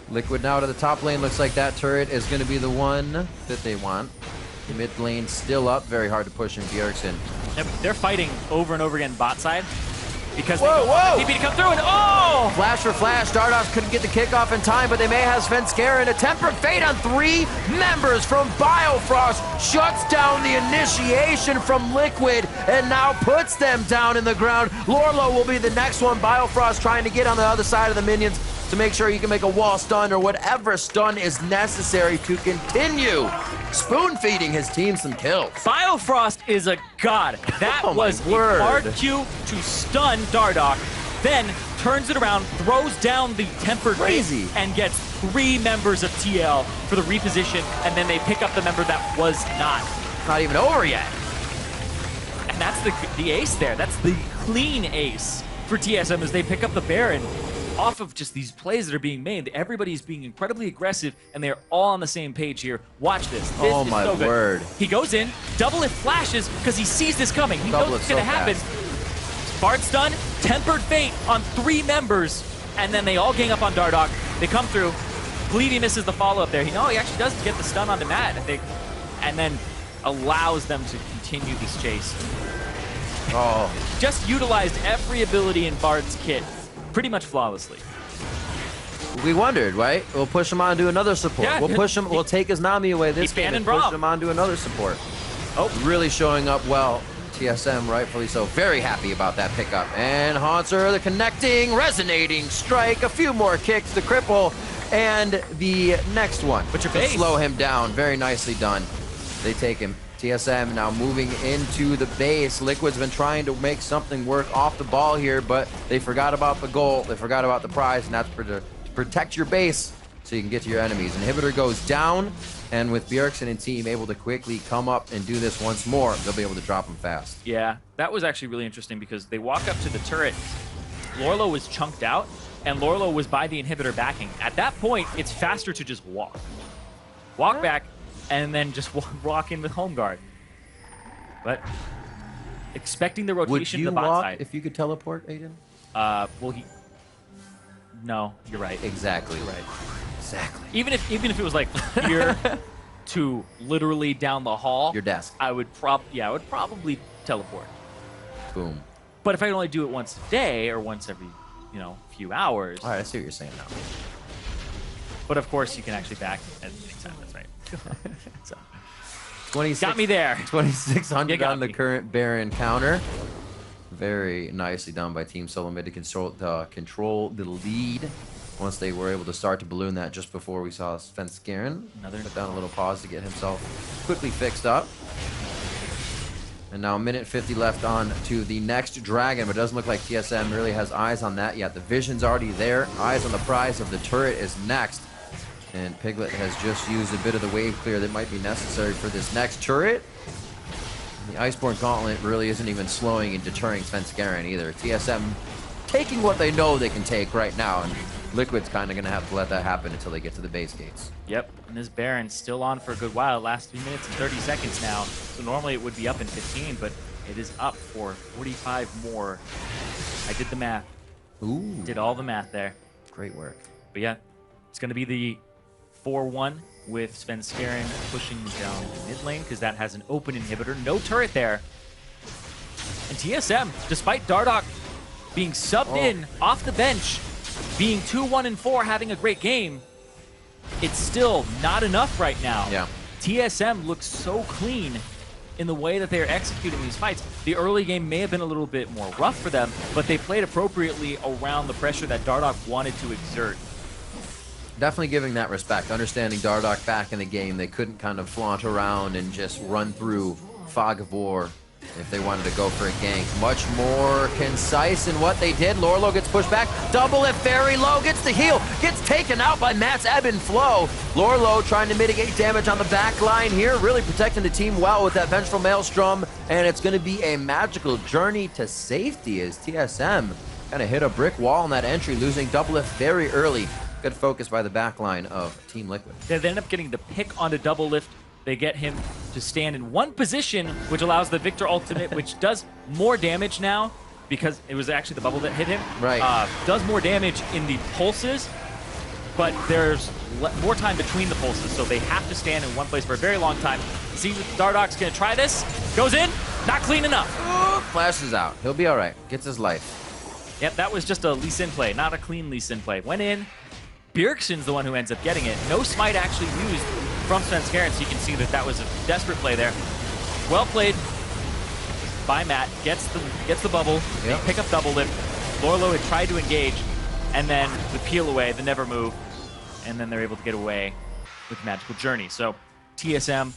Liquid now to the top lane. Looks like that turret is going to be the one that they want. The mid lane still up. Very hard to push in Bjergsen. They're fighting over and over again bot side because Whoa, they want whoa! TP to come through and oh! Flash for flash. Dardos couldn't get the kickoff in time, but they may have Spence Guerin. A tempered fate on 3 members from Biofrost. Shuts down the initiation from Liquid and now puts them down in the ground. Lorlo will be the next one. Biofrost trying to get on the other side of the minions to make sure you can make a wall stun or whatever stun is necessary to continue spoon-feeding his team some kills. Biofrost is a god. That Oh my was word. a hard Q to stun Dardoch, then turns it around, throws down the tempered Crazy. fate, and gets 3 members of TL for the reposition, and then they pick up the member that was Not even over yet. And that's the ace there. That's the clean ace for TSM as they pick up the Baron off of just these plays that are being made. Everybody's being incredibly aggressive, and they're all on the same page here. Watch this. This Oh is my so good. word. He goes in, double it flashes because he sees this coming. He Double knows it it's going to so happen. Bard stun, tempered fate on 3 members, and then they all gang up on Dardoch. They come through. Bleedy misses the follow-up there. He actually does get the stun onto Matt, and then allows them to continue this chase. Oh, Just utilized every ability in Bard's kit pretty much flawlessly. we wondered, right? We'll push him on to another support. Yeah, We'll push him. We'll take his Nami away this He game banned and Braum. push him on to another support. Oh, really showing up well. TSM, rightfully so. Very happy about that pickup. And Hanser, the connecting, resonating strike. A few more kicks to cripple. And the next one. But your to base. slow him down. Very nicely done. They take him. TSM now moving into the base. Liquid's been trying to make something work off the ball here, but they forgot about the goal. They forgot about the prize, and that's to protect your base so you can get to your enemies. Inhibitor goes down, and with Bjergsen and team able to quickly come up and do this once more, they'll be able to drop him fast. Yeah, that was actually really interesting because they walk up to the turret. Lorlo was chunked out, and Lorlo was by the inhibitor backing. At that point, it's faster to just walk. Walk back, and then just walk in with home guard. But expecting the Would rotation you to the bot walk side. if you could teleport, Aiden? Well, no, you're right. Exactly. You're right. Exactly. Even if it was like here to literally down the hall, Your desk. I would probably teleport. Boom. But if I could only do it once a day or once every, few hours. All right, I see what you're saying now. But of course, you can actually back at any time. That's right. So, 26, got me there. 2,600 You got on the me. current Baron counter. Very nicely done by Team SoloMid to control the lead. Once they were able to start to balloon that just before we saw Spence Guerin. Another- Put down a little pause to get himself quickly fixed up. And now a minute 50 left on to the next Dragon, but it doesn't look like TSM really has eyes on that yet. The vision's already there. Eyes on the prize of the turret is next. And Piglet has just used a bit of the wave clear that might be necessary for this next turret. And the Iceborne Gauntlet really isn't even slowing and deterring Svenskeren either. TSM taking what they know they can take right now, and Liquid's kind of going to have to let that happen until they get to the base gates. Yep, and this Baron's still on for a good while. Last 3 minutes and 30 seconds now. So normally it would be up in 15, but it is up for 45 more. I did the math. Ooh. Did all the math there. Great work. But yeah, it's going to be the 4-1 with Svenskeren pushing down the mid lane because that has an open inhibitor. No turret there. And TSM, despite Dardoch being subbed in off the bench, being 2-1-4, having a great game, it's still not enough right now. Yeah. TSM looks so clean in the way that they're executing these fights. The early game may have been a little bit more rough for them, but they played appropriately around the pressure that Dardoch wanted to exert. Definitely giving that respect. Understanding Dardoch back in the game, they couldn't kind of flaunt around and just run through Fog of War if they wanted to go for a gank. Much more concise in what they did. Lorlo gets pushed back. Double it very low. Gets the heal. Gets taken out by Matt's ebb and flow. Lorlo trying to mitigate damage on the back line here. Really protecting the team well with that Vengeful Maelstrom. And it's going to be a magical journey to safety as TSM kind of hit a brick wall on that entry, losing Double Lift very early. Good focus by the back line of Team Liquid. They end up getting the pick onto Double Lift. They get him to stand in one position, which allows the Victor ultimate, which does more damage now because it was actually the bubble that hit him. Right. Does more damage in the pulses, but there's more time between the pulses, so they have to stand in one place for a very long time. See if Dardoch's going to try this. Goes in. Not clean enough. Flashes out. He'll be all right. Gets his life. Yep, that was just a Lee Sin play, not a clean Lee Sin play. Went in. Bjergsen's the one who ends up getting it. No smite actually used from Svenskeren, so you can see that that was a desperate play there. Well played by Matt. Gets the bubble. They pick up Double Lift. Lorlo had tried to engage, and then the peel away, the never move, and then they're able to get away with Magical Journey. So TSM,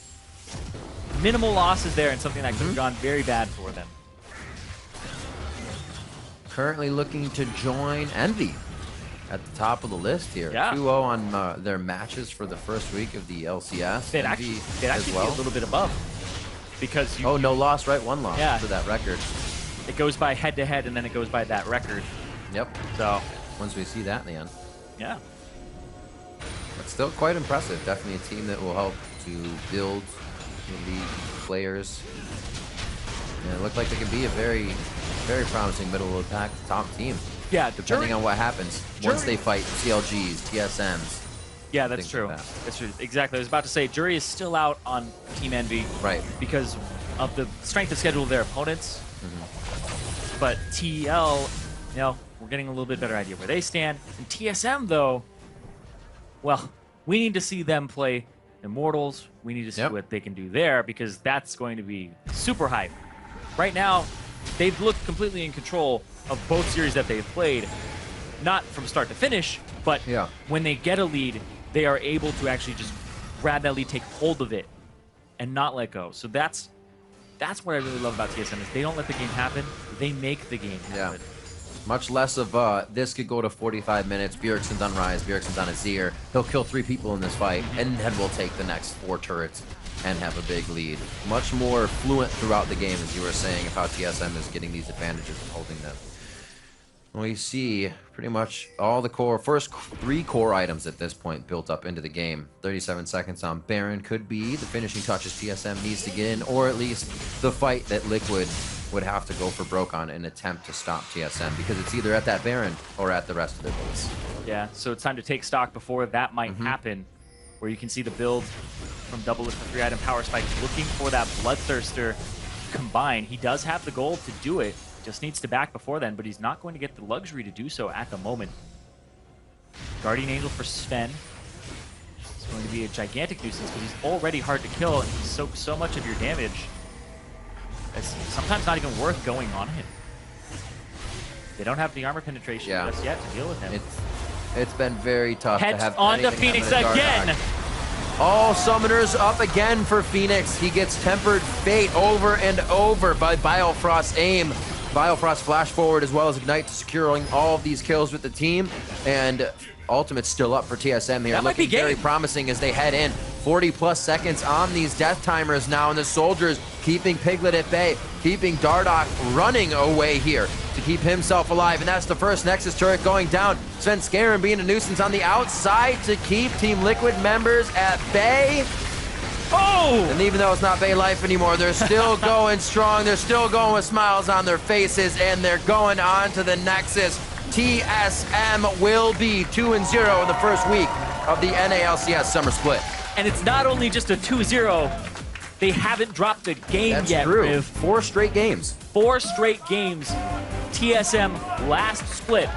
minimal losses there, and something that could have gone very bad for them. Currently looking to join Envy at the top of the list here. Yeah. 2-0 on their matches for the first week of the LCS. They'd actually be a little bit above. Because you, no loss, right? One loss for that record. It goes by head-to-head, and then it goes by that record. Yep. So once we see that in the end. Yeah. But still quite impressive. Definitely a team that will help to build the league players. And it looked like they could be a very, very promising middle of the pack top team. Yeah, depending on what happens once they fight CLGs, TSMs. Yeah, that's true. Like that. That's true. Exactly. I was about to say, Jury is still out on Team Envy. Right. Because of the strength of schedule of their opponents. But TL, you know, we're getting a little bit better idea where they stand. And TSM, though, well, we need to see them play Immortals. We need to see what they can do there because that's going to be super hype. Right now, they've looked completely in control of both series that they've played, not from start to finish, but when they get a lead, they are able to actually just grab that lead, take hold of it, and not let go. So that's what I really love about TSM is they don't let the game happen, they make the game happen. Much less of this could go to 45 minutes. Bjergsen's on Rise, Bjergsen's on Azir. He'll kill 3 people in this fight, and then we'll take the next 4 turrets and have a big lead. Much more fluent throughout the game, as you were saying, of how TSM is getting these advantages and holding them. We see pretty much all the first 3 core items at this point built up into the game. 37 seconds on Baron could be the finishing touches TSM needs to get in, or at least the fight that Liquid would have to go for broke on and attempt to stop TSM, because it's either at that Baron or at the rest of their base. Yeah, so it's time to take stock before that might happen, where you can see the build from Double Lift for 3-item Power Spike looking for that Bloodthirster combine. He does have the gold to do it. Just needs to back before then, but he's not going to get the luxury to do so at the moment. Guardian Angel for Sven. It's going to be a gigantic nuisance because he's already hard to kill and he soaks so much of your damage. It's sometimes not even worth going on him. They don't have the armor penetration just yet to deal with him. It's been very tough Heads to have onto anything Phoenix happen to again. Dardoch. All summoners up again for Phoenix. He gets tempered fate over and over by Biofrost's aim. Biofrost flash forward as well as Ignite, securing all of these kills with the team. And Ultimate's still up for TSM here. That might be looking very promising as they head in. 40+ seconds on these death timers now, and the soldiers keeping Piglet at bay, keeping Dardoch running away here to keep himself alive. And that's the first Nexus turret going down. Sven Skaren being a nuisance on the outside to keep Team Liquid members at bay. Oh! And even though it's not Bay Life anymore, they're still going strong. They're still going with smiles on their faces, and they're going on to the Nexus. TSM will be 2-0 in the first week of the NALCS Summer Split. And it's not only just a 2-0, they haven't dropped a game That's yet, true. Riv. 4 straight games. 4 straight games. TSM last split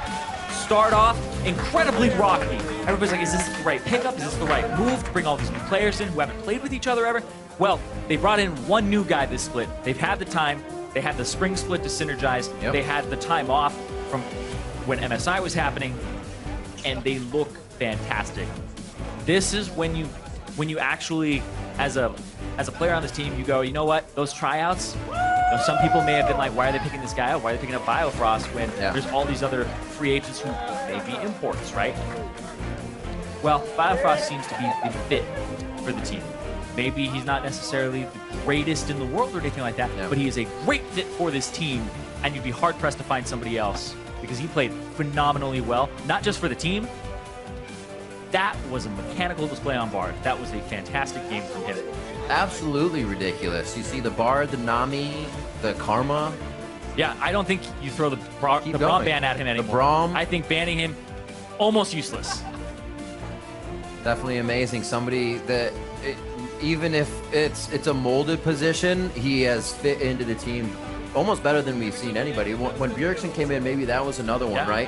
start off incredibly rocky. Everybody's like, is this the right pickup? Is this the right move to bring all these new players in who haven't played with each other ever? Well, they brought in one new guy this split. They've had the time. They had the spring split to synergize. Yep. They had the time off from when MSI was happening, and they look fantastic. This is when you actually, as a player on this team, you go, you know what? Those tryouts, some people may have been like, why are they picking this guy up? Why are they picking up Biofrost when there's all these other free agents who may be imports, right? Well, Biofrost seems to be the fit for the team. Maybe he's not necessarily the greatest in the world or anything like that, but he is a great fit for this team, and you'd be hard-pressed to find somebody else because he played phenomenally well, not just for the team. That was a mechanical display on Bard. That was a fantastic game from him. Absolutely ridiculous. You see the Bard, the Nami, the Karma. Yeah, I don't think you throw the Braum ban at him anymore. The Braum. I think banning him, almost useless. Definitely amazing. Somebody that, even if it's a molded position, he has fit into the team almost better than we've seen anybody. When Bjergsen came in, maybe that was another one, right?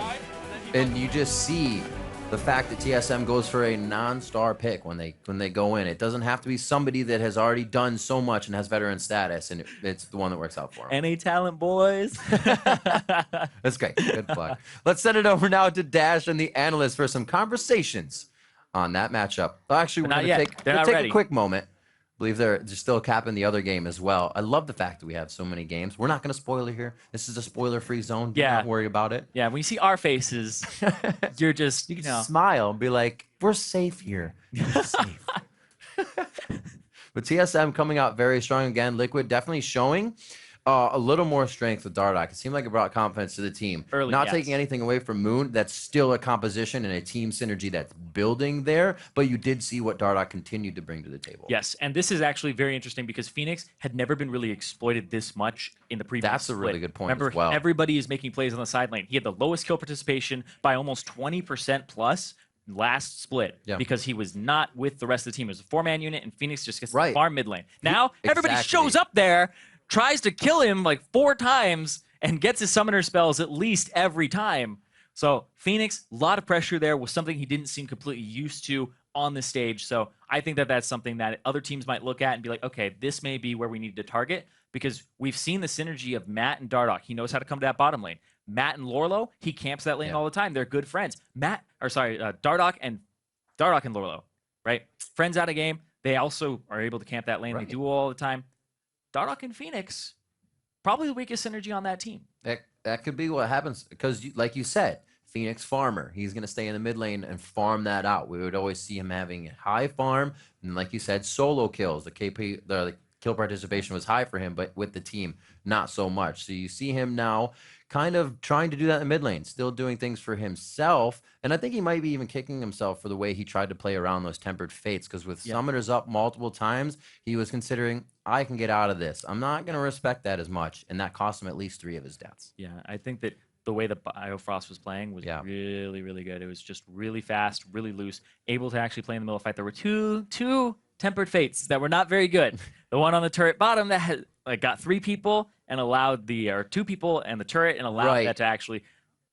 And you just see the fact that TSM goes for a non-star pick when they go in. It doesn't have to be somebody that has already done so much and has veteran status, and it's the one that works out for them. NA talent, boys. That's great. Good plug. Let's send it over now to Dash and the Analyst for some conversations on that matchup. Well, actually, we're going to take a quick moment. I believe they're still capping the other game as well. I love the fact that we have so many games. We're not going to spoil it here. This is a spoiler-free zone. Do not worry about it. Yeah, when you see our faces, you're just, you can smile and be like, we're safe here. We're safe. But TSM coming out very strong again. Liquid definitely showing a little more strength with Dardoch. It seemed like it brought confidence to the team. Not taking anything away from Moon. That's still a composition and a team synergy that's building there. But you did see what Dardoch continued to bring to the table. Yes, and this is actually very interesting because Phoenix had never been really exploited this much in the previous That's a really good point Remember, as well. everybody is making plays on the side lane. He had the lowest kill participation by almost 20% plus last split because he was not with the rest of the team. It was a 4-man unit, and Phoenix just gets the farm mid lane. Now, everybody shows up there, tries to kill him like 4 times, and gets his summoner spells at least every time. So Phoenix, a lot of pressure there was something he didn't seem completely used to on the stage. So I think that that's something that other teams might look at and be like, okay, this may be where we need to target, because we've seen the synergy of Matt and Dardoch. He knows how to come to that bottom lane. Matt and Lorlo, he camps that lane all the time. They're good friends. Dardoch and Lorlo, right? Friends out of game. They also are able to camp that lane. They do all the time. Dardoch and Phoenix, probably the weakest synergy on that team. That could be what happens because, like you said, Phoenix farmer. He's going to stay in the mid lane and farm that out. We would always see him having a high farm, and like you said, solo kills. The kill participation was high for him, but with the team, not so much. So you see him now kind of trying to do that in the mid lane, still doing things for himself. And I think he might be even kicking himself for the way he tried to play around those tempered fates, because with summoners up multiple times, he was considering, I can get out of this. I'm not going to respect that as much. And that cost him at least 3 of his deaths. Yeah, I think that the way that Biofrost was playing was really, really good. It was just really fast, really loose, able to actually play in the middle of the fight. There were two tempered fates that were not very good. The one on the turret bottom that had got 3 people and allowed or 2 people and the turret and allowed that to actually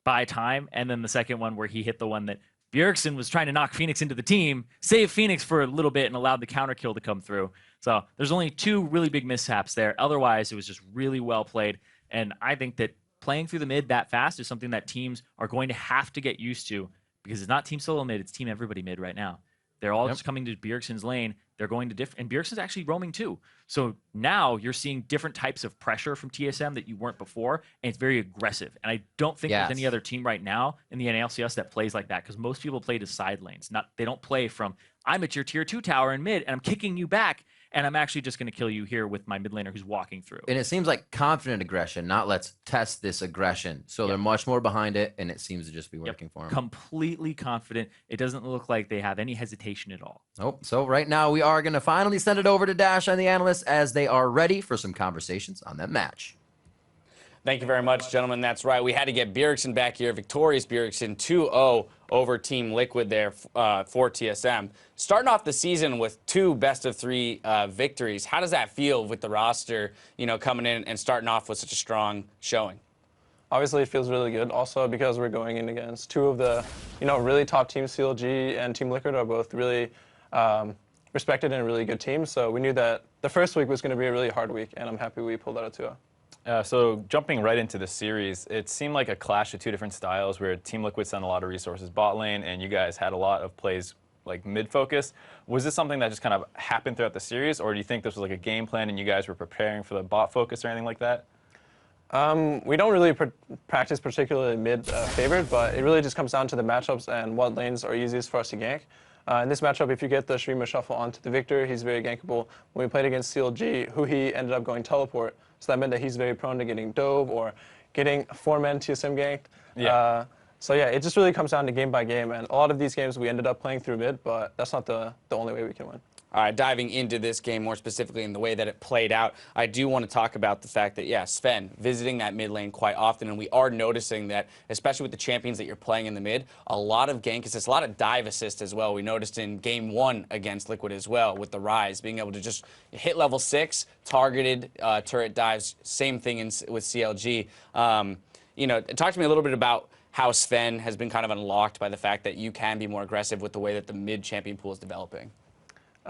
buy time. And then the second one where he hit the one that Bjergsen was trying to knock Phoenix into the team, save Phoenix for a little bit and allowed the counter kill to come through. So there's only 2 really big mishaps there. Otherwise, it was just really well played. And I think that playing through the mid that fast is something that teams are going to have to get used to, because it's not team solo mid, it's team everybody mid right now. They're all just coming to Bjergsen's lane. They're going to different, and Bjergsen's actually roaming too. So now you're seeing different types of pressure from TSM that you weren't before, and it's very aggressive. And I don't think there's any other team right now in the LCS that plays like that, because most people play to side lanes. They don't play from, I'm at your tier 2 tower in mid, and I'm kicking you back, and I'm actually just going to kill you here with my mid laner who's walking through. And it seems like confident aggression, not let's test this aggression. So they're much more behind it, and it seems to just be working for them. Completely confident. It doesn't look like they have any hesitation at all. Nope. So right now we are going to finally send it over to Dash and the Analyst as they are ready for some conversations on that match. Thank you very much, gentlemen. That's right. We had to get Bjergsen back here. Victorious Bjergsen, 2-0 over Team Liquid there for TSM. Starting off the season with 2 best-of-3 victories. How does that feel with the roster, coming in and starting off with such a strong showing? Obviously, it feels really good. Also, because we're going in against 2 of the, really top teams. CLG and Team Liquid are both really respected and really good teams. So we knew that the first week was going to be a really hard week, and I'm happy we pulled out a 2-0. So jumping right into the series, it seemed like a clash of 2 different styles where Team Liquid sent a lot of resources bot lane and you guys had a lot of plays like mid-focus. Was this something that just kind of happened throughout the series, or do you think this was like a game plan and you guys were preparing for the bot focus or anything like that? We don't really practice particularly mid-favored, but it really just comes down to the matchups and what lanes are easiest for us to gank. In this matchup, if you get the Streamer Shuffle onto the Victor, he's very gankable. When we played against CLG, he ended up going teleport, so that meant that he's very prone to getting dove or getting 4-man TSM ganked. Yeah. So yeah, it just really comes down to game by game, and a lot of these games we ended up playing through mid, but that's not the only way we can win. All right, diving into this game more specifically in the way that it played out, I do want to talk about the fact that, yeah, Sven visiting that mid lane quite often, and we are noticing that, especially with the champions that you're playing in the mid, a lot of gank assists, a lot of dive assists as well. We noticed in Game 1 against Liquid as well with the Rise, being able to just hit level 6, targeted turret dives, same thing with CLG. Talk to me a little bit about how Sven has been kind of unlocked by the fact that you can be more aggressive with the way that the mid champion pool is developing.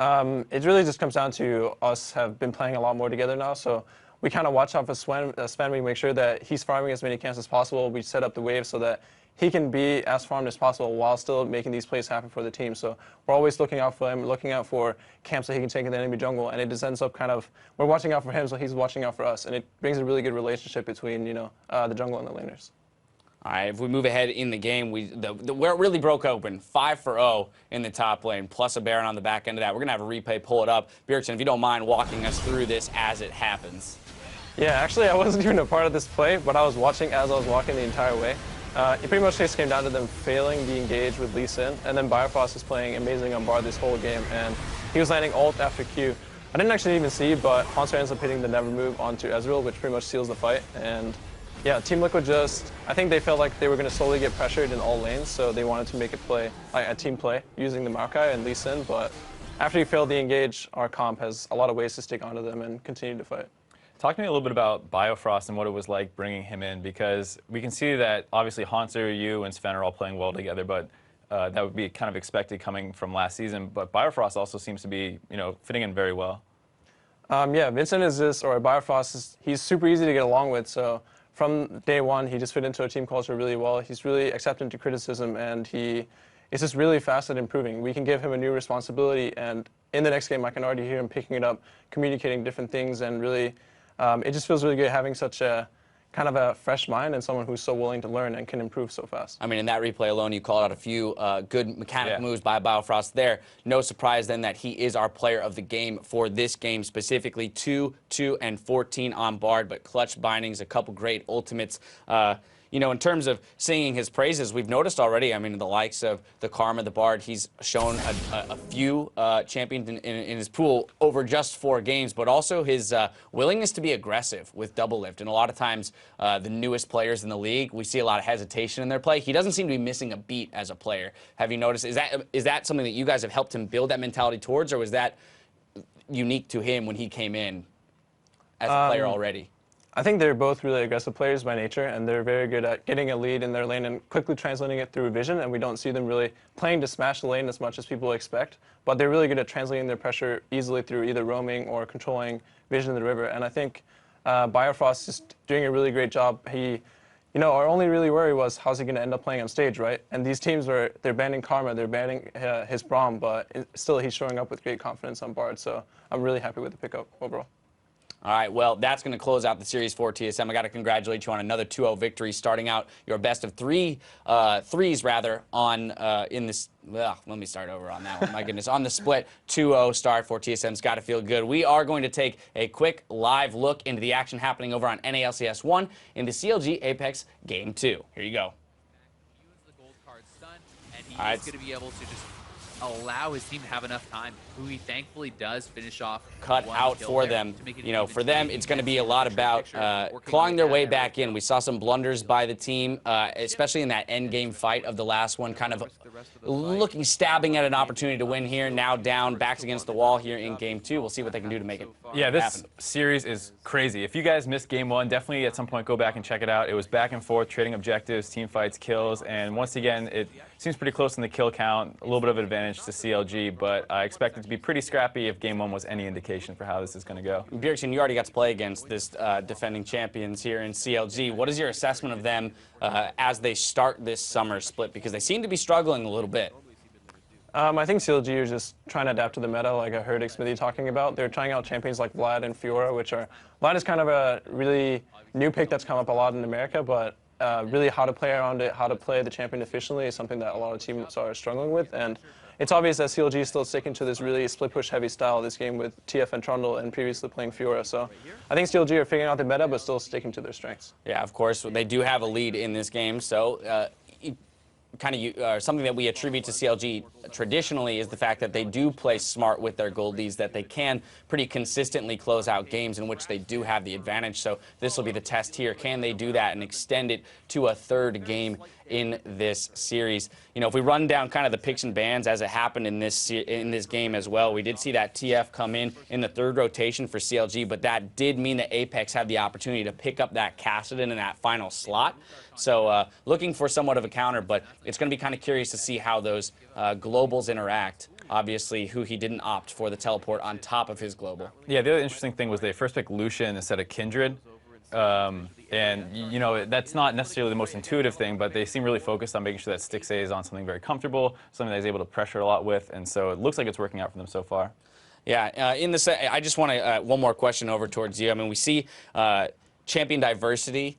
It really just comes down to us have been playing a lot more together now, so we kind of watch out for Sven. We make sure that he's farming as many camps as possible. We set up the wave so that he can be as farmed as possible while still making these plays happen for the team. So we're always looking out for him, looking out for camps that he can take in the enemy jungle, and it just ends up kind of, we're watching out for him so he's watching out for us, and it brings a really good relationship between, the jungle and the laners. All right, if we move ahead in the game, where it really broke open, 5-0 in the top lane, plus a Baron on the back end of that. We're going to have a replay, pull it up. Bjergsen, if you don't mind walking us through this as it happens. Yeah, actually, I wasn't even a part of this play, but I was watching as I was walking the entire way. It pretty much just came down to them failing the engage with Lee Sin, and then Bifrost was playing amazing on bar this whole game, and he was landing ult after Q. I didn't actually even see, but Haunter ends up hitting the never move onto Ezreal, which pretty much seals the fight. And yeah, Team Liquid I think they felt like they were going to slowly get pressured in all lanes, so they wanted to make it play, like a team play, using the Maokai and Lee Sin, but after you fail the engage, our comp has a lot of ways to stick onto them and continue to fight. Talk to me a little bit about Biofrost and what it was like bringing him in, because we can see that obviously Haunter, you, and Sven are all playing well together, but that would be kind of expected coming from last season, but Biofrost also seems to be, fitting in very well. Yeah, Vincent Biofrost, he's super easy to get along with, so from day one, he just fit into a team culture really well. He's really accepting to criticism, and he is just really fast at improving. We can give him a new responsibility, and in the next game, I can already hear him picking it up, communicating different things, and really, it just feels really good having such a kind of a fresh mind and someone who's so willing to learn and can improve so fast. I mean, in that replay alone, you called out a few good mechanic moves by Biofrost there. No surprise then that he is our player of the game for this game specifically. 2, 2, and 14 on Bard, but clutch bindings, a couple great ultimates. In terms of singing his praises, we've noticed already, I mean, the likes of the Karma, the Bard, he's shown a few champions in his pool over just 4 games, but also his willingness to be aggressive with double lift. And a lot of times, the newest players in the league, we see a lot of hesitation in their play. He doesn't seem to be missing a beat as a player. Have you noticed, is that something that you guys have helped him build that mentality towards, or was that unique to him when he came in as a player already? I think they're both really aggressive players by nature, and they're very good at getting a lead in their lane and quickly translating it through vision, and we don't see them really playing to smash the lane as much as people expect, but they're really good at translating their pressure easily through either roaming or controlling vision in the river, and I think Biofrost is doing a really great job. He our only really worry was how's he going to end up playing on stage, right? And these teams they're banning Karma, they're banning his Braum, but still he's showing up with great confidence on Bard. So I'm really happy with the pickup overall. All right, well, that's going to close out the series for TSM. I got to congratulate you on another 2-0 victory, starting out your best of threes on in this. Well, let me start over on that one. My goodness, on the split 2-0 start for TSM's got to feel good. We are going to take a quick live look into the action happening over on NALCS 1 in the CLG Apex Game 2. Here you go. All right. He's going to be able to just allow his team to have enough time, who he thankfully does finish off. Cut out for them. For them, it's going to be a lot about clawing their way back in. We saw some blunders by the team, especially in that end game fight of the last one, kind of stabbing at an opportunity to win here. Now down, backs against the wall here in Game 2. We'll see what they can do to make it Yeah, this happen. series is crazy. If you guys missed Game 1, definitely at some point go back and check it out. It was back and forth, trading objectives, team fights, kills, and once again, it seems pretty close in the kill count. A little bit of advantage to CLG, but I expect it to be pretty scrappy if Game 1 was any indication for how this is going to go. Bjergsen, you already got to play against this defending champions here in CLG. What is your assessment of them as they start this summer split? Because they seem to be struggling a little bit. I think CLG is just trying to adapt to the meta, like I heard Xmithy talking about. They're trying out champions like Vlad and Fiora, Vlad is kind of a really new pick that's come up a lot in America, but really how to play around it, how to play the champion efficiently is something that a lot of teams are struggling with. And it's obvious that CLG is still sticking to this really split push heavy style this game with TF and Trundle and previously playing Fiora. So I think CLG are figuring out the meta, but still sticking to their strengths. Yeah, of course. They do have a lead in this game, so something that we attribute to CLG traditionally is the fact that they do play smart with their goldies, that they can pretty consistently close out games in which they do have the advantage. So this will be the test here. Can they do that and extend it to a third game in this series? If we run down kind of the picks and bans as it happened in this game as well, we did see that TF come in the third rotation for CLG, but that did mean that Apex had the opportunity to pick up that Kassadin in that final slot. So looking for somewhat of a counter, but it's going to be kind of curious to see how those globals interact. Obviously, who he didn't opt for the teleport on top of his global. Yeah, the other interesting thing was they first picked Lucian instead of Kindred. And, that's not necessarily the most intuitive thing, but they seem really focused on making sure that Stix A is on something very comfortable, something that he's able to pressure a lot with, and so it looks like it's working out for them so far. Yeah, I just want to, one more question over towards you. I mean, we see champion diversity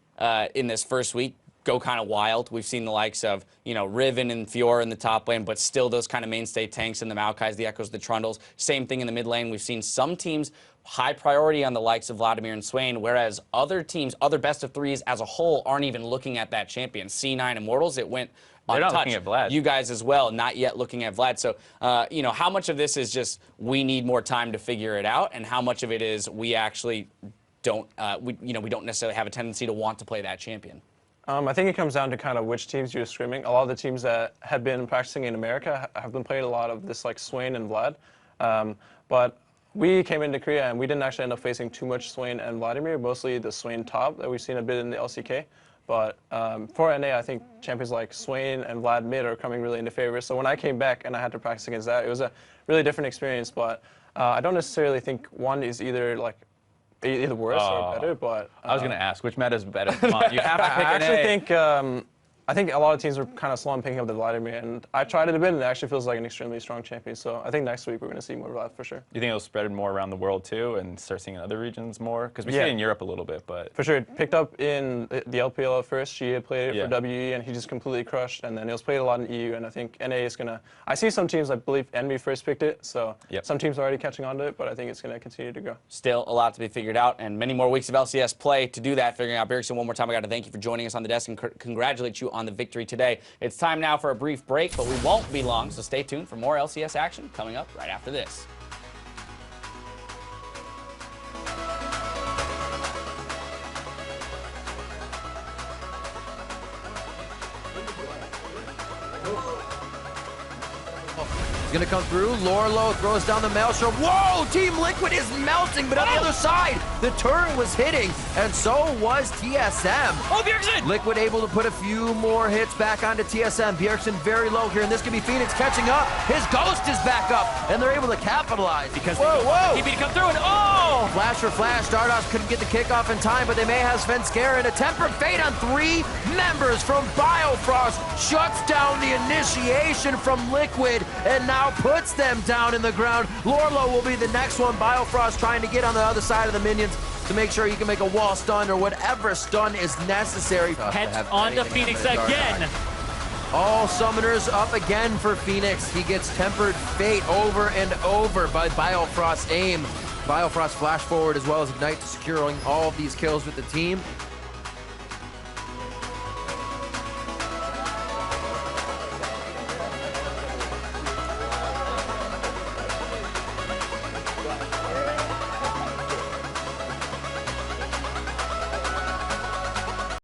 in this first week go kind of wild. We've seen the likes of, Riven and Fiora in the top lane, but still those kind of mainstay tanks in the Maokais, the Echoes, the Trundles. Same thing in the mid lane. We've seen some teams high priority on the likes of Vladimir and Swain, whereas other teams, other best of threes as a whole, aren't even looking at that champion. C9 Immortals, it went They're untouched. not looking at Vlad. You guys as well, not yet looking at Vlad. So, how much of this is just we need more time to figure it out, and how much of it is we actually don't, we don't necessarily have a tendency to want to play that champion? I think it comes down to kind of which teams you're screaming. A lot of the teams that have been practicing in America have been playing a lot of this like Swain and Vlad. But we came into Korea and we didn't actually end up facing too much Swain and Vladimir, mostly the Swain top that we've seen a bit in the LCK. But for NA, I think champions like Swain and Vlad mid are coming really into favor. So when I came back and I had to practice against that, it was a really different experience. But I don't necessarily think one is either worse or better, but I was going to ask, which meta is better? Come on, you have to pick I an actually A. I think a lot of teams were kind of slow on picking up the Vladimir, and I tried it a bit, and it actually feels like an extremely strong champion. So I think next week we're going to see more Vlad for sure. You think it'll spread more around the world too, and start seeing in other regions more? Because we see it in Europe a little bit, but for sure, it picked up in the LPL at first. She had played it for WE, and he just completely crushed. And then it was played a lot in EU, and I think NA is going to. I see some teams, I believe Envy first picked it, so some teams are already catching on to it, but I think it's going to continue to go. Still a lot to be figured out, and many more weeks of LCS play to do that. Figuring out Bjergsen, one more time, I got to thank you for joining us on the desk and congratulate you on the victory today. It's time now for a brief break, but we won't be long, so stay tuned for more LCS action coming up right after this. He's going to come through. Lorlo throws down the Maelstrom. Whoa! Team Liquid is melting, but on the other side, the turret was hitting, and so was TSM. Oh, Bjergsen! Liquid able to put a few more hits back onto TSM. Bjergsen very low here, and this could be Phoenix catching up. His Ghost is back up, and they're able to capitalize. Because whoa! he beat to come through, and oh! flash for flash. Stardust couldn't get the kickoff in time, but they may have Svenskeren. A tempered fate on 3 members from Biofrost shuts down the initiation from Liquid and now puts them down in the ground. Lorlo will be the next one. Biofrost trying to get on the other side of the minions to make sure he can make a wall stun or whatever stun is necessary. Heads onto Phoenix again. All summoners up again for Phoenix. He gets tempered fate over and over by Biofrost's aim. Biofrost flash forward as well as Ignite, securing all of these kills with the team.